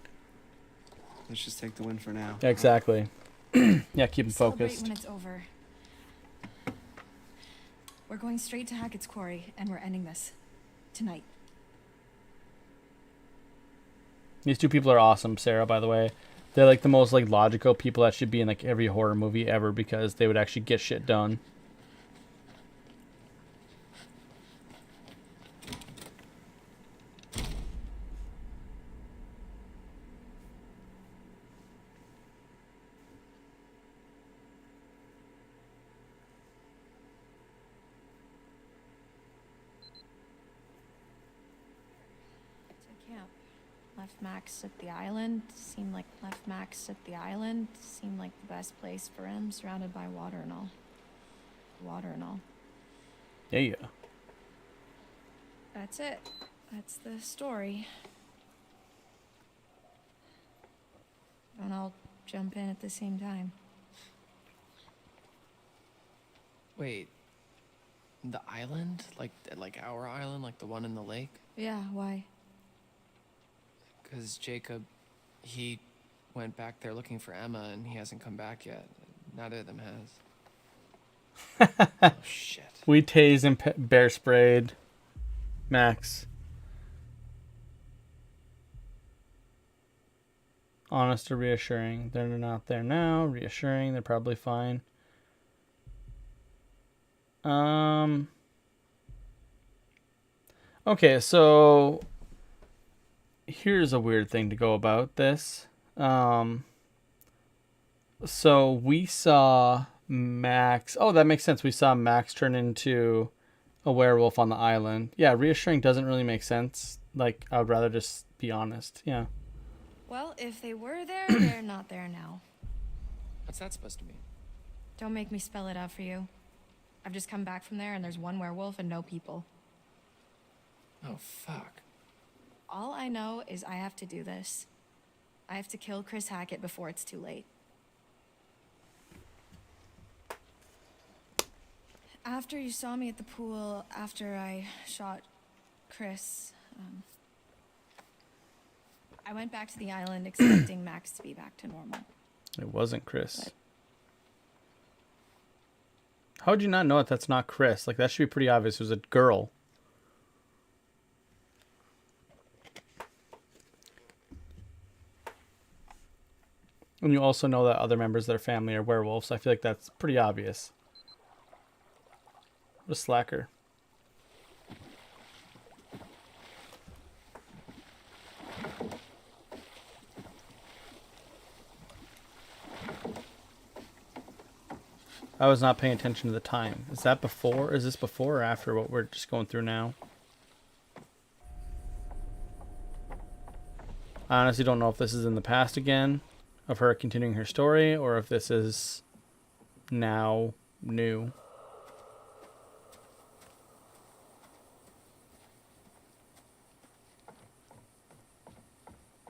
let's just take the win for now. Exactly. Yeah, keep him Celebrate focused. when it's over. We're going straight to Hackett's Quarry, and we're ending this. Tonight. These two people are awesome, Sarah, by the way. They're like the most like logical people that should be in like every horror movie ever, because they would actually get shit done. To camp. Left Max at the island. Seemed like the best place for him, surrounded by water and all. Yeah. That's it. That's the story. Don't all jump in at the same time. Wait. The island? Like our island? Like the one in the lake? Yeah, why? Because Jacob, he went back there looking for Emma, and he hasn't come back yet. Neither of them has. Oh, shit. We tased and bear sprayed Max. Honest or reassuring? They're not there now. Reassuring, they're probably fine. Okay, so here's a weird thing to go about this. So we saw Max. Oh, that makes sense. We saw Max turn into a werewolf on the island. Yeah, reassuring doesn't really make sense. Like, I would rather just be honest. Yeah. Well, if they were there, they're not there now. What's that supposed to mean? Don't make me spell it out for you. I've just come back from there, and there's one werewolf and no people. Oh, fuck. All I know is I have to do this. I have to kill Chris Hackett before it's too late. After you saw me at the pool, after I shot Chris, I went back to the island expecting Max to be back to normal. It wasn't Chris. How would you not know it? That's not Chris. Like, that should be pretty obvious. It was a girl. And you also know that other members of their family are werewolves. I feel like that's pretty obvious. What a slacker. I was not paying attention to the time. Is that before? Is this before or after what we're just going through now? I honestly don't know if this is in the past again, of her continuing her story, or if this is now new.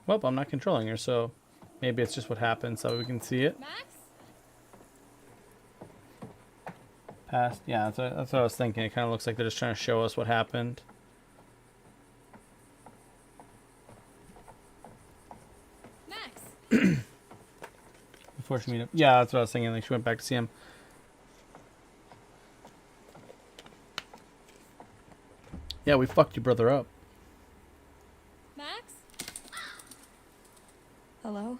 Well, I'm not controlling her, so Maybe it's just what happens so we can see it. Max? Past, yeah, that's what I was thinking. It kind of looks like they're just trying to show us what happened. Max? Before she meet up. Yeah, that's what I was thinking. Like she went back to see him. Yeah, we fucked your brother up. Max? Hello?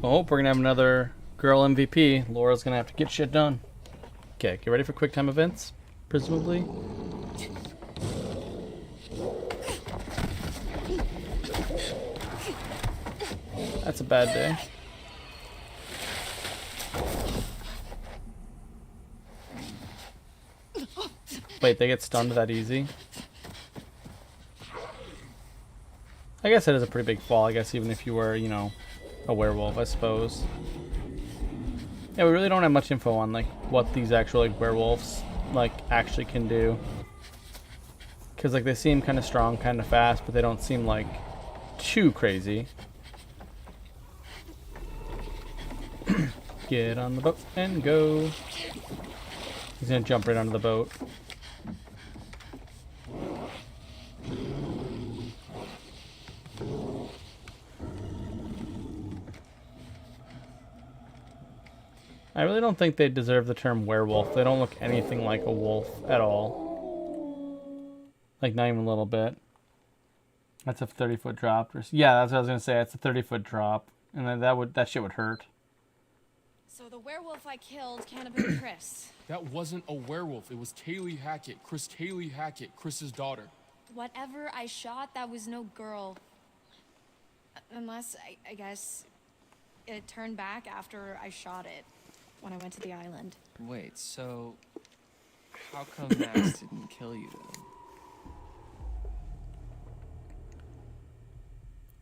Oh, we're gonna have another girl MVP. Laura's gonna have to get shit done. Okay, get ready for quick time events, presumably. That's a bad day. Wait, they get stunned that easy? I guess it is a pretty big fall, I guess, even if you were, you know, a werewolf, I suppose. Yeah, we really don't have much info on, like, what these actual, like, werewolves, like, actually can do. Because, like, they seem kind of strong, kind of fast, but they don't seem, like, too crazy. Get on the boat and go. He's gonna jump right onto the boat. I really don't think they deserve the term werewolf. They don't look anything like a wolf at all. Like, not even a little bit. That's a 30-foot drop. Yeah, that's what I was gonna say. It's a 30-foot drop, and then that shit would hurt. So the werewolf I killed can't have been Chris. That wasn't a werewolf. It was Kaylee Hackett, Chris Kaylee Hackett, Chris's daughter. Whatever I shot, that was no girl. Unless, I guess, it turned back after I shot it when I went to the island. Wait, so how come Max didn't kill you then?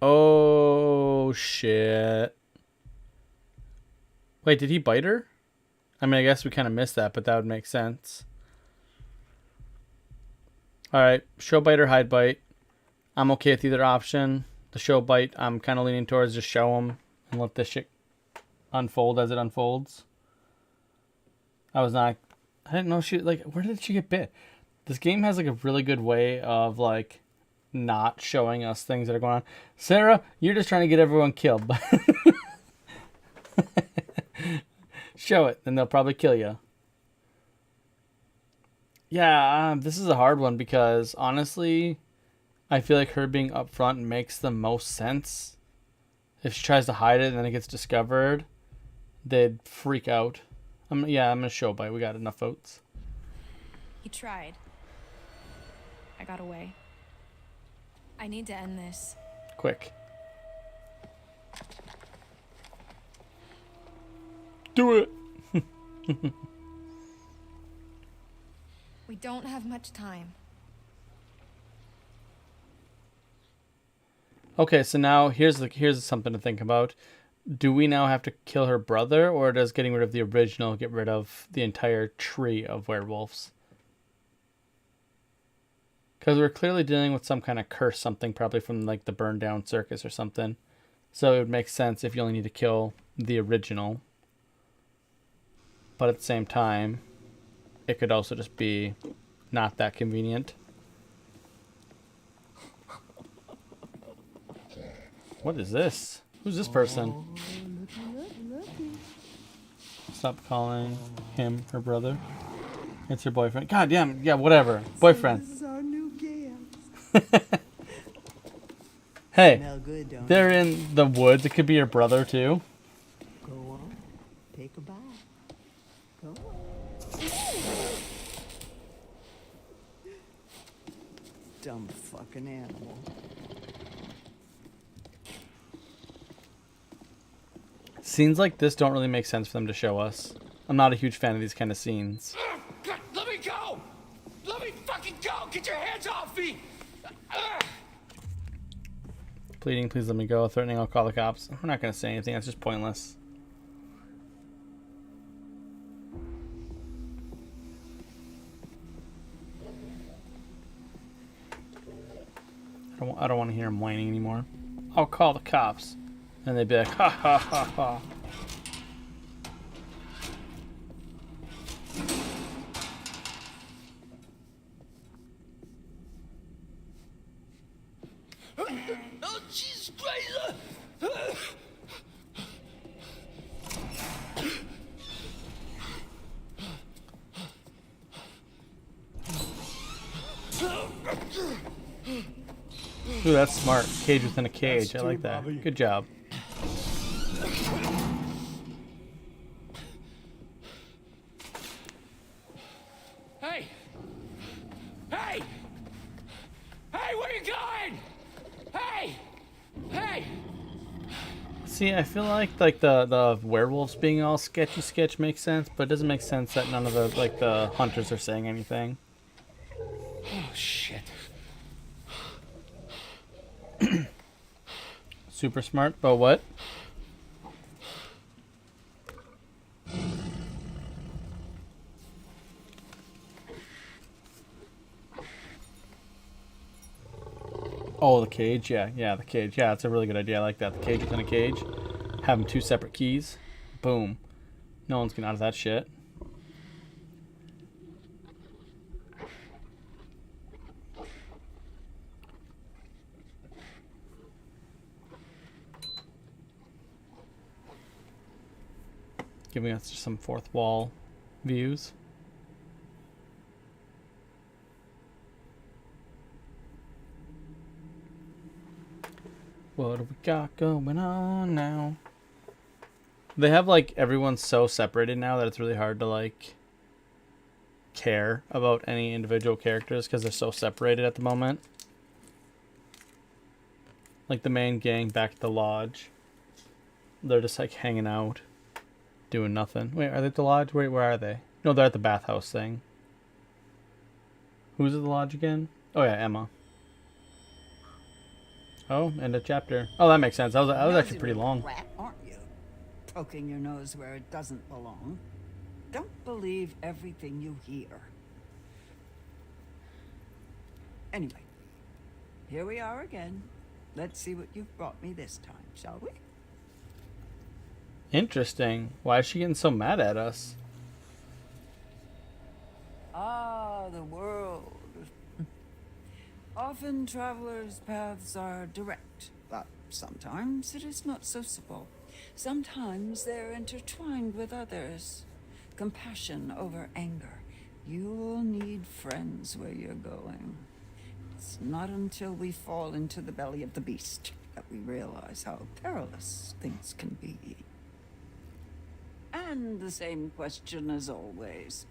Oh, shit. Wait, did he bite her? I mean, I guess we kind of missed that, but that would make sense. Alright, show bite or hide bite. I'm okay with either option. The show bite, I'm kind of leaning towards just show him and let this shit unfold as it unfolds. I didn't know she, like, where did she get bit? This game has, like, a really good way of, like, not showing us things that are going on. Sarah, you're just trying to get everyone killed. Show it, then they'll probably kill you. Yeah, this is a hard one because, honestly, I feel like her being upfront makes the most sense. If she tries to hide it and then it gets discovered, they'd freak out. I'm gonna show bite. We got enough votes. He tried. I got away. I need to end this. Quick. Do it! We don't have much time. Okay, so now here's something to think about. Do we now have to kill her brother, or does getting rid of the original get rid of the entire tree of werewolves? Because we're clearly dealing with some kind of curse, something probably from like the burned down circus or something. So it would make sense if you only need to kill the original. But at the same time, it could also just be not that convenient. What is this? Who's this person? Stop calling him her brother. It's her boyfriend. God damn, yeah, whatever. Boyfriend. This is our new guest. Hey, Smell good, don't they're it? in the woods. It could be your brother too. Go on, take a bite. Go on. Dumb fucking animal. Scenes like this don't really make sense for them to show us. I'm not a huge fan of these kind of scenes. God, let me go! Let me fucking go! Get your hands off me! Pleading, please let me go. Threatening, I'll call the cops. We're not going to say anything. That's just pointless. I don't want to hear him whining anymore. I'll call the cops. And they'd be like, ha ha ha ha. Oh, Jesus Christ! Ooh, that's smart. Cage within a cage. I like that. Good job. Hey! Hey! Hey, where you going? Hey! Hey! See, I feel like the werewolves being all sketch makes sense, but it doesn't make sense that none of the hunters are saying anything. Oh, shit. Super smart, but what? Oh, the cage. Yeah, the cage. Yeah, that's a really good idea. I like that. The cage within a cage. Have them 2 separate keys. Boom. No one's getting out of that shit. Giving us some fourth wall views. What do we got going on now? They have like everyone's so separated now that it's really hard to like care about any individual characters because they're so separated at the moment. Like the main gang back at the lodge. They're just like hanging out. Doing nothing. Wait, are they at the lodge? Wait, where are they? No, they're at the bathhouse thing. Who's at the lodge again? Oh yeah, Emma. Oh, end of chapter. Oh, that makes sense. That was actually pretty long. Rat, aren't you? Poking your nose where it doesn't belong. Don't believe everything you hear. Anyway, here we are again. Let's see what you've brought me this time, shall we? Interesting. Why is she getting so mad at us? Ah, the world. Often travelers' paths are direct, but sometimes it is not so simple. Sometimes they're intertwined with others. Compassion over anger. You'll need friends where you're going. It's not until we fall into the belly of the beast that we realize how perilous things can be. And the same question as always.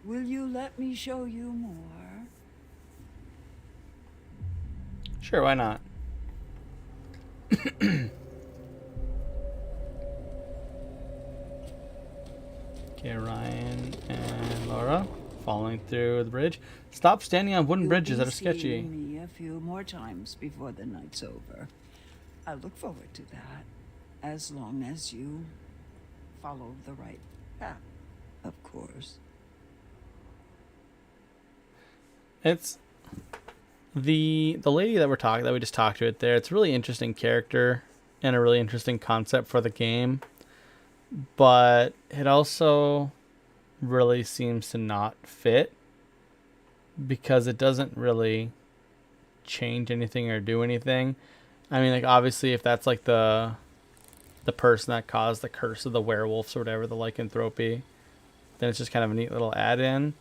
Will you let me show you more? Sure, why not? Okay, Ryan and Laura falling through the bridge. Stop standing on wooden bridges that are sketchy. You'll be seeing me a few more times before the night's over. I look forward to that, as long as you follow the right path, of course. It's the lady that we just talked to it there. It's a really interesting character and a really interesting concept for the game, but it also really seems to not fit because it doesn't really change anything or do anything. I mean, like, obviously if that's like the person that caused the curse of the werewolves or whatever, the lycanthropy, then it's just kind of a neat little add-in.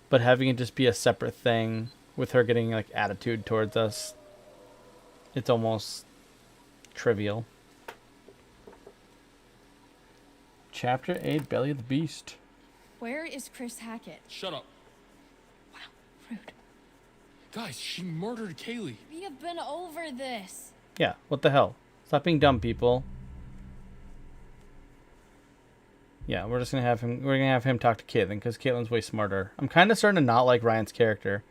But having it just be a separate thing with her getting like attitude towards us, it's almost trivial. Chapter 8, Belly of the Beast. Where is Chris Hackett? Shut up. Wow, rude. Guys, she murdered Kaylee. We have been over this. Yeah, what the hell? Stop being dumb, people. Yeah, we're just gonna have him. We're gonna have him talk to Caitlin because Caitlin's way smarter. I'm kind of starting to not like Ryan's character.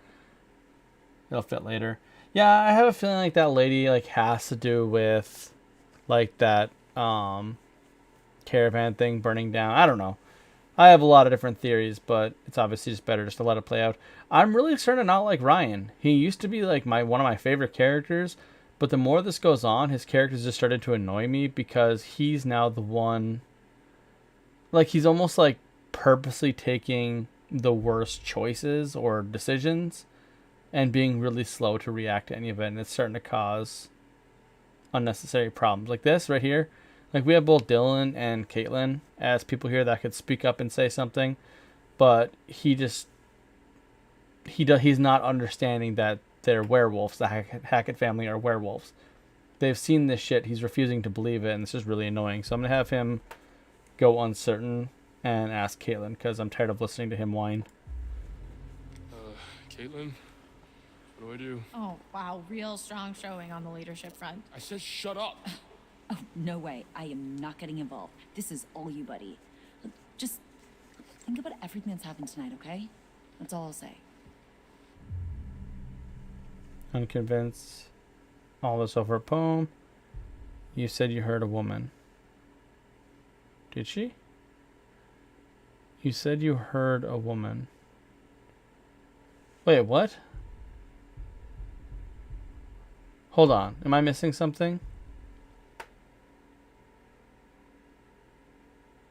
It'll fit later. Yeah, I have a feeling like that lady like has to do with like that caravan thing burning down. I don't know. I have a lot of different theories, but it's obviously just better just to let it play out. I'm really starting to not like Ryan. He used to be like one of my favorite characters, but the more this goes on, his characters just started to annoy me because he's now the one. Like, he's almost like purposely taking the worst choices or decisions and being really slow to react to any of it, and it's starting to cause unnecessary problems. Like this right here. Like, we have both Dylan and Caitlin as people here that could speak up and say something, but he's not understanding that they're werewolves. The Hackett family are werewolves. They've seen this shit. He's refusing to believe it, and it's just really annoying. So I'm going to have him go uncertain and ask Caitlin, because I'm tired of listening to him whine. Caitlin, what do I do? Oh, wow. Real strong showing on the leadership front. I said shut up. Oh, no way. I am not getting involved. This is all you, buddy. Just think about everything that's happened tonight, okay? That's all I'll say. Unconvinced. All this over a poem. You said you heard a woman. Did she? You said you heard a woman. Wait, what? Hold on. Am I missing something?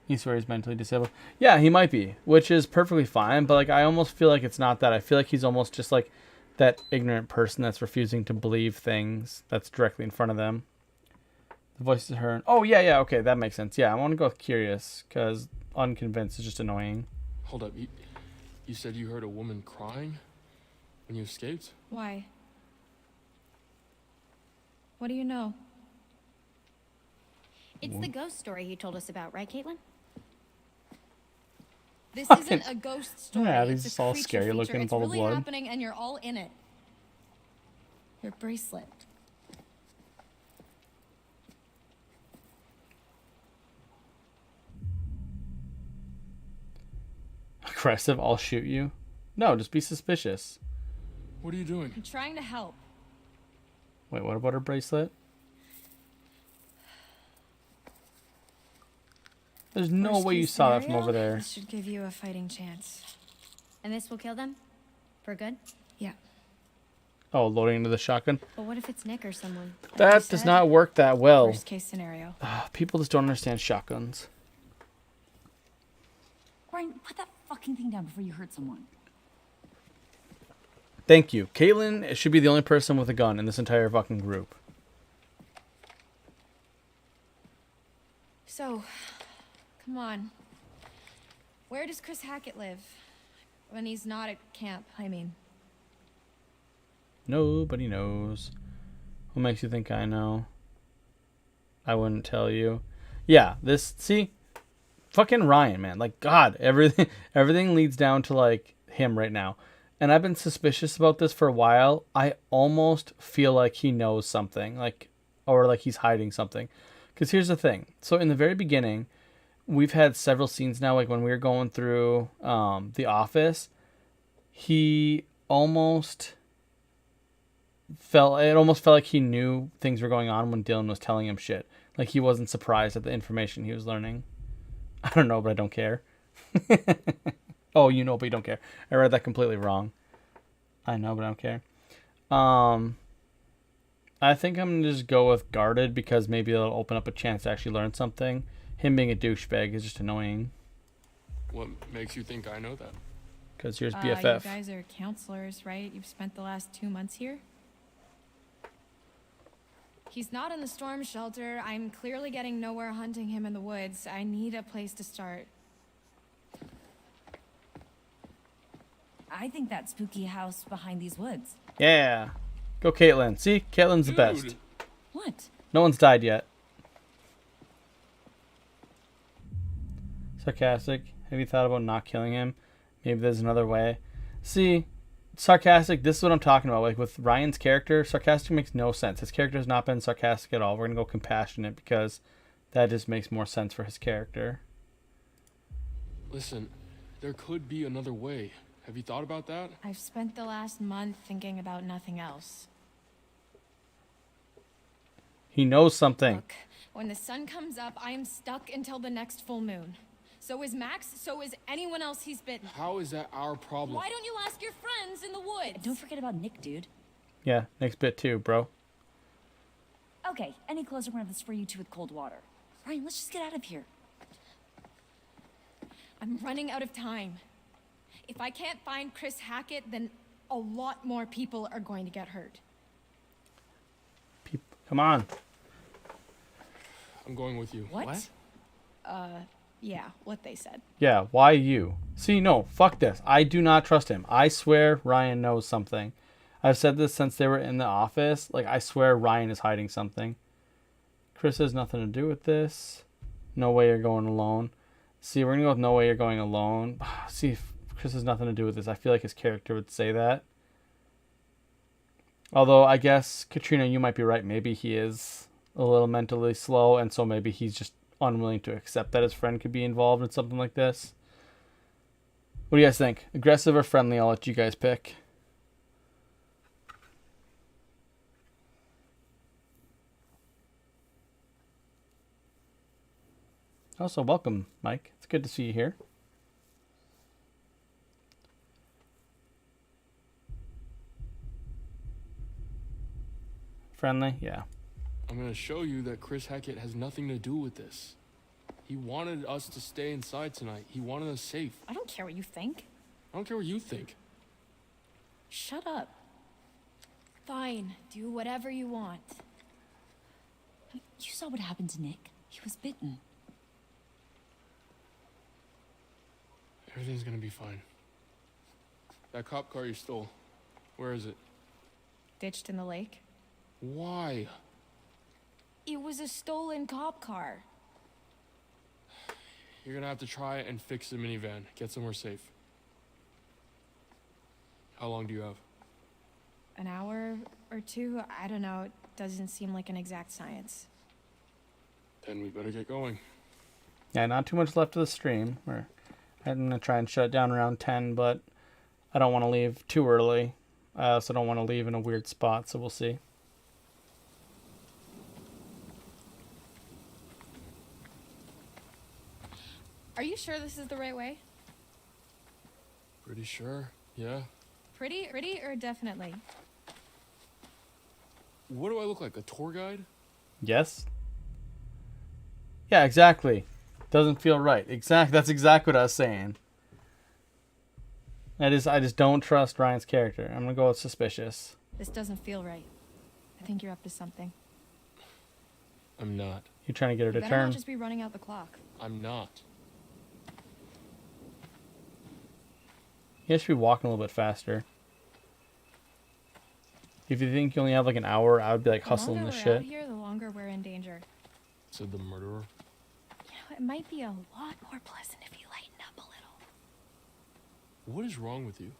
He swears he's mentally disabled. Yeah, he might be, which is perfectly fine, but like, I almost feel like it's not that. I feel like he's almost just like that ignorant person that's refusing to believe things that's directly in front of them. The voice is heard. Oh, yeah, okay, that makes sense. Yeah, I want to go with curious, because unconvinced is just annoying. Hold up, you said you heard a woman crying when you escaped? Why? What do you know? It's the ghost story you told us about, right, Caitlin? This isn't a ghost story. Yeah, It's these a just all creature scary feature. looking with It's all the really blood. happening, and you're all in it. Your bracelet. Aggressive, I'll shoot you. No, just be suspicious. What are you doing? I'm trying to help. Wait, what about her bracelet? There's no Worst way you case saw that from scenario, over there. This should give you a fighting chance. And this will kill them? For good? Yeah. Oh, loading into the shotgun? But what if it's Nick or someone? Like That you does said, not work that well. Worst case scenario. People just don't understand shotguns. Brian, put that fucking thing down before you hurt someone. Thank you. Caitlin should be the only person with a gun in this entire fucking group. So, come on. Where does Chris Hackett live? When he's not at camp, I mean. Nobody knows. What makes you think I know? I wouldn't tell you. Yeah, see? Fucking Ryan, man. Like, God, everything leads down to, like, him right now. And I've been suspicious about this for a while. I almost feel like he knows something. Like, or like he's hiding something. Because here's the thing. So in the very beginning, we've had several scenes now, like when we were going through the office, it almost felt like he knew things were going on when Dylan was telling him shit. Like, he wasn't surprised at the information he was learning. I don't know, but I don't care. Oh, you know, but you don't care. I read that completely wrong. I know, but I don't care. I think I'm going to just go with guarded, because maybe it'll open up a chance to actually learn something. Him being a douchebag is just annoying. What makes you think I know that? Because here's You BFF. guys are counselors, right? You've spent the last 2 months here? He's not in the storm shelter. I'm clearly getting nowhere hunting him in the woods. I need a place to start. I think that spooky house behind these woods. Yeah. Go Caitlin. See? Caitlin's the best. What? No one's died yet. Sarcastic. Have you thought about not killing him? Maybe there's another way. See, sarcastic, this is what I'm talking about. Like, with Ryan's character, sarcastic makes no sense. His character has not been sarcastic at all. We're going to go compassionate, because that just makes more sense for his character. Listen, there could be another way. Have you thought about that? I've spent the last month thinking about nothing else. He knows something. Look, when the sun comes up, I am stuck until the next full moon. So is Max. So is anyone else he's bitten. How is that our problem? Why don't you ask your friends in the woods? And don't forget about Nick, dude. Yeah, next bit too, bro. Okay, any closer, we're gonna have to spray you two with cold water. Ryan, let's just get out of here. I'm running out of time. If I can't find Chris Hackett, then a lot more people are going to get hurt. Come on. I'm going with you. What? Yeah, what they said. Yeah, why you? See, no, fuck this. I do not trust him. I swear Ryan knows something. I've said this since they were in the office. Like, I swear Ryan is hiding something. Chris has nothing to do with this. No way you're going alone. See, we're going to go with no way you're going alone. See, if Chris has nothing to do with this. I feel like his character would say that. Although, I guess, Katrina, you might be right. Maybe he is a little mentally slow, and so maybe he's just unwilling to accept that his friend could be involved in something like this. What do you guys think? Aggressive or friendly? I'll let you guys pick. Also, welcome, Mike. It's good to see you here. Friendly? Yeah. I'm going to show you that Chris Hackett has nothing to do with this. He wanted us to stay inside tonight. He wanted us safe. I don't care what you think. I don't care what you think. Shut up. Fine, do whatever you want. You saw what happened to Nick. He was bitten. Everything's going to be fine. That cop car you stole, where is it? Ditched in the lake. Why? It was a stolen cop car. You're gonna have to try and fix the minivan. Get somewhere safe. How long do you have? An hour or two? I don't know. It doesn't seem like an exact science. Then we better get going. Yeah, not too much left of the stream. I'm going to try and shut it down around 10, but I don't want to leave too early. I also don't want to leave in a weird spot, so we'll see. Are you sure this is the right way? Pretty sure, yeah. Pretty or definitely? What do I look like, a tour guide? Yes? Yeah, exactly. Doesn't feel right. That's exactly what I was saying. I just don't trust Ryan's character. I'm going to go with suspicious. This doesn't feel right. I think you're up to something. I'm not. You're trying to get her to You better not turn. just be running out the clock. I'm not. You should be walking a little bit faster. If you think you only have like an hour, I would be like hustling the this longer we're out shit. here, the longer we're in danger. Said the murderer. You know, it might be a lot more pleasant if you lighten up a little. What is wrong with you?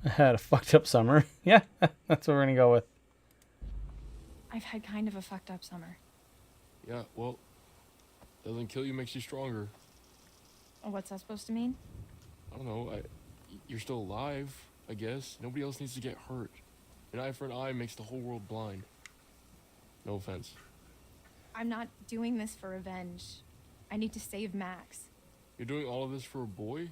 I had a fucked up summer. Yeah, that's what we're going to go with. I've had kind of a fucked up summer. Yeah, well, doesn't kill you makes you stronger. What's that supposed to mean? I don't know. You're still alive, I guess. Nobody else needs to get hurt. An eye for an eye makes the whole world blind. No offense. I'm not doing this for revenge. I need to save Max. You're doing all of this for a boy?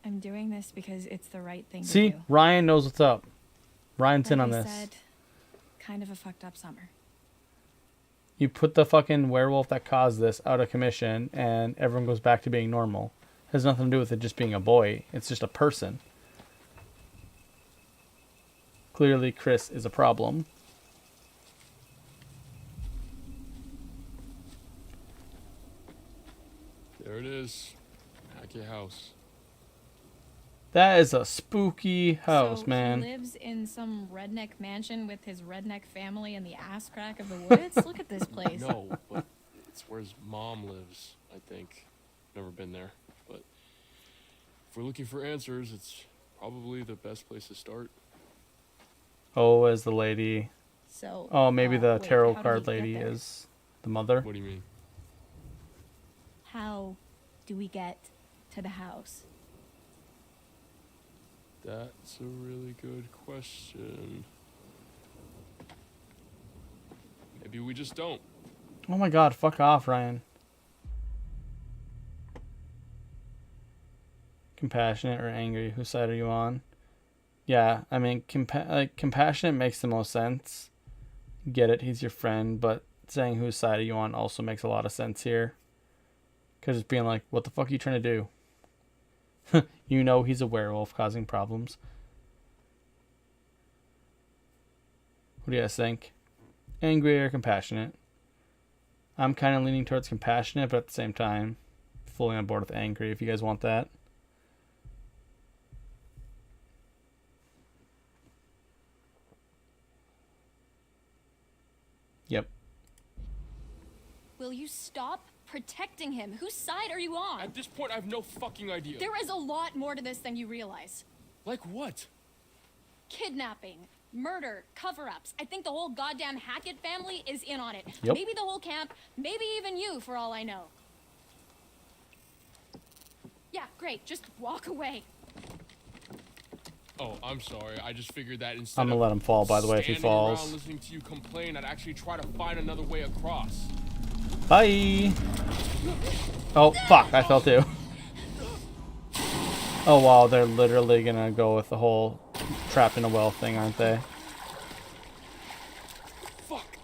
I'm doing this because it's the right thing See, to do. Ryan knows what's up. Ryan's in Like on I this. said, kind of a fucked up summer. You put the fucking werewolf that caused this out of commission and everyone goes back to being normal. Has nothing to do with it just being a boy. It's just a person. Clearly, Chris is a problem. There it is. Hackett House. That is a spooky house, So man. he lives in some redneck mansion with his redneck family in the ass crack of the woods? Look at this place. No, but it's where his mom lives, I think. Never been there. But if we're looking for answers, it's probably the best place to start. Oh, as the lady. So, Oh, maybe the wait, tarot how did card he get lady there? is the mother. What do you mean? How do we get to the house? That's a really good question. Maybe we just don't. Oh my god, fuck off, Ryan. Compassionate or angry? Whose side are you on? Yeah, I mean, compassionate makes the most sense. Get it, he's your friend, but saying whose side are you on also makes a lot of sense here. Because it's being like, what the fuck are you trying to do? You know he's a werewolf causing problems. What do you guys think? Angry or compassionate? I'm kind of leaning towards compassionate, but at the same time, fully on board with angry if you guys want that. Yep. Will you stop protecting him? Whose side are you on? At this point, I have no fucking idea. There is a lot more to this than you realize. Like what? Kidnapping, murder, cover-ups. I think the whole goddamn Hackett family is in on it. Yep. Maybe the whole camp, maybe even you, for all I know. Yeah, great. Just walk away. Oh, I'm sorry. I just figured that instead I'm gonna of let him fall, by the way, if he standing around falls. listening to you complain, I'd actually try to find another way across. Bye! Oh, fuck, I fell too. Oh wow, they're literally gonna go with the whole trapped in a well thing, aren't they? Fuck.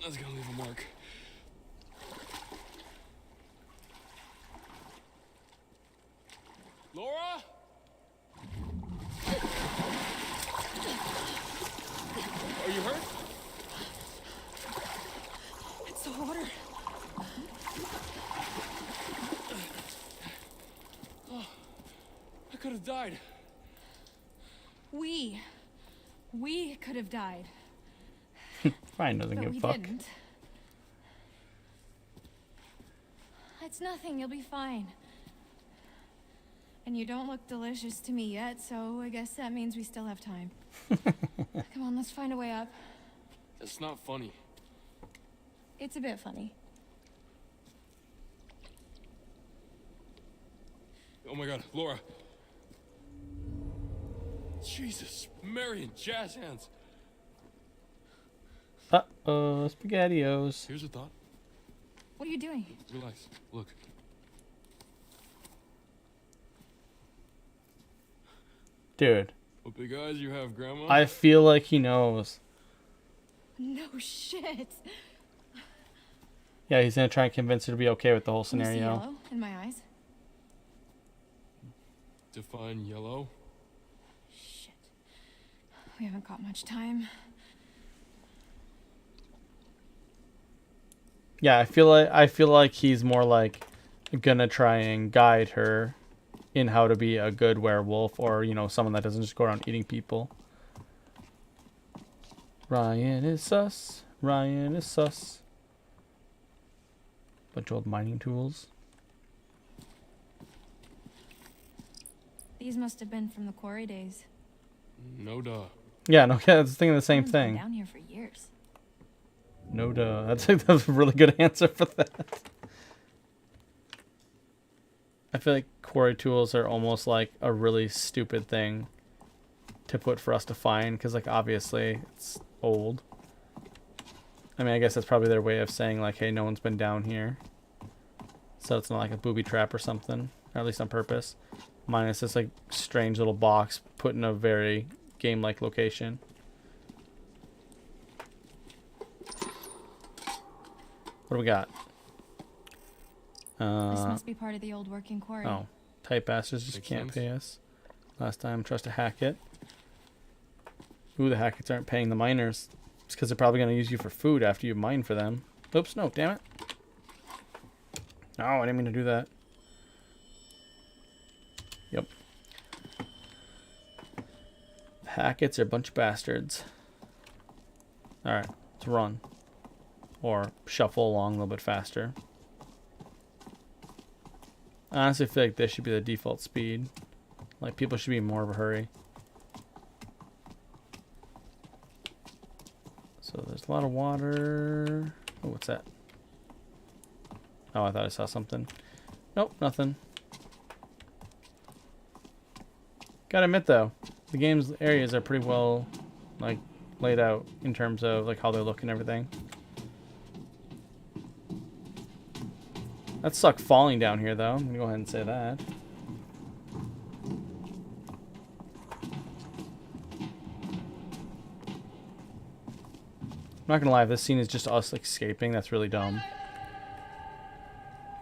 That's gonna leave a mark. Laura? Are you hurt? It's the water. Oh, I could have died. We could have died. Ryan doesn't But give a we fuck. didn't. It's nothing, you'll be fine. And you don't look delicious to me yet, so I guess that means we still have time. Come on, let's find a way up. That's not funny. It's a bit funny. Oh my god, Laura. Jesus, Marion, jazz hands. Uh-oh, SpaghettiOs. Here's a thought. What are you doing? Relax. Look. Dude, What big eyes you have, Grandma. I feel like he knows. No shit. Yeah, he's gonna try and convince her to be okay with the whole Can you see scenario. yellow in my eyes? Define yellow. Shit. We haven't got much time. Yeah, I feel like he's more like gonna try and guide her in how to be a good werewolf, or you know, someone that doesn't just go around eating people. Ryan is sus. Ryan is sus. Bunch of old mining tools. These must have been from the Quarry days. No duh. Yeah, no, yeah, it's thinking the same Someone's been thing. down here for years. No duh. That's a really good answer for that. I feel like quarry tools are almost like a really stupid thing to put for us to find, because like obviously it's old. I mean, I guess that's probably their way of saying like, hey, no one's been down here, so it's not like a booby trap or something, or at least on purpose. Minus this like strange little box put in a very game-like location. What do we got? This must be part of the old working quarry. Oh, tight bastards just Makes can't sense. pay us. Last time, trust a Hackett. Ooh, the Hacketts aren't paying the miners. It's because they're probably going to use you for food after you mine for them. Oops, no, damn it. No, I didn't mean to do that. Yep. The Hacketts are a bunch of bastards. Alright, let's run. Or shuffle along a little bit faster. I honestly feel like this should be the default speed. Like, people should be in more of a hurry. So there's a lot of water. Oh, what's that? Oh, I thought I saw something. Nope, nothing. Gotta admit though, the game's areas are pretty well like laid out in terms of like how they look and everything. That sucked falling down here, though. I'm gonna go ahead and say that. I'm not gonna lie, if this scene is just us escaping, that's really dumb.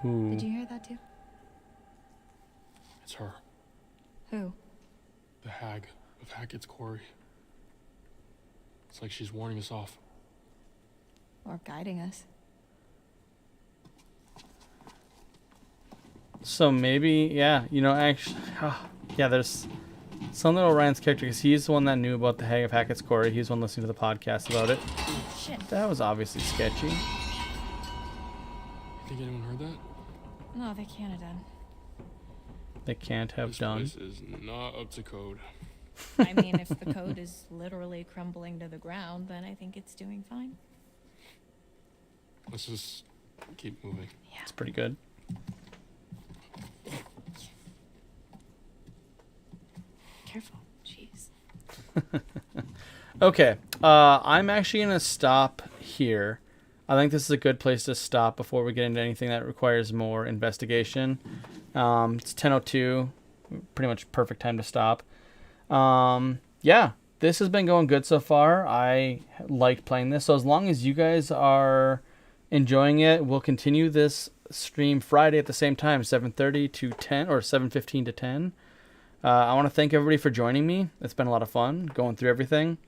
Ooh. Did you hear that too? It's her. Who? The hag of Hackett's Quarry. It's like she's warning us off. Or guiding us. So maybe, yeah, you know, actually, yeah, there's something about Ryan's character, because he's the one that knew about the Hag of Hackett's Quarry. He's the one listening to the podcast about it. Shit. That was obviously sketchy. You think anyone heard that? No, they can't have done. They can't have done. This place is not up to code. I mean, if the code is literally crumbling to the ground, then I think it's doing fine. Let's just keep moving. Yeah. It's pretty good. Careful. Jeez. Okay, I'm actually going to stop here. I think this is a good place to stop before we get into anything that requires more investigation. It's 10:02, pretty much perfect time to stop. Yeah, this has been going good so far. I liked playing this, so as long as you guys are enjoying it, we'll continue this stream Friday at the same time, 7:30 to 10, or 7:15 to 10. I want to thank everybody for joining me. It's been a lot of fun going through everything.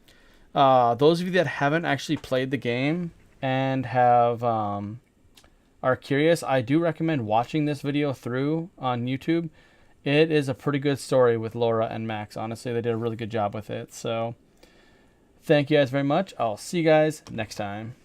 Those of you that haven't actually played the game and have are curious, I do recommend watching this video through on YouTube. It is a pretty good story with Laura and Max. Honestly, they did a really good job with it. So thank you guys very much. I'll see you guys next time.